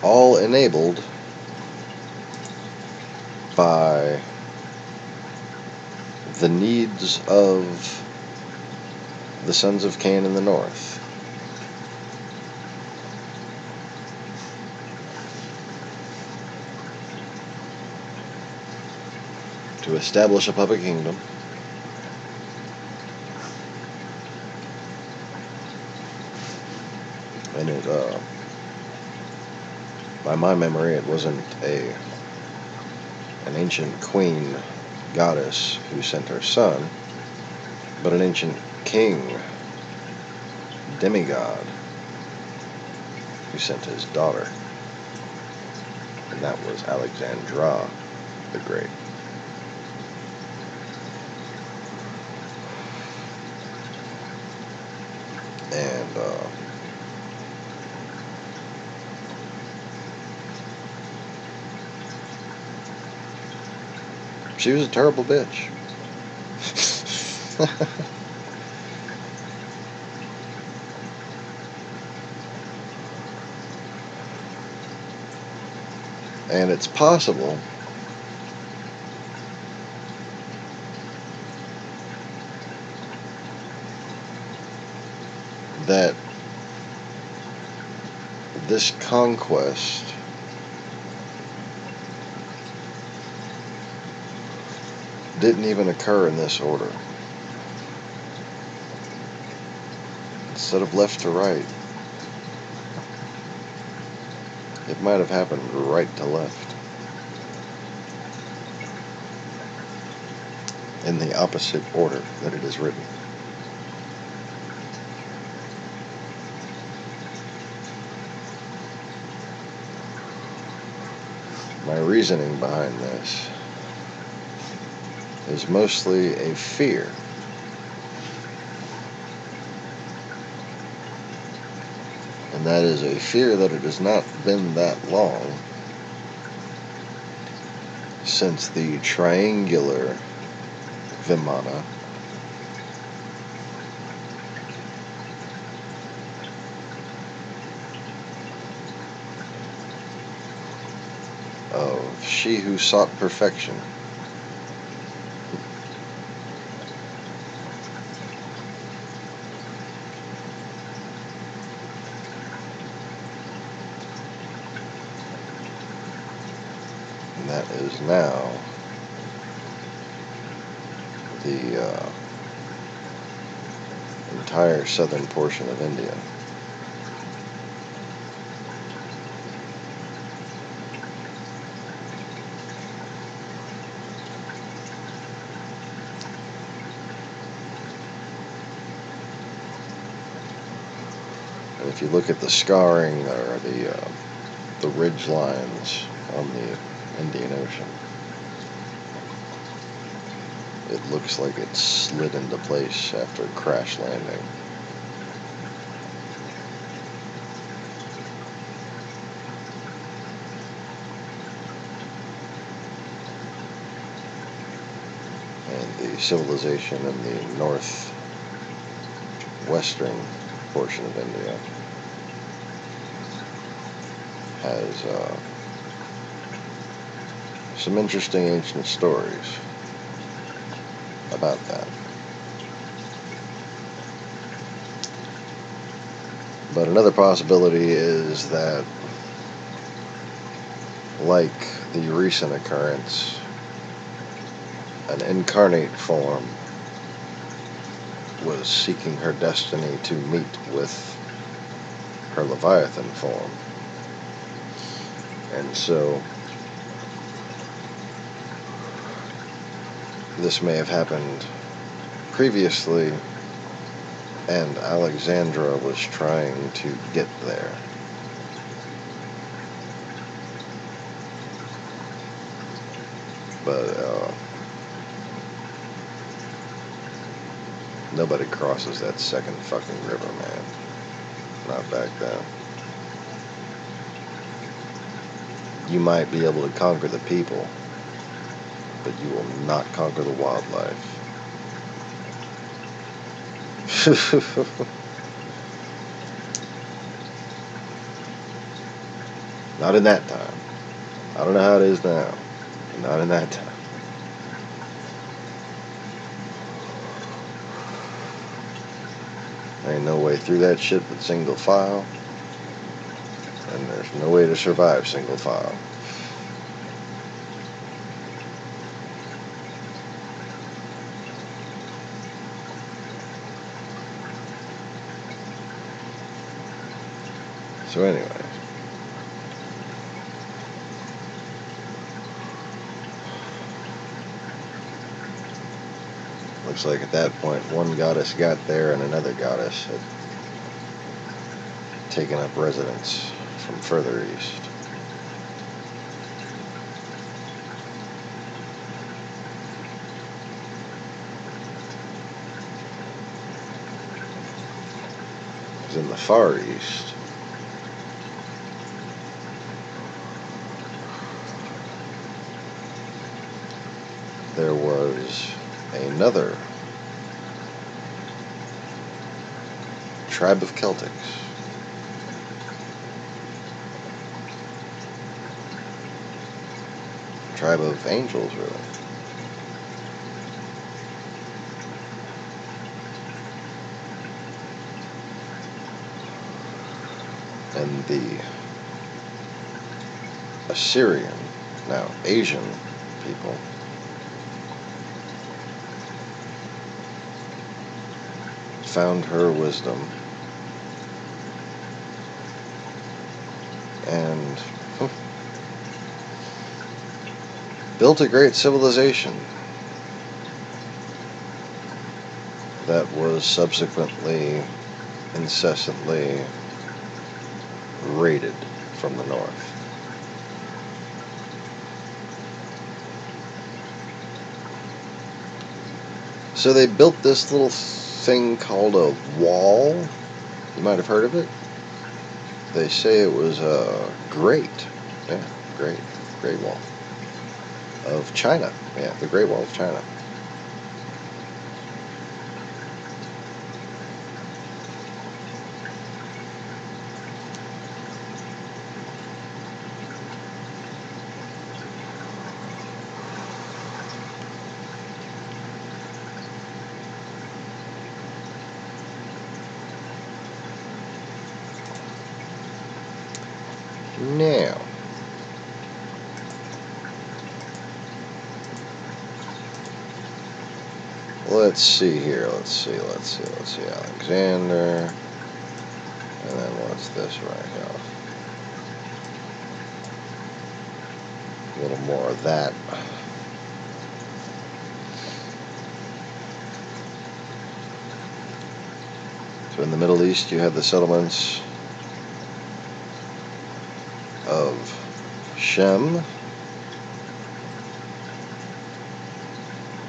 All enabled by the needs of the sons of Cain in the north. To establish a puppet kingdom, and it by my memory, it wasn't an ancient queen goddess who sent her son, but an ancient king, demigod, who sent his daughter. And that was Alexandra the Great. And she was a terrible bitch. And it's possible that this conquest didn't even occur in this order. Instead of left to right, it might have happened right to left. In the opposite order that it is written. My reasoning behind this is mostly a fear. And that is a fear that it has not been that long since the triangular Vimana of she who sought perfection. And that is now the entire southern portion of India. And if you look at the scarring or the ridge lines on the Indian Ocean, it looks like it slid into place after a crash landing. And the civilization in the northwestern portion of India has some interesting ancient stories about that. But another possibility is that, like the recent occurrence, an incarnate form was seeking her destiny to meet with her Leviathan form. And so this may have happened previously, and Alexandra was trying to get there. But nobody crosses that second fucking river, man. Not back then. You might be able to conquer the people, but you will not conquer the wildlife. Not in that time. I don't know how it is now. Not in that time. There ain't no way through that shit but single file. And there's no way to survive single file. So anyway, Looks like at that point one goddess got there and another goddess had taken up residence from further east. In the far east, there was another tribe of Celtics. Tribe of angels, really. And the Assyrian, now Asian people, found her wisdom and built a great civilization that was subsequently incessantly raided from the north. So they built this little thing called a wall. You might have heard of it. They say it was a great Wall of China. Yeah, the Great Wall of China. Now, let's see here. Let's see. Alexander. And then what's this right here? A little more of that. So in the Middle East, you have the settlements of Shem,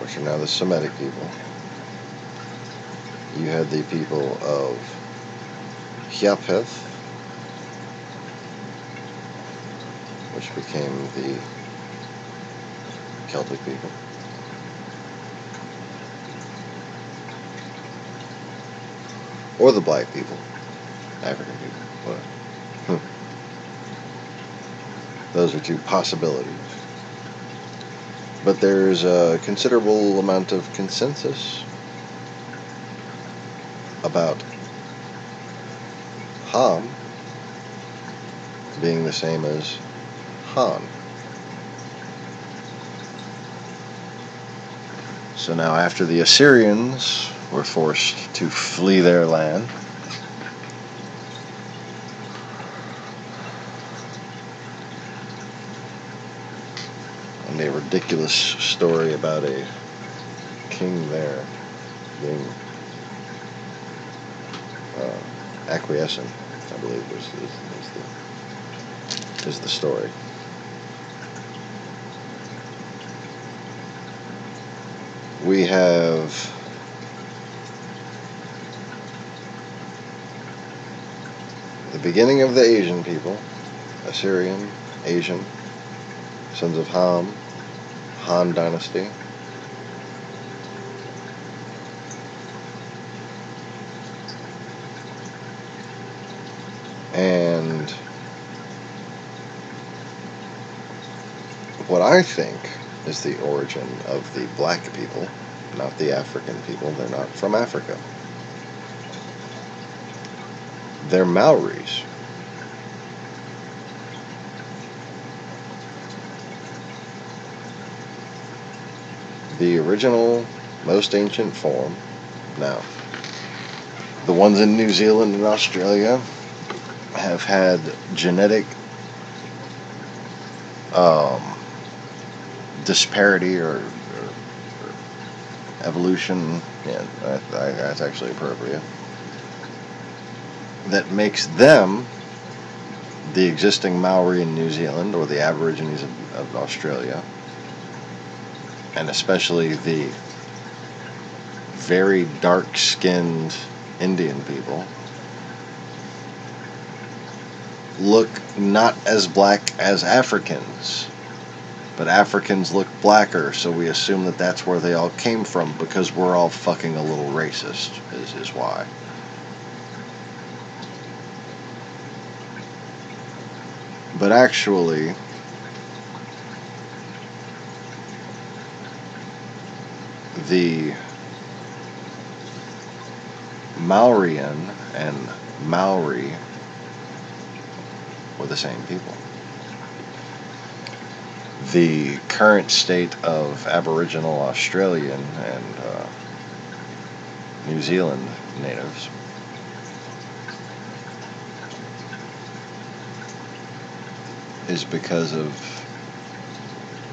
which are now the Semitic people. You had the people of Japheth, which became the Celtic people. Or the black people, African people, whatever. Those are two possibilities. But there's a considerable amount of consensus about Ham being the same as Han. So now after the Assyrians were forced to flee their land, and a ridiculous story about a king there being acquiescent, I believe is the story. We have the beginning of the Asian people, Assyrian, Asian, sons of Ham, Han dynasty. And what I think is the origin of the black people, not the African people. They're not from Africa. They're Maoris. The original, most ancient form. Now, the ones in New Zealand and Australia have had genetic disparity or evolution, yeah, that's actually appropriate, that makes them the existing Maori in New Zealand, or the Aborigines of Australia, and especially the very dark-skinned Indian people, look not as black as Africans, but Africans look blacker, so we assume that that's where they all came from, because we're all fucking a little racist, is why. But actually, the Maorian and Maori were the same people. The current state of Aboriginal Australian and New Zealand natives is because of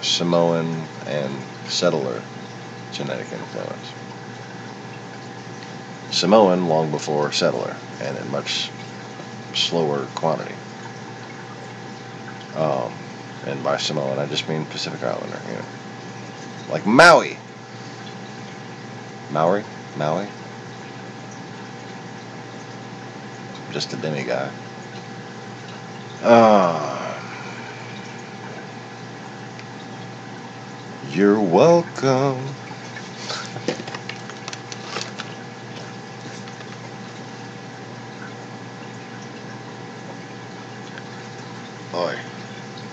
Samoan and settler genetic influence. Samoan long before settler, and in much slower quantity. And by Samoan, I just mean Pacific Islander, you know. Like Maui. Maui? Just a demiguy. You're welcome. Boy,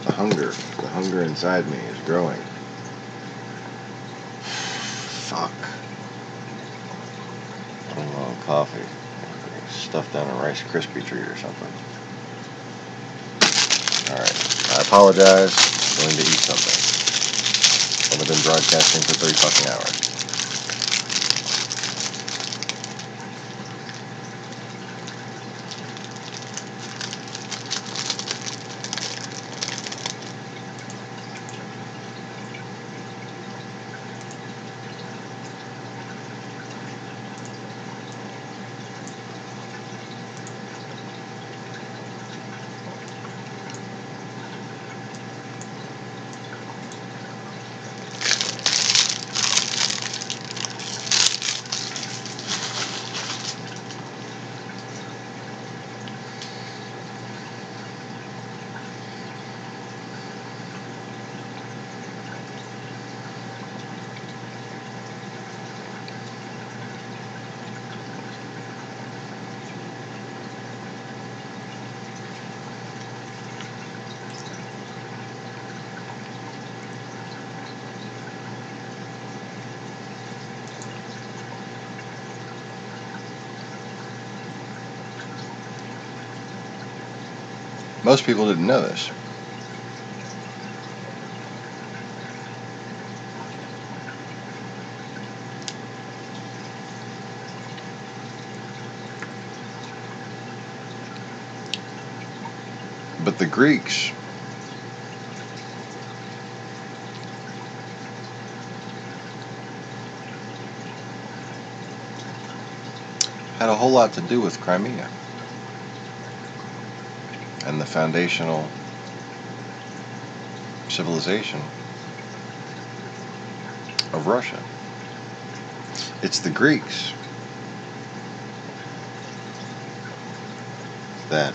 the hunger inside me is growing. Fuck. I don't know, coffee. Stuffed down a Rice Krispie treat or something. Alright, I apologize. I'm going to eat something. I've been broadcasting for 3 fucking hours. Most people didn't know this. But the Greeks had a whole lot to do with Crimea and the foundational civilization of Russia. It's the Greeks that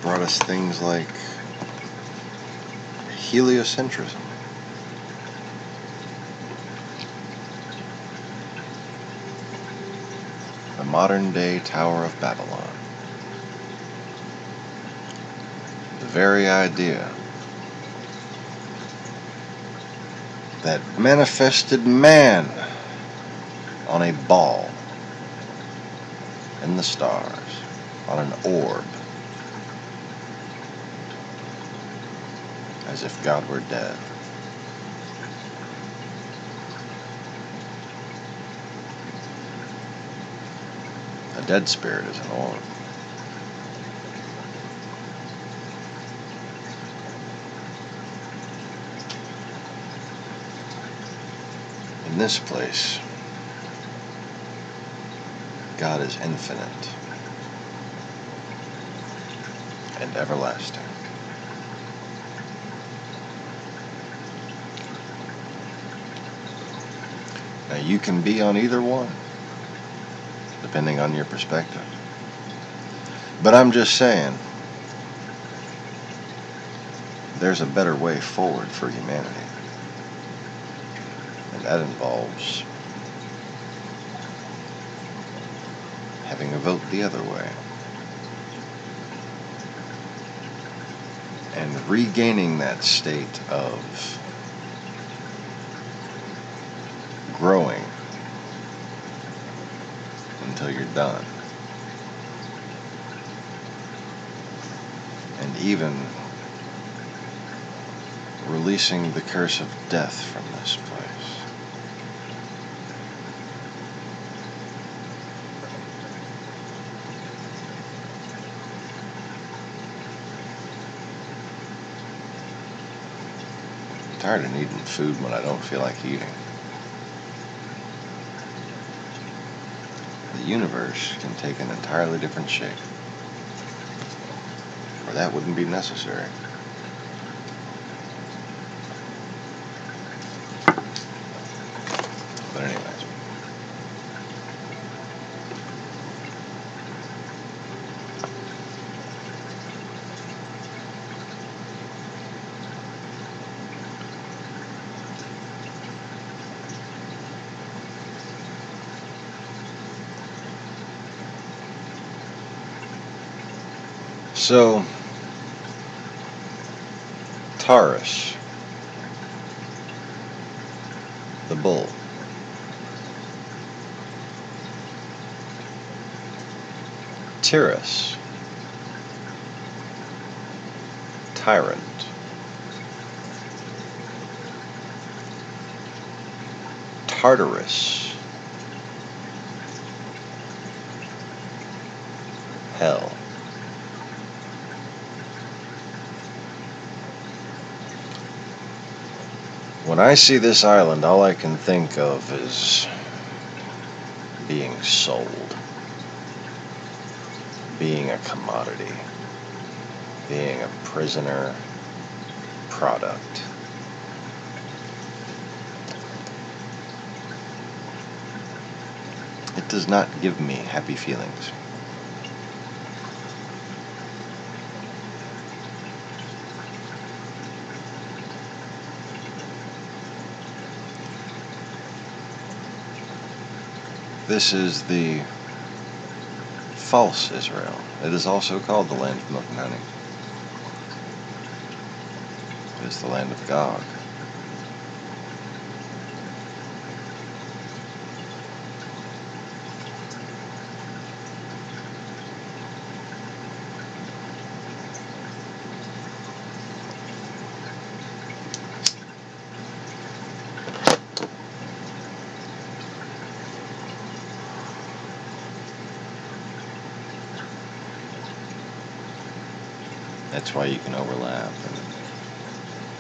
brought us things like heliocentrism, the modern-day Tower of Babylon, the very idea that manifested man on a ball in the stars, on an orb, as if God were dead. A dead spirit is an orb. In this place, God is infinite and everlasting. Now you can be on either one, depending on your perspective. But I'm just saying, there's a better way forward for humanity. And that involves having a vote the other way. And regaining that state of growing until you're done. And even releasing the curse of death from this place. I'm tired of needing food when I don't feel like eating. The universe can take an entirely different shape, where that wouldn't be necessary. But anyways. So, Taurus, the bull, Tyrus, tyrant, Tartarus, hell. When I see this island, all I can think of is being sold, being a commodity, being a prisoner product. It does not give me happy feelings. This is the false Israel. It is also called the land of milk and honey. It is the land of Gog. That's why you can overlap and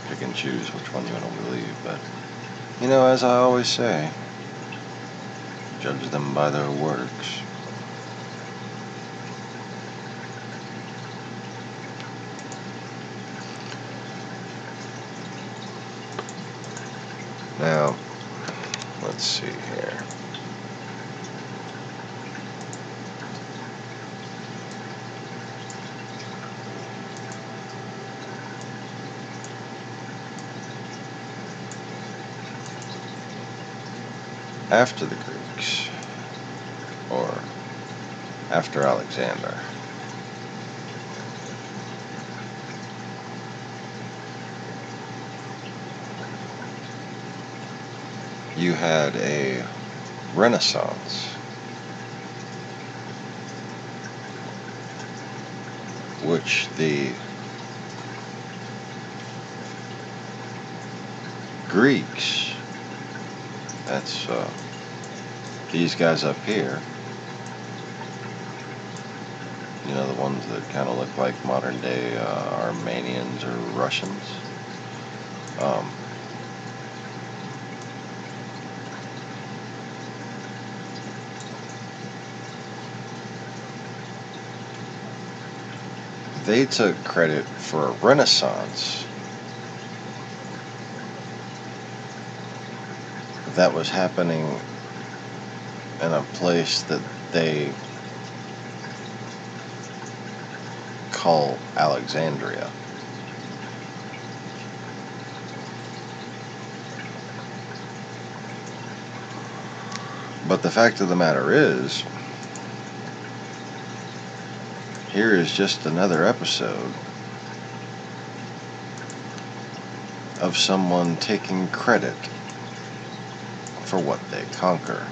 pick and choose which one you want to believe. But, you know, as I always say, judge them by their works. Now, let's see here. After the Greeks, or after Alexander, you had a Renaissance, which the Greeks, that's these guys up here, you know, the ones that kind of look like modern day Armenians or Russians, they took credit for a renaissance that was happening in a place that they call Alexandria. But the fact of the matter is, here is just another episode of someone taking credit for what they conquer.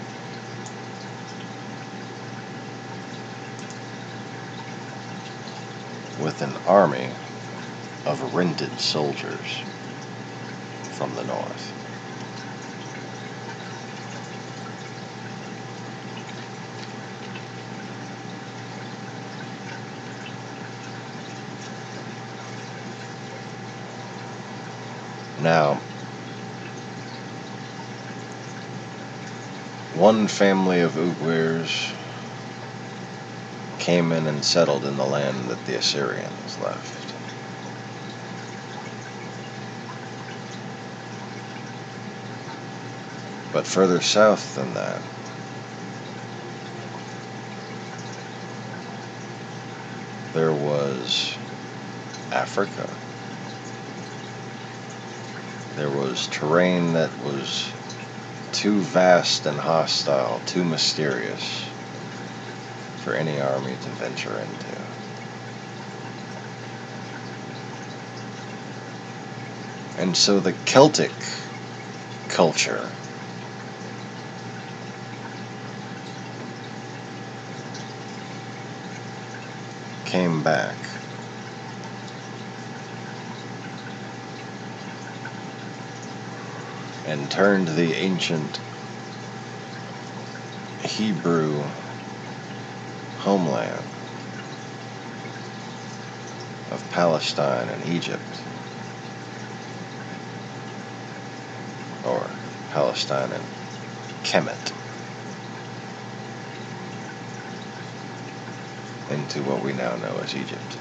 With an army of rented soldiers from the north. Now, one family of Uyghurs came in and settled in the land that the Assyrians left. But further south than that, there was Africa. There was terrain that was too vast and hostile, too mysterious for any army to venture into. And so the Celtic culture came back. And turned the ancient Hebrew homeland of Palestine and Egypt, or Palestine and Kemet, into what we now know as Egypt.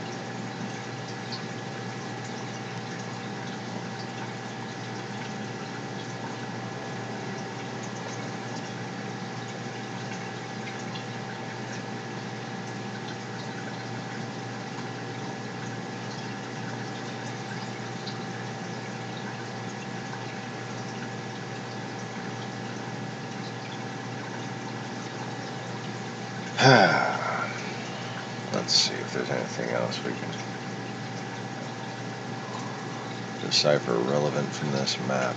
Let's see if there's anything else we can decipher relevant from this map.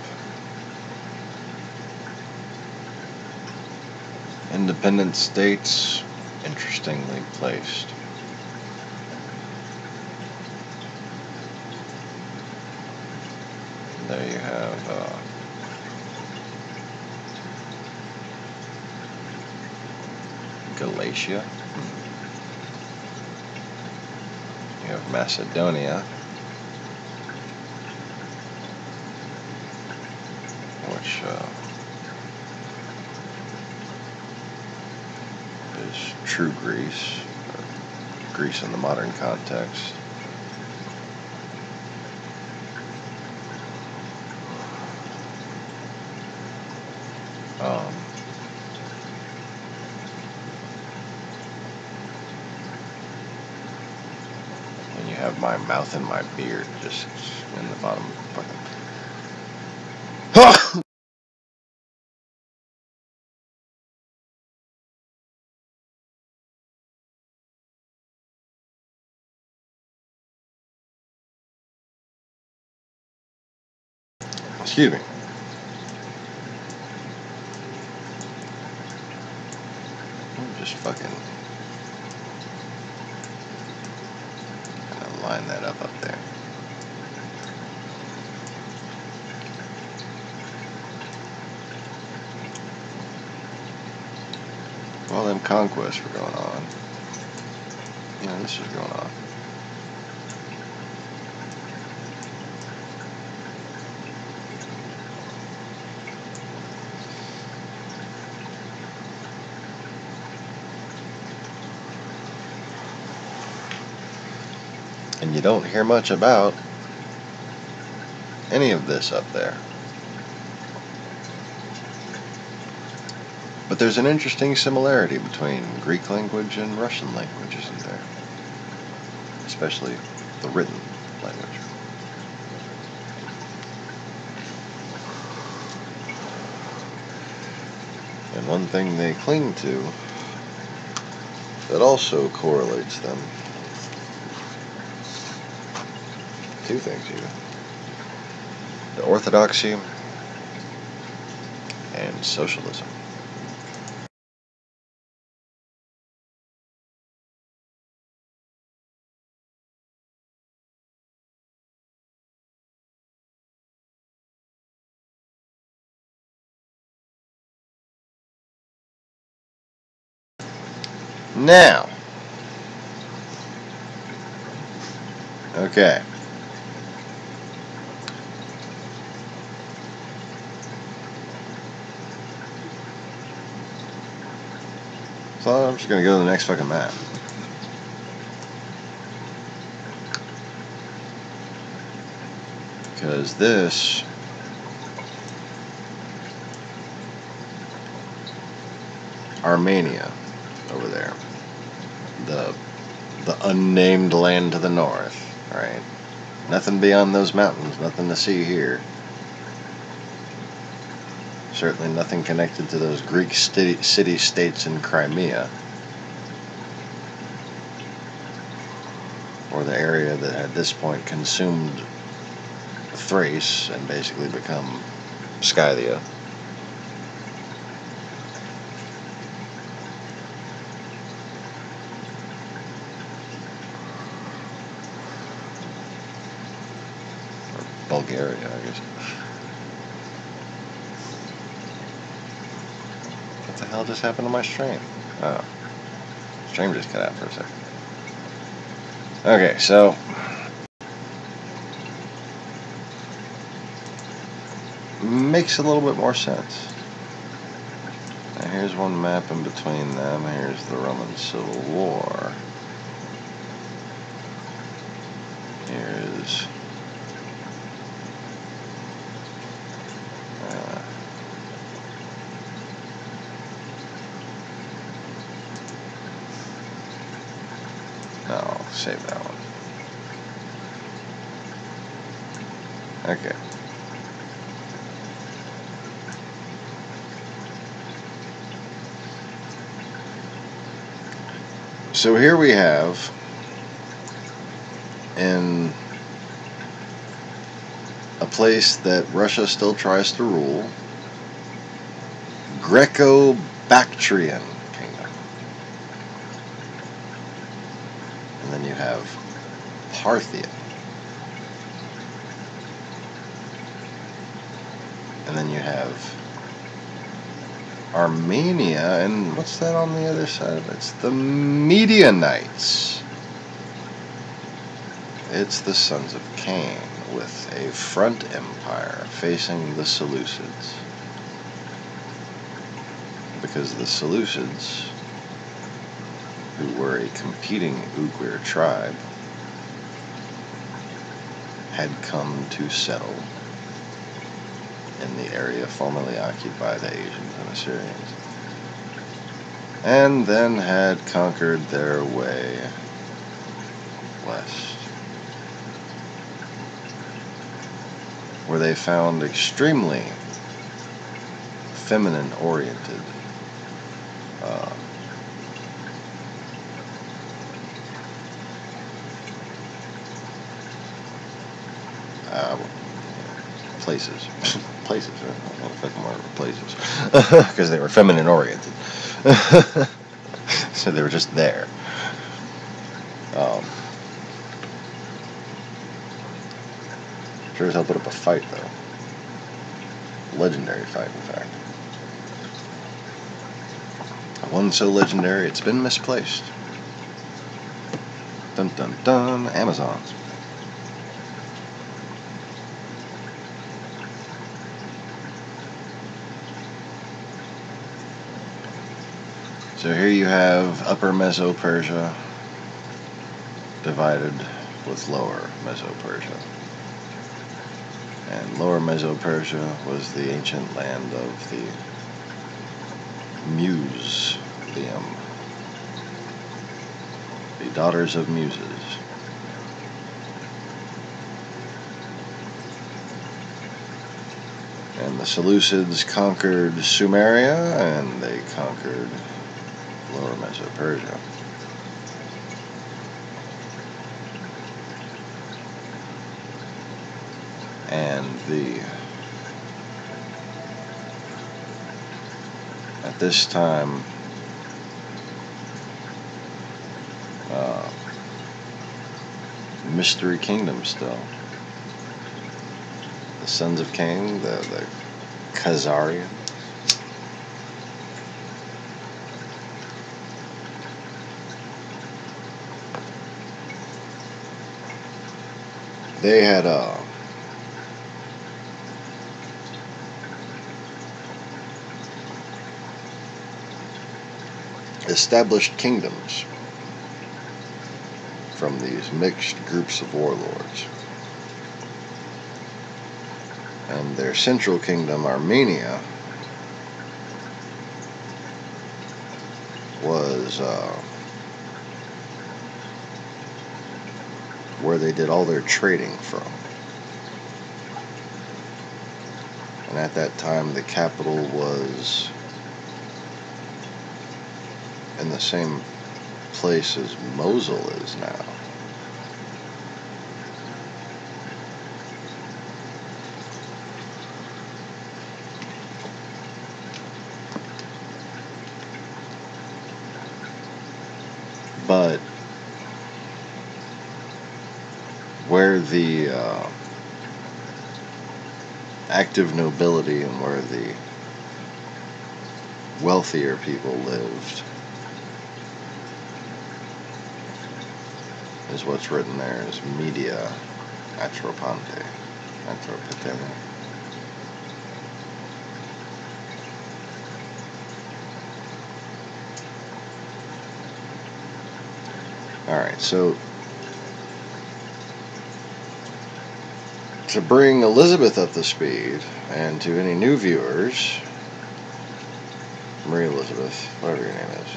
Independent states, interestingly placed. There you have Galatia. You have Macedonia, which is true Greece, or Greece in the modern context. And you have my mouth and my beard just in the bottom fucking. Excuse me. Just fucking gonna line that up there. While them conquests were going on, this was going on. And you don't hear much about any of this up there. But there's an interesting similarity between Greek language and Russian language, isn't there? Especially the written language. And one thing they cling to that also correlates them, two things even, the orthodoxy and socialism. Now, okay. So I'm just going to go to the next fucking map. Because this Armenia over there, the unnamed land to the north, right? Nothing beyond those mountains, nothing to see here. Certainly nothing connected to those Greek city-states in Crimea, or the area that at this point consumed Thrace and basically become Scythia. Or Bulgaria, I guess. What the hell just happened to my stream? Oh. Stream just cut out for a second. Okay, so makes a little bit more sense. Now here's one map in between them. Here's the Roman Civil War. Here's no, I'll save that one. Okay. So here we have, in a place that Russia still tries to rule, Greco-Bactrian kingdom. And then you have Parthian. And then you have Armenia, and what's that on the other side of it? It's the Medianites. It's the sons of Cain with a front empire facing the Seleucids. Because the Seleucids, who were a competing Uiguur tribe, had come to settle in the area formerly occupied by the Asians and Assyrians, and then had conquered their way west, where they found extremely feminine-oriented places. Places, right? I don't know if I can remember places. Because they were feminine oriented. So they were just there. Sure as hell put up a fight, though. Legendary fight, in fact. One so legendary, it's been misplaced. Dun dun dun, Amazons. So here you have Upper Meso-Persia divided with Lower Meso-Persia. And Lower Meso-Persia was the ancient land of the Museum, the daughters of muses. And the Seleucids conquered Sumeria, and they conquered Lower Meso-Persia. And at this time, mystery kingdom still. The sons of Cain, the Khazarian. They had established kingdoms from these mixed groups of warlords. And their central kingdom, Armenia, was where they did all their trading from. And at that time, the capital was in the same place as Mosul is now. But where the active nobility and where the wealthier people lived is what's written there as Media Atropate. Alright, so to bring Elizabeth up to speed, and to any new viewers, Marie Elizabeth, whatever your name is,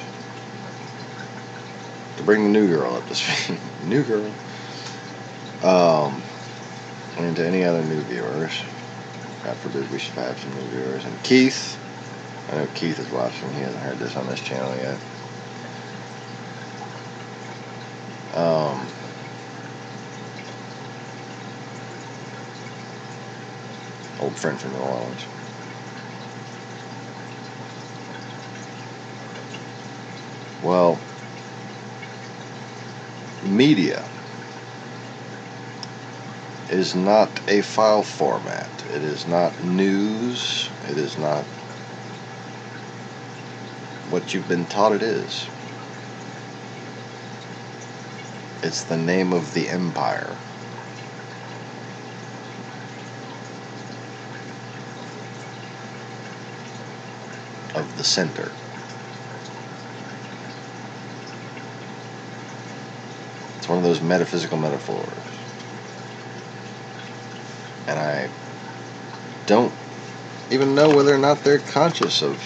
to bring the new girl up to speed, new girl, and to any other new viewers, God forbid we should have some new viewers, and Keith, I know Keith is watching, he hasn't heard this on this channel yet. Old friend from New Orleans. Well, media is not a file format. It is not news. It is not what you've been taught it is. It's the name of the empire. Of the center. It's one of those metaphysical metaphors. And I don't even know whether or not they're conscious of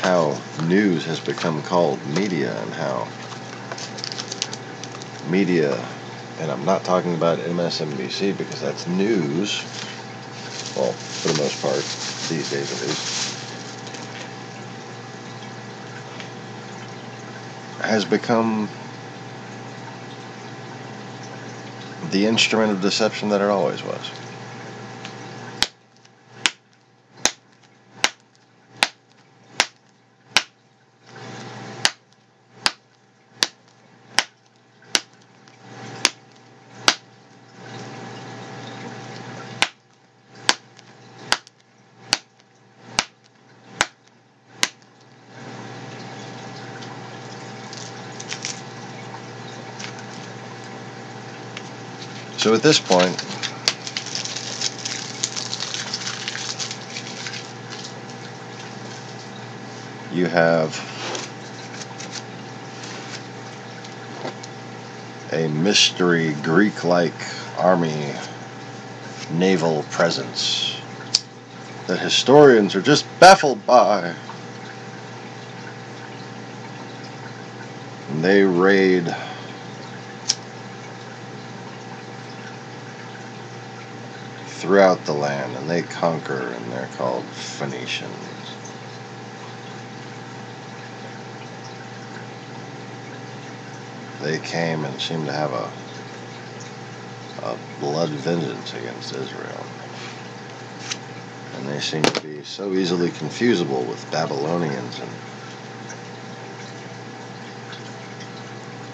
how news has become called media, and how media, and I'm not talking about MSNBC because that's news, well, for the most part, these days at least, has become the instrument of deception that it always was. So at this point, you have a mystery Greek-like army naval presence that historians are just baffled by. And they raid throughout the land, and they conquer, and they're called Phoenicians. They came and seemed to have a blood vengeance against Israel. And they seem to be so easily confusable with Babylonians, and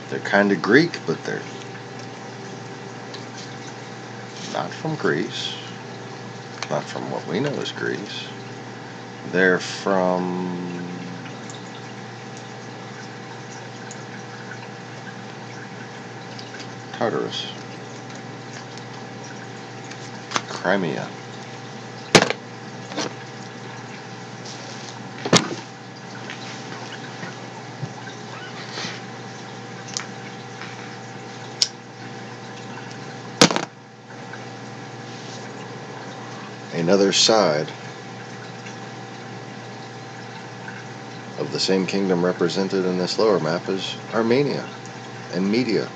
they're kind of Greek, but they're not from Greece. Not from what we know as Greece. They're from Tartarus, Crimea. Another side of the same kingdom represented in this lower map is Armenia and Media.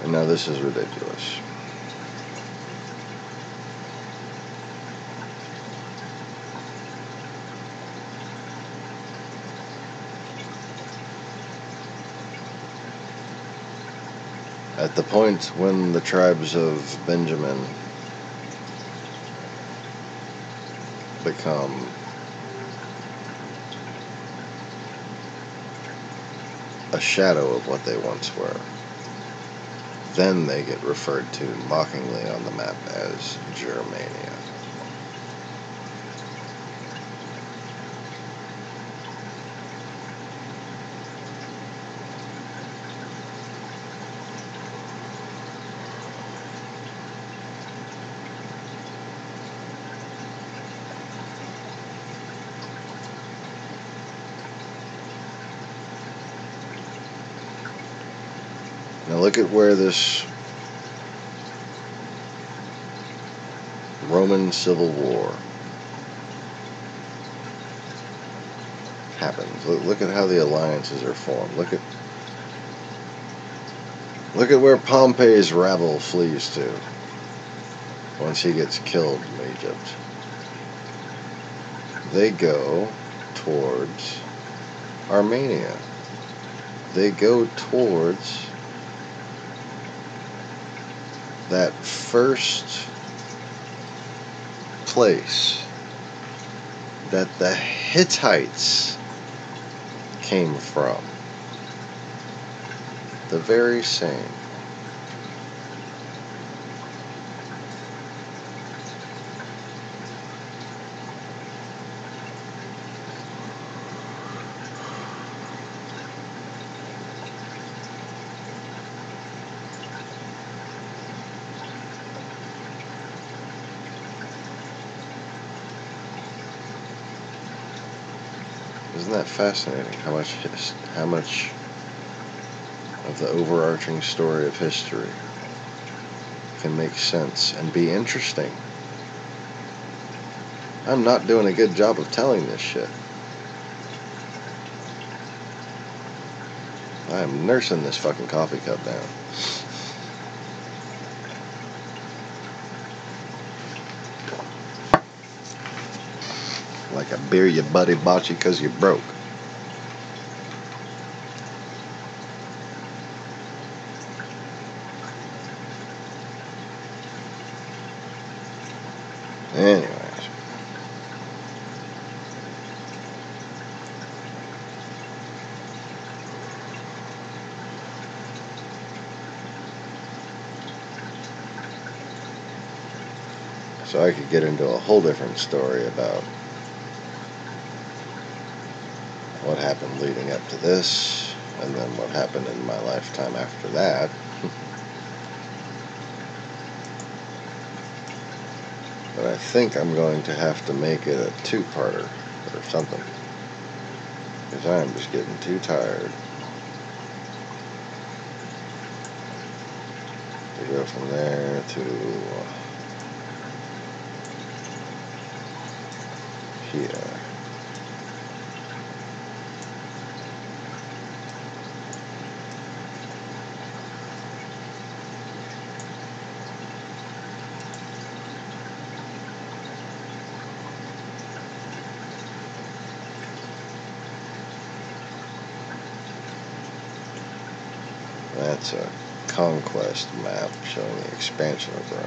And now this is ridiculous. At the point when the tribes of Benjamin become a shadow of what they once were, then they get referred to mockingly on the map as Germania. Now look at where this Roman Civil War happens. Look at how the alliances are formed. Look at where Pompey's rabble flees to once he gets killed in Egypt. They go towards Armenia. They go towards that first place that the Hittites came from. The very same. Isn't that fascinating? How much of the overarching story of history can make sense and be interesting. I'm not doing a good job of telling this shit. I am nursing this fucking coffee cup down. Like a beer your buddy bought you because you're broke. Anyways. So I could get into a whole different story about what happened leading up to this, and then what happened in my lifetime after that. But I think I'm going to have to make it a two-parter or something, because I'm just getting too tired to go from there to here. That's a conquest map showing the expansion of Rome.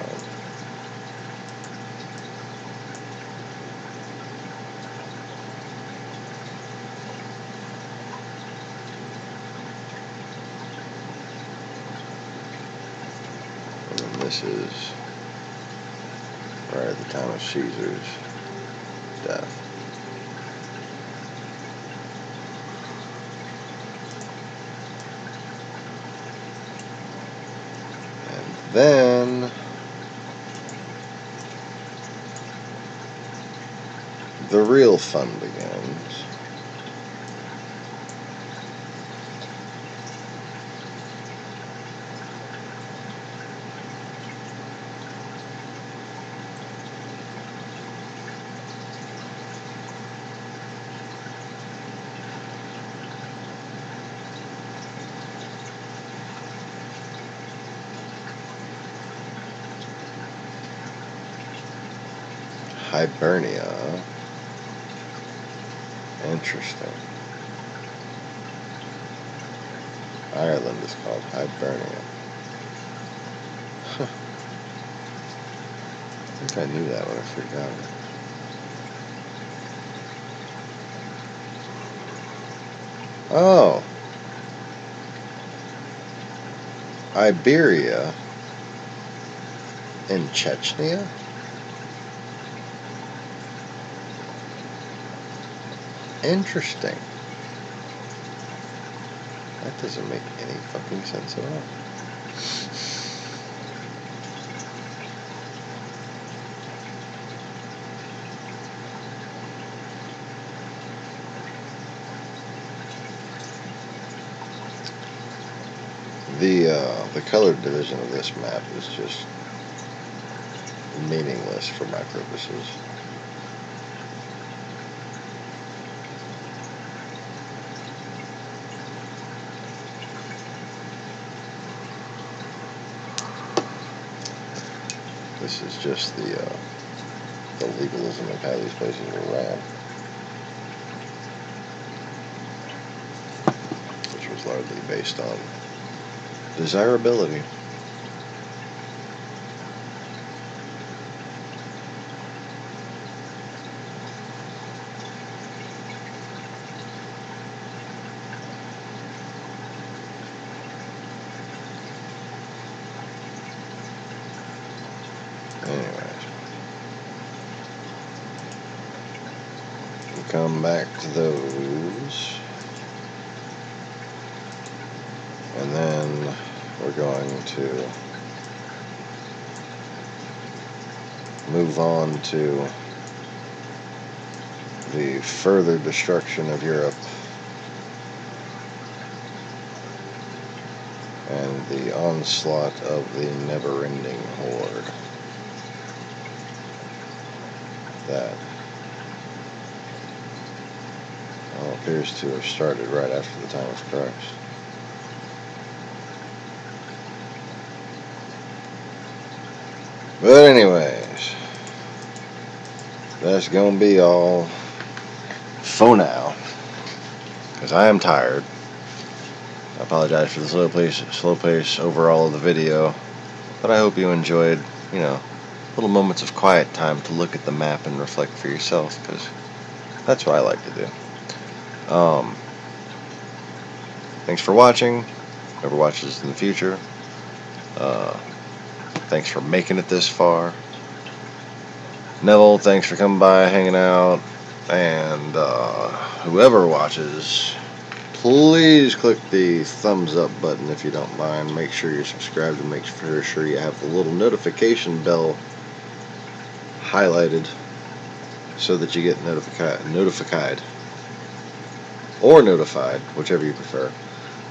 And then this is right at the time of Caesar's death. Then the real fun begins. Hibernia. Interesting. Ireland is called Hibernia. Huh. I think I knew that, but I forgot it. Oh. Iberia in Chechnya? Interesting. That doesn't make any fucking sense at all. The colored division of this map is just meaningless for my purposes. This is just the legalism of how these places are ran, which was largely based on desirability. Anyways, we come back to those, and then we're going to move on to the further destruction of Europe and the onslaught of the never-ending Horde that appears to have started right after the time of Christ. But anyways, that's gonna be all for now, because I am tired. I apologize for the slow pace overall of the video, but I hope you enjoyed, little moments of quiet time to look at the map and reflect for yourself, because that's what I like to do. Thanks for watching. Whoever watches in the future, thanks for making it this far. Neville, thanks for coming by, hanging out. And whoever watches, please click the thumbs up button if you don't mind. Make sure you're subscribed and make sure you have the little notification bell highlighted so that you get notified, whichever you prefer,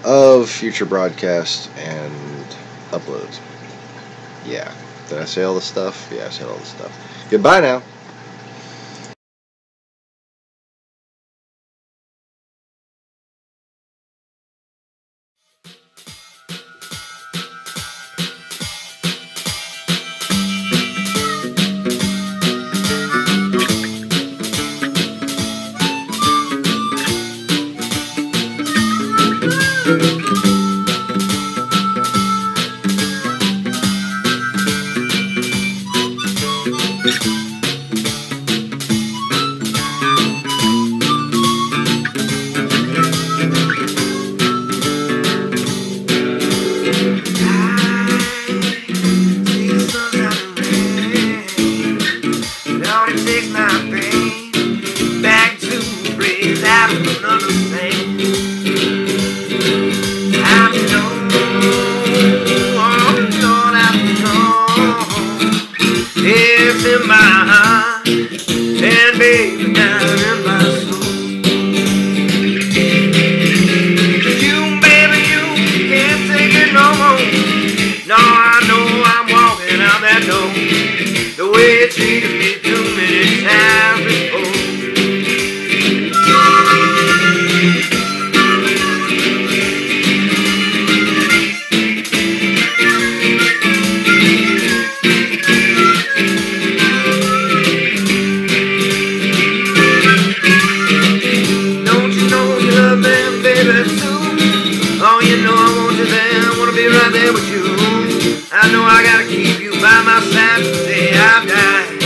of future broadcasts and uploads. Yeah. Did I say all the stuff? Yeah, I said all the stuff. Goodbye now. In my heart, and baby, down in my soul. You, baby, you can't take it no more. No, I know I'm walking out that door the way you treated me too many times before. Right there with you. I know I gotta keep you by my side today I've died.